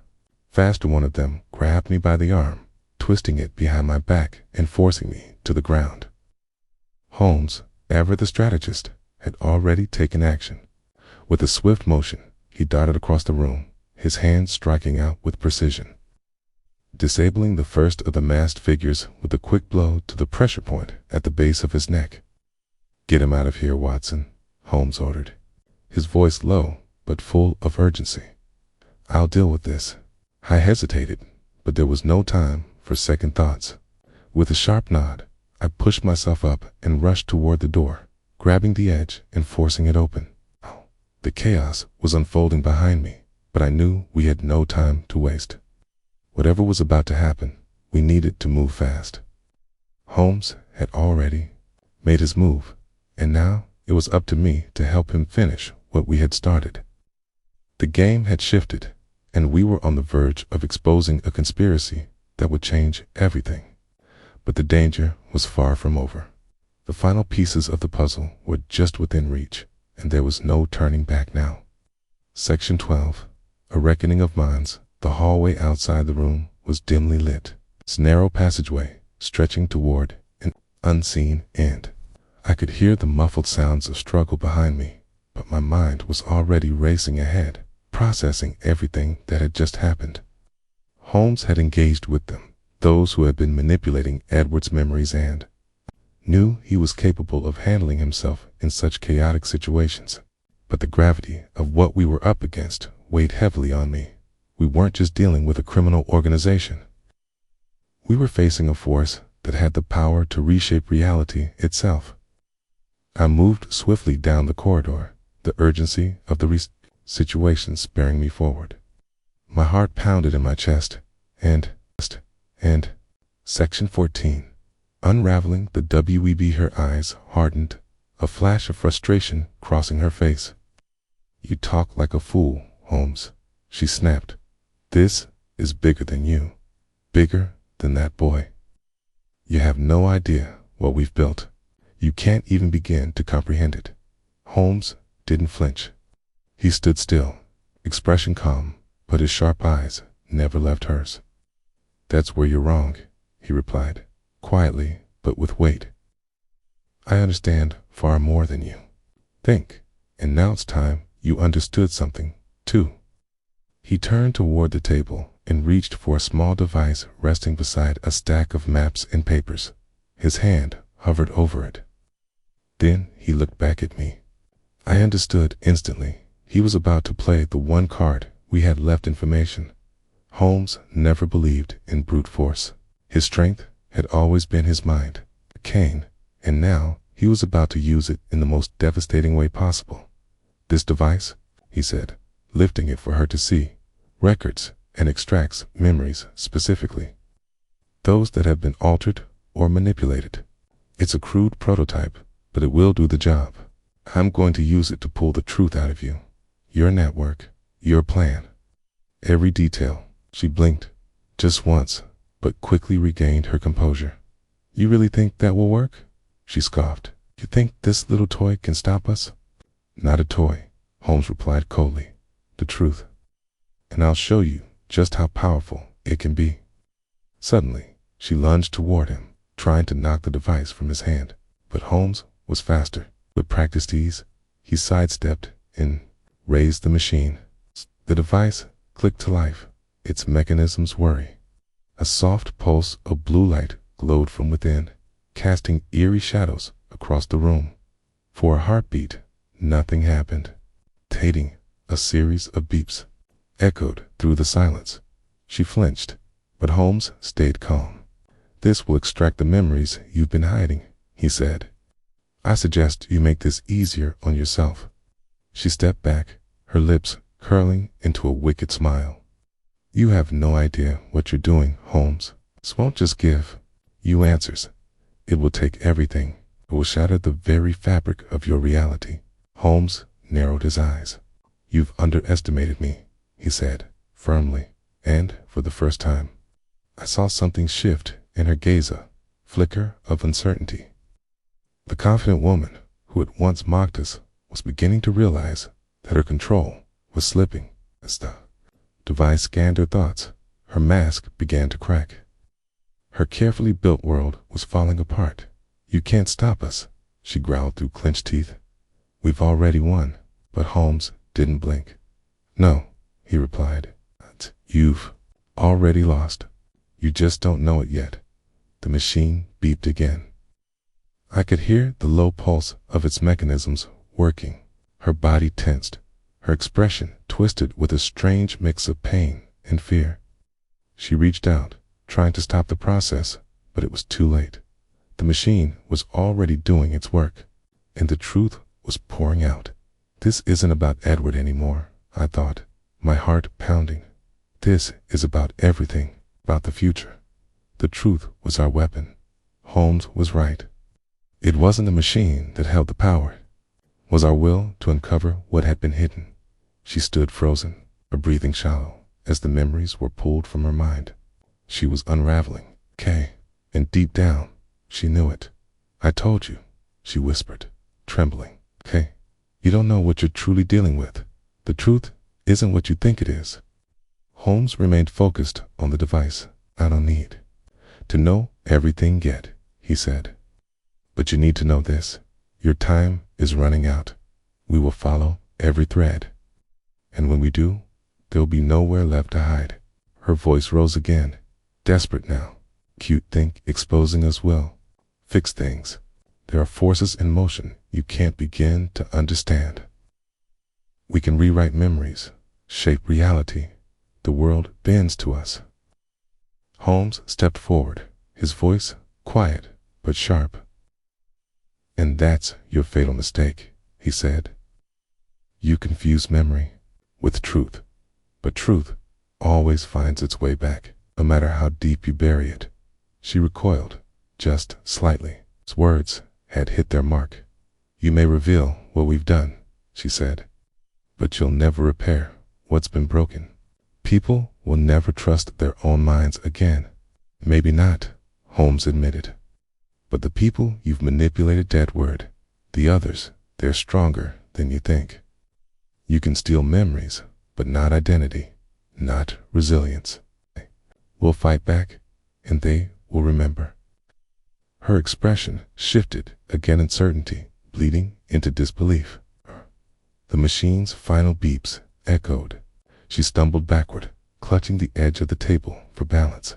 faster. One of them grabbed me by the arm, twisting it behind my back and forcing me to the ground. Holmes, ever the strategist, had already taken action. With a swift motion, he darted across the room, his hands striking out with precision, disabling the first of the masked figures with a quick blow to the pressure point at the base of his neck. Get him out of here, Watson, Holmes ordered, his voice low but full of urgency. I'll deal with this. I hesitated, but there was no time for second thoughts. With a sharp nod, I pushed myself up and rushed toward the door, grabbing the edge and forcing it open. The chaos was unfolding behind me, but I knew we had no time to waste. Whatever was about to happen, we needed to move fast. Holmes had already made his move, and now it was up to me to help him finish what we had started. The game had shifted, and we were on the verge of exposing a conspiracy that would change everything. But the danger was far from over. The final pieces of the puzzle were just within reach, and there was no turning back now. Section 12. A Reckoning of Minds. The hallway outside the room was dimly lit, its narrow passageway stretching toward an unseen end. I could hear the muffled sounds of struggle behind me, but my mind was already racing ahead, processing everything that had just happened. Holmes had engaged with them, those who had been manipulating Edward's memories, and knew he was capable of handling himself in such chaotic situations. But the gravity of what we were up against weighed heavily on me. We weren't just dealing with a criminal organization. We were facing a force that had the power to reshape reality itself. I moved swiftly down the corridor, the urgency of the situation spurring me forward. My heart pounded in my chest, and Section 14. Unraveling the web. Her eyes hardened, a flash of frustration crossing her face. You talk like a fool, Holmes, she snapped. This is bigger than you, bigger than that boy. You have no idea what we've built. You can't even begin to comprehend it. Holmes didn't flinch. He stood still, expression calm, but his sharp eyes never left hers. That's where you're wrong, he replied, quietly but with weight. I understand far more than you think, and now it's time you understood something, too. He turned toward the table and reached for a small device resting beside a stack of maps and papers. His hand hovered over it. Then he looked back at me. I understood instantly. He was about to play the one card we had left: information. Holmes never believed in brute force. His strength had always been his mind, a cane, and now he was about to use it in the most devastating way possible. This device, he said, lifting it for her to see, records and extracts memories specifically, those that have been altered or manipulated. It's a crude prototype, but it will do the job. I'm going to use it to pull the truth out of you, your network, your plan, every detail. She blinked, just once, but quickly regained her composure. "You really think that will work?" she scoffed. "You think this little toy can stop us?" "Not a toy," Holmes replied coldly. "The truth. And I'll show you just how powerful it can be." Suddenly, she lunged toward him, trying to knock the device from his hand. But Holmes was faster. With practiced ease, he sidestepped and raised the machine. The device clicked to life, its mechanisms whirring. A soft pulse of blue light glowed from within, casting eerie shadows across the room. For a heartbeat, nothing happened. Tating, a series of beeps echoed through the silence. She flinched, but Holmes stayed calm. "This will extract the memories you've been hiding," he said. "I suggest you make this easier on yourself." She stepped back, her lips curling into a wicked smile. "You have no idea what you're doing, Holmes. This won't just give you answers. It will take everything. It will shatter the very fabric of your reality." Holmes narrowed his eyes. "You've underestimated me," he said, firmly, and for the first time, I saw something shift in her gaze, a flicker of uncertainty. The confident woman who had once mocked us was beginning to realize that her control was slipping. As the device scanned her thoughts, her mask began to crack. Her carefully built world was falling apart. "You can't stop us," she growled through clenched teeth. "We've already won." But Holmes didn't blink. "No," he replied. "You've already lost. You just don't know it yet." The machine beeped again. I could hear the low pulse of its mechanisms working. Her body tensed, her expression twisted with a strange mix of pain and fear. She reached out, trying to stop the process, but it was too late. The machine was already doing its work, and the truth was pouring out. "This isn't about Edward anymore," I thought, my heart pounding. "This is about everything, about the future." The truth was our weapon. Holmes was right. It wasn't the machine that held the power. It was our will to uncover what had been hidden. She stood frozen, her breathing shallow, as the memories were pulled from her mind. She was unraveling, and deep down, she knew it. "I told you," she whispered, trembling. "You don't know what you're truly dealing with. The truth isn't what you think it is." Holmes remained focused on the device. "I don't need to know everything yet," he said. "But you need to know this. Your time is running out. We will follow every thread. And when we do, there'll be nowhere left to hide." Her voice rose again, desperate now. "Cute think exposing us will fix things. There are forces in motion you can't begin to understand. We can rewrite memories, shape reality. The world bends to us." Holmes stepped forward, his voice quiet but sharp. "And that's your fatal mistake," he said. "You confuse memory with truth, but truth always finds its way back, no matter how deep you bury it." She recoiled, just slightly. His words had hit their mark. "You may reveal what we've done," she said, "but you'll never repair what's been broken. People will never trust their own minds again." "Maybe not," Holmes admitted. "But the people you've manipulated, Edward, the others, they're stronger than you think. You can steal memories, but not identity, not resilience. We'll fight back, and they will remember." Her expression shifted, again uncertainty, bleeding into disbelief. The machine's final beeps echoed. She stumbled backward, clutching the edge of the table for balance.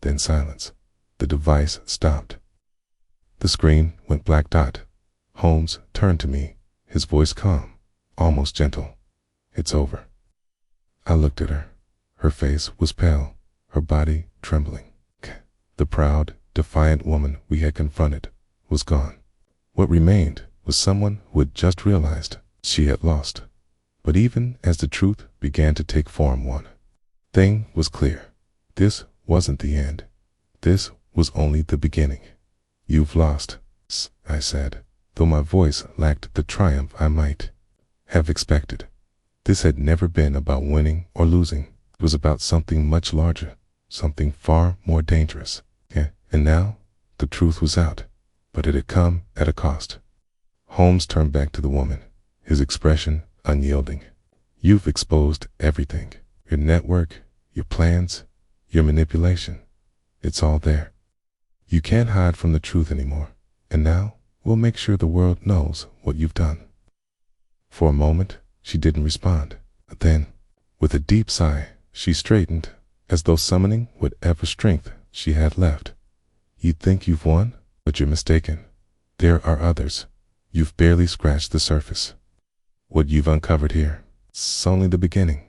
Then silence. The device stopped. The screen went black dot. Holmes turned to me, his voice calm, almost gentle. "It's over." I looked at her. Her face was pale, her body trembling. The proud, defiant woman we had confronted was gone. What remained was someone who had just realized she had lost. But even as the truth began to take form, one thing was clear. This wasn't the end. This was only the beginning. "You've lost," I said, though my voice lacked the triumph I might have expected. This had never been about winning or losing. It was about something much larger, something far more dangerous. Yeah. And now, the truth was out, but it had come at a cost. Holmes turned back to the woman, his expression unyielding. You've exposed everything. Your network, your plans, your manipulation. It's all there. You can't hide from the truth anymore. And now, we'll make sure the world knows what you've done. For a moment, she didn't respond. But then, with a deep sigh, she straightened, as though summoning whatever strength she had left. You think you've won, but you're mistaken. There are others. You've barely scratched the surface. What you've uncovered here, it's only the beginning.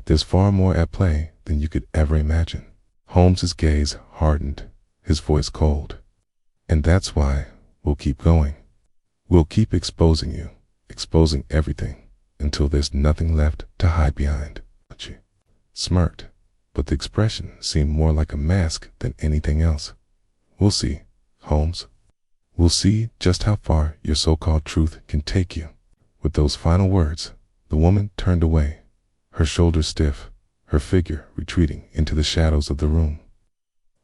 There's far more at play than you could ever imagine. Holmes's gaze hardened, his voice cold. And that's why we'll keep going. We'll keep exposing you, exposing everything, until there's nothing left to hide behind. She smirked, but the expression seemed more like a mask than anything else. We'll see, Holmes. We'll see just how far your so-called truth can take you. With those final words, the woman turned away, her shoulders stiff, her figure retreating into the shadows of the room.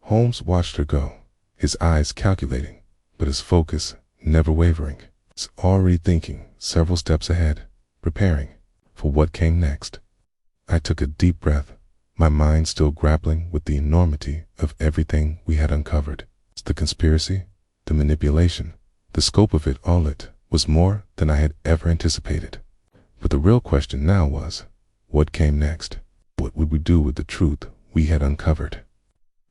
Holmes watched her go, his eyes calculating, but his focus never wavering. He's already thinking several steps ahead, preparing for what came next. I took a deep breath, my mind still grappling with the enormity of everything we had uncovered. The conspiracy, the manipulation, the scope of it all. It was more than I had ever anticipated. But the real question now was, what came next? What would we do with the truth we had uncovered?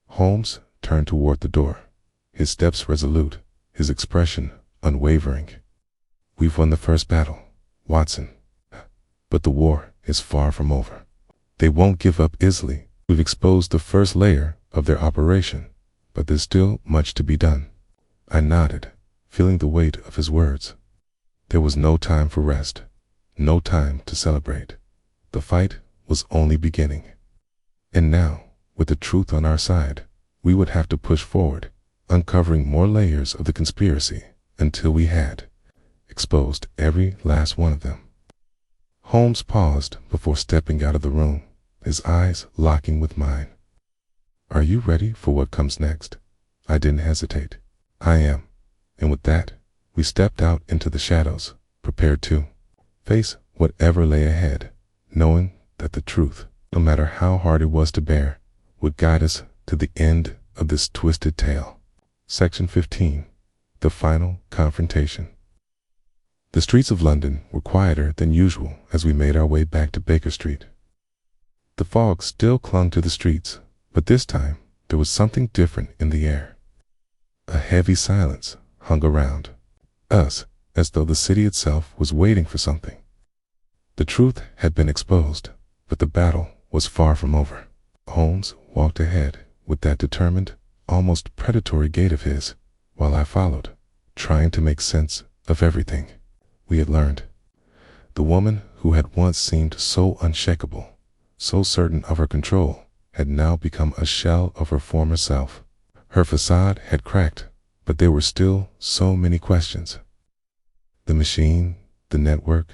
Holmes turned toward the door, his steps resolute, his expression unwavering. We've won the first battle, Watson. But the war is far from over. They won't give up easily. We've exposed the first layer of their operation, but there's still much to be done. I nodded, feeling the weight of his words. There was no time for rest, no time to celebrate. The fight was only beginning. And now, with the truth on our side, we would have to push forward, uncovering more layers of the conspiracy until we had exposed every last one of them. Holmes paused before stepping out of the room, his eyes locking with mine. Are you ready for what comes next? I didn't hesitate. I am. And with that, we stepped out into the shadows, prepared to face whatever lay ahead, knowing that the truth, no matter how hard it was to bear, would guide us to the end of this twisted tale. Section 15. The Final Confrontation. The streets of London were quieter than usual as we made our way back to Baker Street. The fog still clung to the streets, but this time there was something different in the air. A heavy silence hung around us, as though the city itself was waiting for something. The truth had been exposed, but the battle was far from over. Holmes walked ahead with that determined, almost predatory gait of his, while I followed, trying to make sense of everything we had learned. The woman who had once seemed so unshakable, so certain of her control, had now become a shell of her former self. Her facade had cracked, but there were still so many questions. The machine, the network,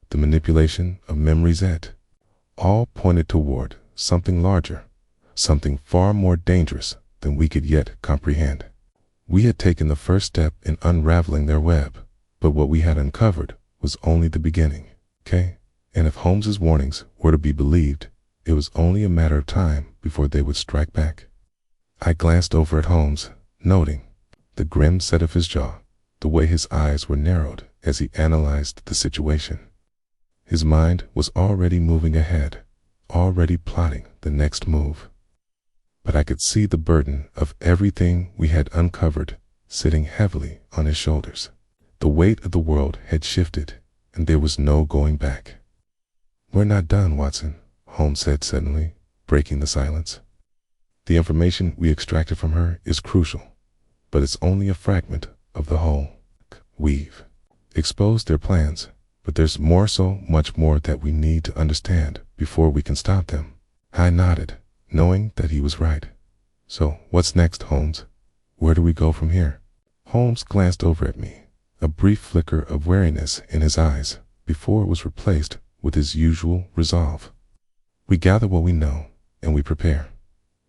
the manipulation of memories, it all pointed toward something larger, something far more dangerous than we could yet comprehend. We had taken the first step in unraveling their web, but what we had uncovered was only the beginning. Okay? And if Holmes's warnings were to be believed, it was only a matter of time before they would strike back. I glanced over at Holmes, noting the grim set of his jaw, the way his eyes were narrowed as he analyzed the situation. His mind was already moving ahead, already plotting the next move. But I could see the burden of everything we had uncovered sitting heavily on his shoulders. The weight of the world had shifted, and there was no going back. We're not done, Watson, Holmes said suddenly, breaking the silence. The information we extracted from her is crucial, but it's only a fragment of the whole. We've exposed their plans, but there's so much more that we need to understand before we can stop them. I nodded, knowing that he was right. So, what's next, Holmes? Where do we go from here? Holmes glanced over at me, a brief flicker of wariness in his eyes, before it was replaced with his usual resolve. We gather what we know, and we prepare.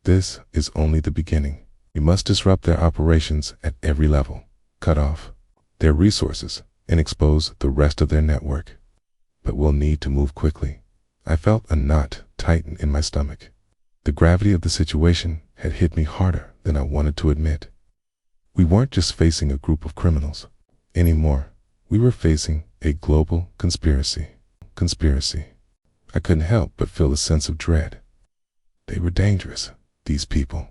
This is only the beginning. We must disrupt their operations at every level, cut off their resources, and expose the rest of their network. But we'll need to move quickly. I felt a knot tighten in my stomach. The gravity of the situation had hit me harder than I wanted to admit. We weren't just facing a group of criminals anymore. We were facing a global conspiracy. I couldn't help but feel a sense of dread. They were dangerous, these people.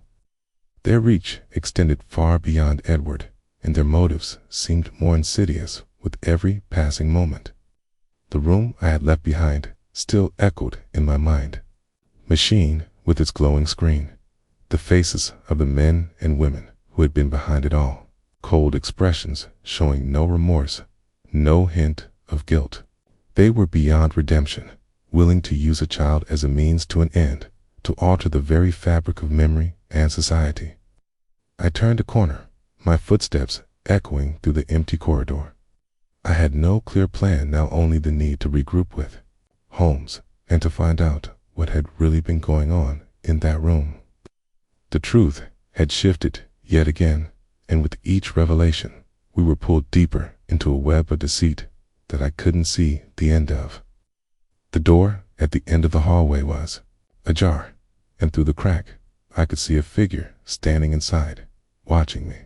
Their reach extended far beyond Edward, and their motives seemed more insidious with every passing moment. The room I had left behind still echoed in my mind. Machine with its glowing screen. The faces of the men and women who had been behind it all. Cold expressions showing no remorse, no hint of guilt. They were beyond redemption, willing to use a child as a means to an end, to alter the very fabric of memory and society. I turned a corner, my footsteps echoing through the empty corridor. I had no clear plan, now only the need to regroup with Holmes and to find out what had really been going on in that room. The truth had shifted yet again, and with each revelation, we were pulled deeper into a web of deceit that I couldn't see the end of. The door at the end of the hallway was ajar, and through the crack, I could see a figure standing inside, watching me.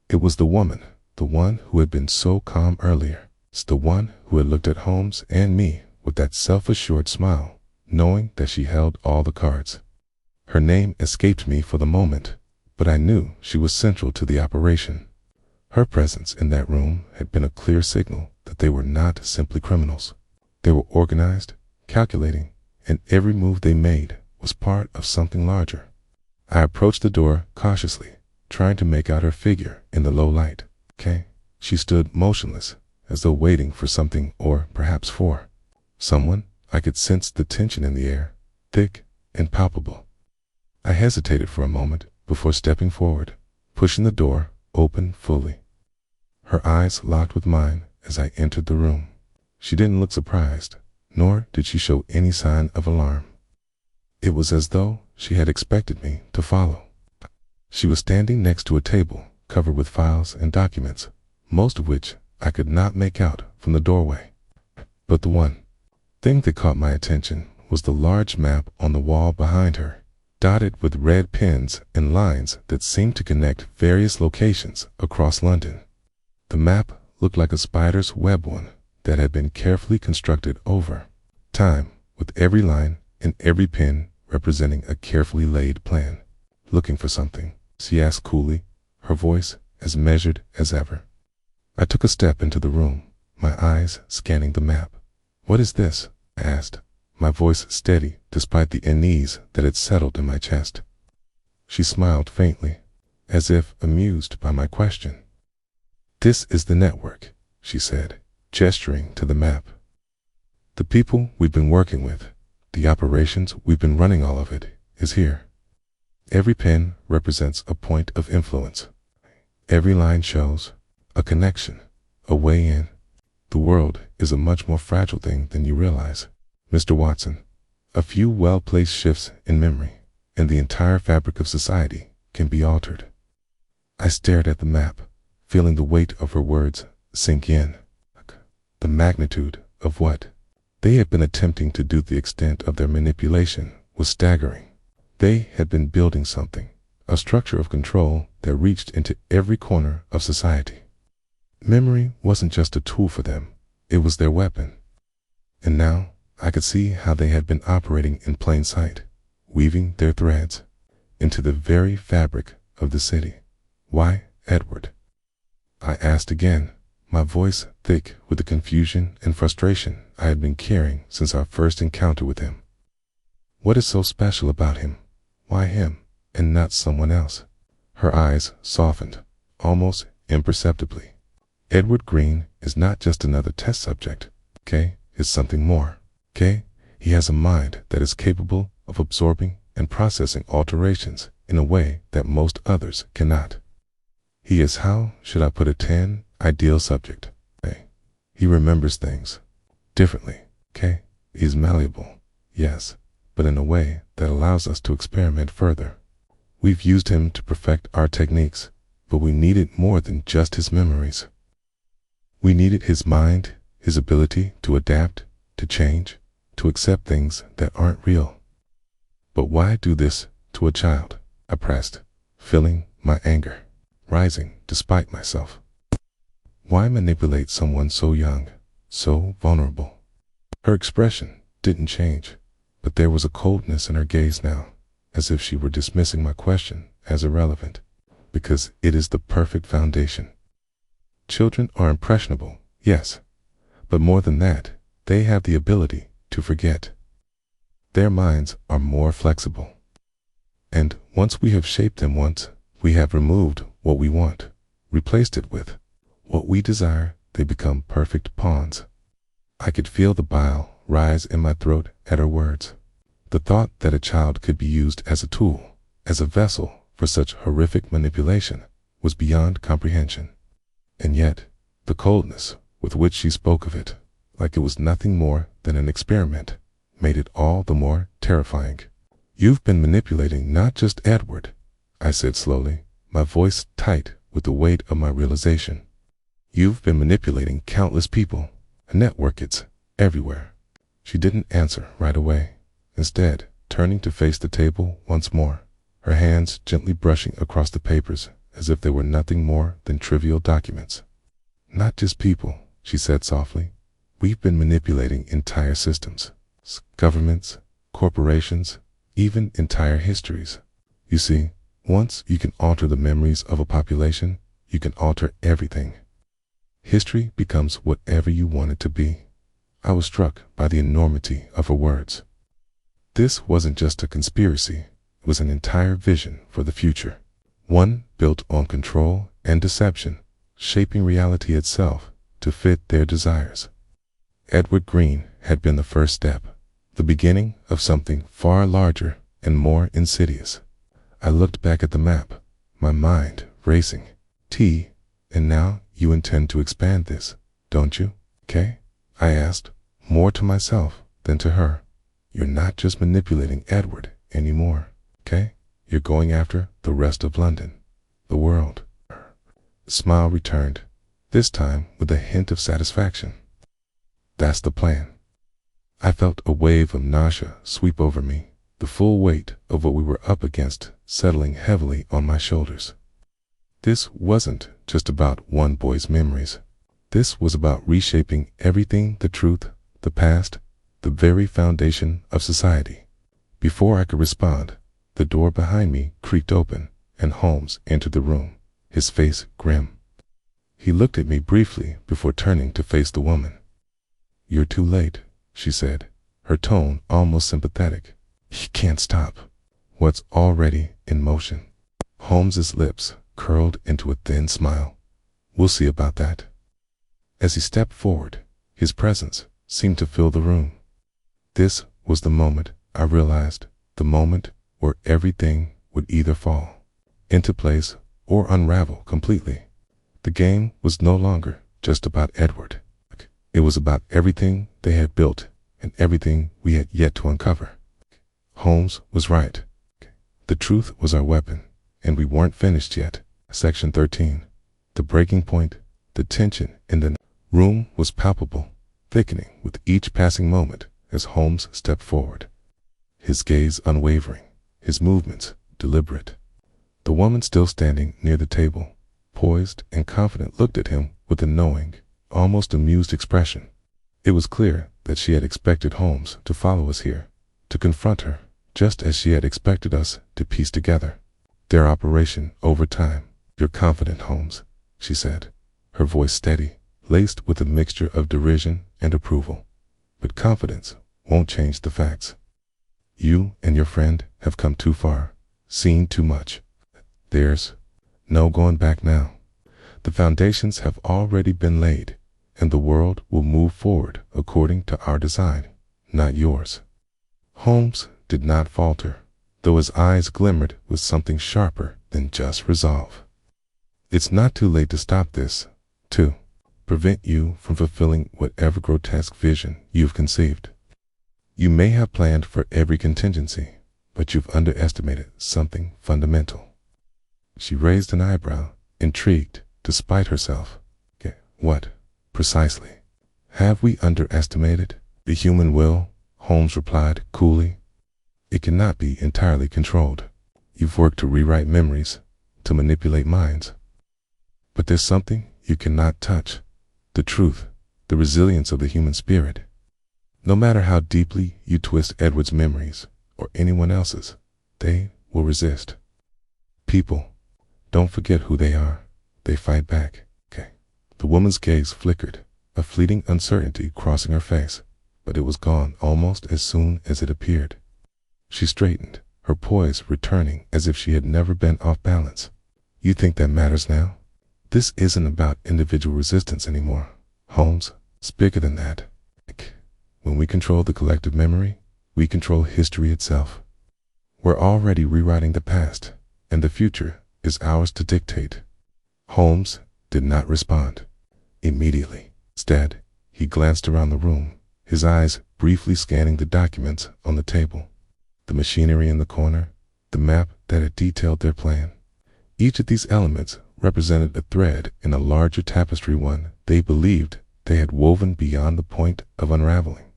It was the woman, the one who had been so calm earlier. It's the one who had looked at Holmes and me with that self-assured smile, knowing that she held all the cards. Her name escaped me for the moment, but I knew she was central to the operation. Her presence in that room had been a clear signal that they were not simply criminals. They were organized, calculating, and every move they made was part of something larger. I approached the door cautiously, trying to make out her figure in the low light. She stood motionless, as though waiting for something, or perhaps for someone. I could sense the tension in the air, thick and palpable. I hesitated for a moment before stepping forward, pushing the door open fully. Her eyes locked with mine as I entered the room. She didn't look surprised, nor did she show any sign of alarm. It was as though she had expected me to follow. She was standing next to a table covered with files and documents, most of which I could not make out from the doorway. But the one thing that caught my attention was the large map on the wall behind her, dotted with red pins and lines that seemed to connect various locations across London. The map looked like a spider's web, one that had been carefully constructed over time, with every line and every pin representing a carefully laid plan. "Looking for something?" she asked coolly, her voice as measured as ever. I took a step into the room, my eyes scanning the map. "What is this?" I asked, my voice steady despite the unease that had settled in my chest. She smiled faintly, as if amused by my question. "This is the network," she said, gesturing to the map. "The people we've been working with, the operations we've been running, all of it is here. Every pin represents a point of influence. Every line shows a connection, a way in. The world is a much more fragile thing than you realize, Mr. Watson. A few well-placed shifts in memory, and the entire fabric of society can be altered." I stared at the map, feeling the weight of her words sink in. The magnitude of what they had been attempting to do, the extent of their manipulation, was staggering. They had been building something, a structure of control that reached into every corner of society. Memory wasn't just a tool for them, it was their weapon. And now I could see how they had been operating in plain sight, weaving their threads into the very fabric of the city. "Why, Edward?" I asked again, my voice thick with the confusion and frustration I had been carrying since our first encounter with him. "What is so special about him? Why him, and not someone else?" Her eyes softened, almost imperceptibly. "Edward Green is not just another test subject, it's something more, He has a mind that is capable of absorbing and processing alterations in a way that most others cannot. He is, how should I put it, an ideal subject. He remembers things differently, He's malleable, yes, but in a way that allows us to experiment further. We've used him to perfect our techniques, but we needed more than just his memories. We needed his mind, his ability to adapt, to change, to accept things that aren't real. But why do this to a child? I pressed, feeling my anger rising despite myself. Why manipulate someone so young, so vulnerable? Her expression didn't change, but there was a coldness in her gaze now, as if she were dismissing my question as irrelevant, because it is the perfect foundation. Children are impressionable, yes, but more than that, they have the ability to forget. Their minds are more flexible. And once we have shaped them once, we have removed what we want, replaced it with what we desire, they become perfect pawns. I could feel the bile rise in my throat at her words. The thought that a child could be used as a tool, as a vessel for such horrific manipulation, was beyond comprehension. And yet, the coldness with which she spoke of it, like it was nothing more than an experiment, made it all the more terrifying. You've been manipulating not just Edward, I said slowly, my voice tight with the weight of my realization. You've been manipulating countless people, a network, it's everywhere. She didn't answer right away, instead turning to face the table once more, her hands gently brushing across the papers as if they were nothing more than trivial documents. Not just people, she said softly. We've been manipulating entire systems, governments, corporations, even entire histories. You see, once you can alter the memories of a population, you can alter everything. History becomes whatever you want it to be. I was struck by the enormity of her words. This wasn't just a conspiracy, it was an entire vision for the future. One built on control and deception, shaping reality itself to fit their desires. Edward Green had been the first step, the beginning of something far larger and more insidious. I looked back at the map, my mind racing. And now you intend to expand this, don't you, Kay? I asked, more to myself than to her. You're not just manipulating Edward anymore, Kay? You're going after the rest of London, the world. The smile returned, this time with a hint of satisfaction. That's the plan. I felt a wave of nausea sweep over me, the full weight of what we were up against settling heavily on my shoulders. This wasn't just about one boy's memories. This was about reshaping everything, the truth, the past, the very foundation of society. Before I could respond, the door behind me creaked open, and Holmes entered the room, his face grim. He looked at me briefly before turning to face the woman. You're too late, she said, her tone almost sympathetic. You can't stop what's already in motion. Holmes's lips curled into a thin smile. We'll see about that. As he stepped forward, his presence seemed to fill the room. This was the moment I realized, the moment where everything would either fall into place or unravel completely. The game was no longer just about Edward. It was about everything they had built and everything we had yet to uncover. Holmes was right. The truth was our weapon, and we weren't finished yet. Section 13. The breaking point, the tension in the room was palpable, thickening with each passing moment as Holmes stepped forward. His gaze unwavering, his movements deliberate. The woman still standing near the table, poised and confident, looked at him with a knowing, almost amused expression. It was clear that she had expected Holmes to follow us here, to confront her, just as she had expected us to piece together their operation over time. You're confident, Holmes, she said, her voice steady, laced with a mixture of derision and approval. But confidence won't change the facts. You and your friend have come too far, seen too much. There's no going back now. The foundations have already been laid, and the world will move forward according to our design, not yours. Holmes did not falter, though his eyes glimmered with something sharper than just resolve. It's not too late to stop this, to prevent you from fulfilling whatever grotesque vision you've conceived. You may have planned for every contingency, but you've underestimated something fundamental. She raised an eyebrow, intrigued, despite herself. Okay, what, precisely? Have we underestimated the human will? Holmes replied coolly. It cannot be entirely controlled. You've worked to rewrite memories, to manipulate minds. But there's something you cannot touch. The truth, the resilience of the human spirit. No matter how deeply you twist Edward's memories, or anyone else's, they will resist. People don't forget who they are. They fight back. Okay. The woman's gaze flickered, a fleeting uncertainty crossing her face, but it was gone almost as soon as it appeared. She straightened, her poise returning as if she had never been off balance. You think that matters now? This isn't about individual resistance anymore, Holmes. It's bigger than that. When we control the collective memory, we control history itself. We're already rewriting the past, and the future is ours to dictate. Holmes did not respond immediately. Instead, he glanced around the room, his eyes briefly scanning the documents on the table, the machinery in the corner, the map that had detailed their plan. Each of these elements represented a thread in a larger tapestry, one they believed they had woven beyond the point of unraveling.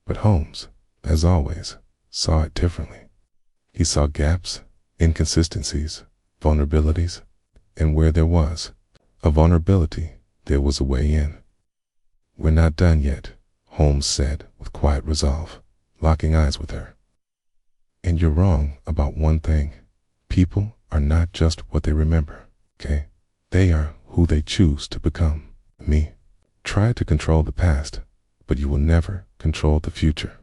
But Holmes, as always, saw it differently. He saw gaps, inconsistencies, vulnerabilities, and where there was a vulnerability, there was a way in. We're not done yet, Holmes said with quiet resolve, locking eyes with her. And you're wrong about one thing. People are not just what they remember, okay? They are who they choose to become. Me. Try to control the past, but you will never control the future.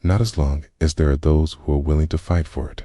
Not as long as there are those who are willing to fight for it.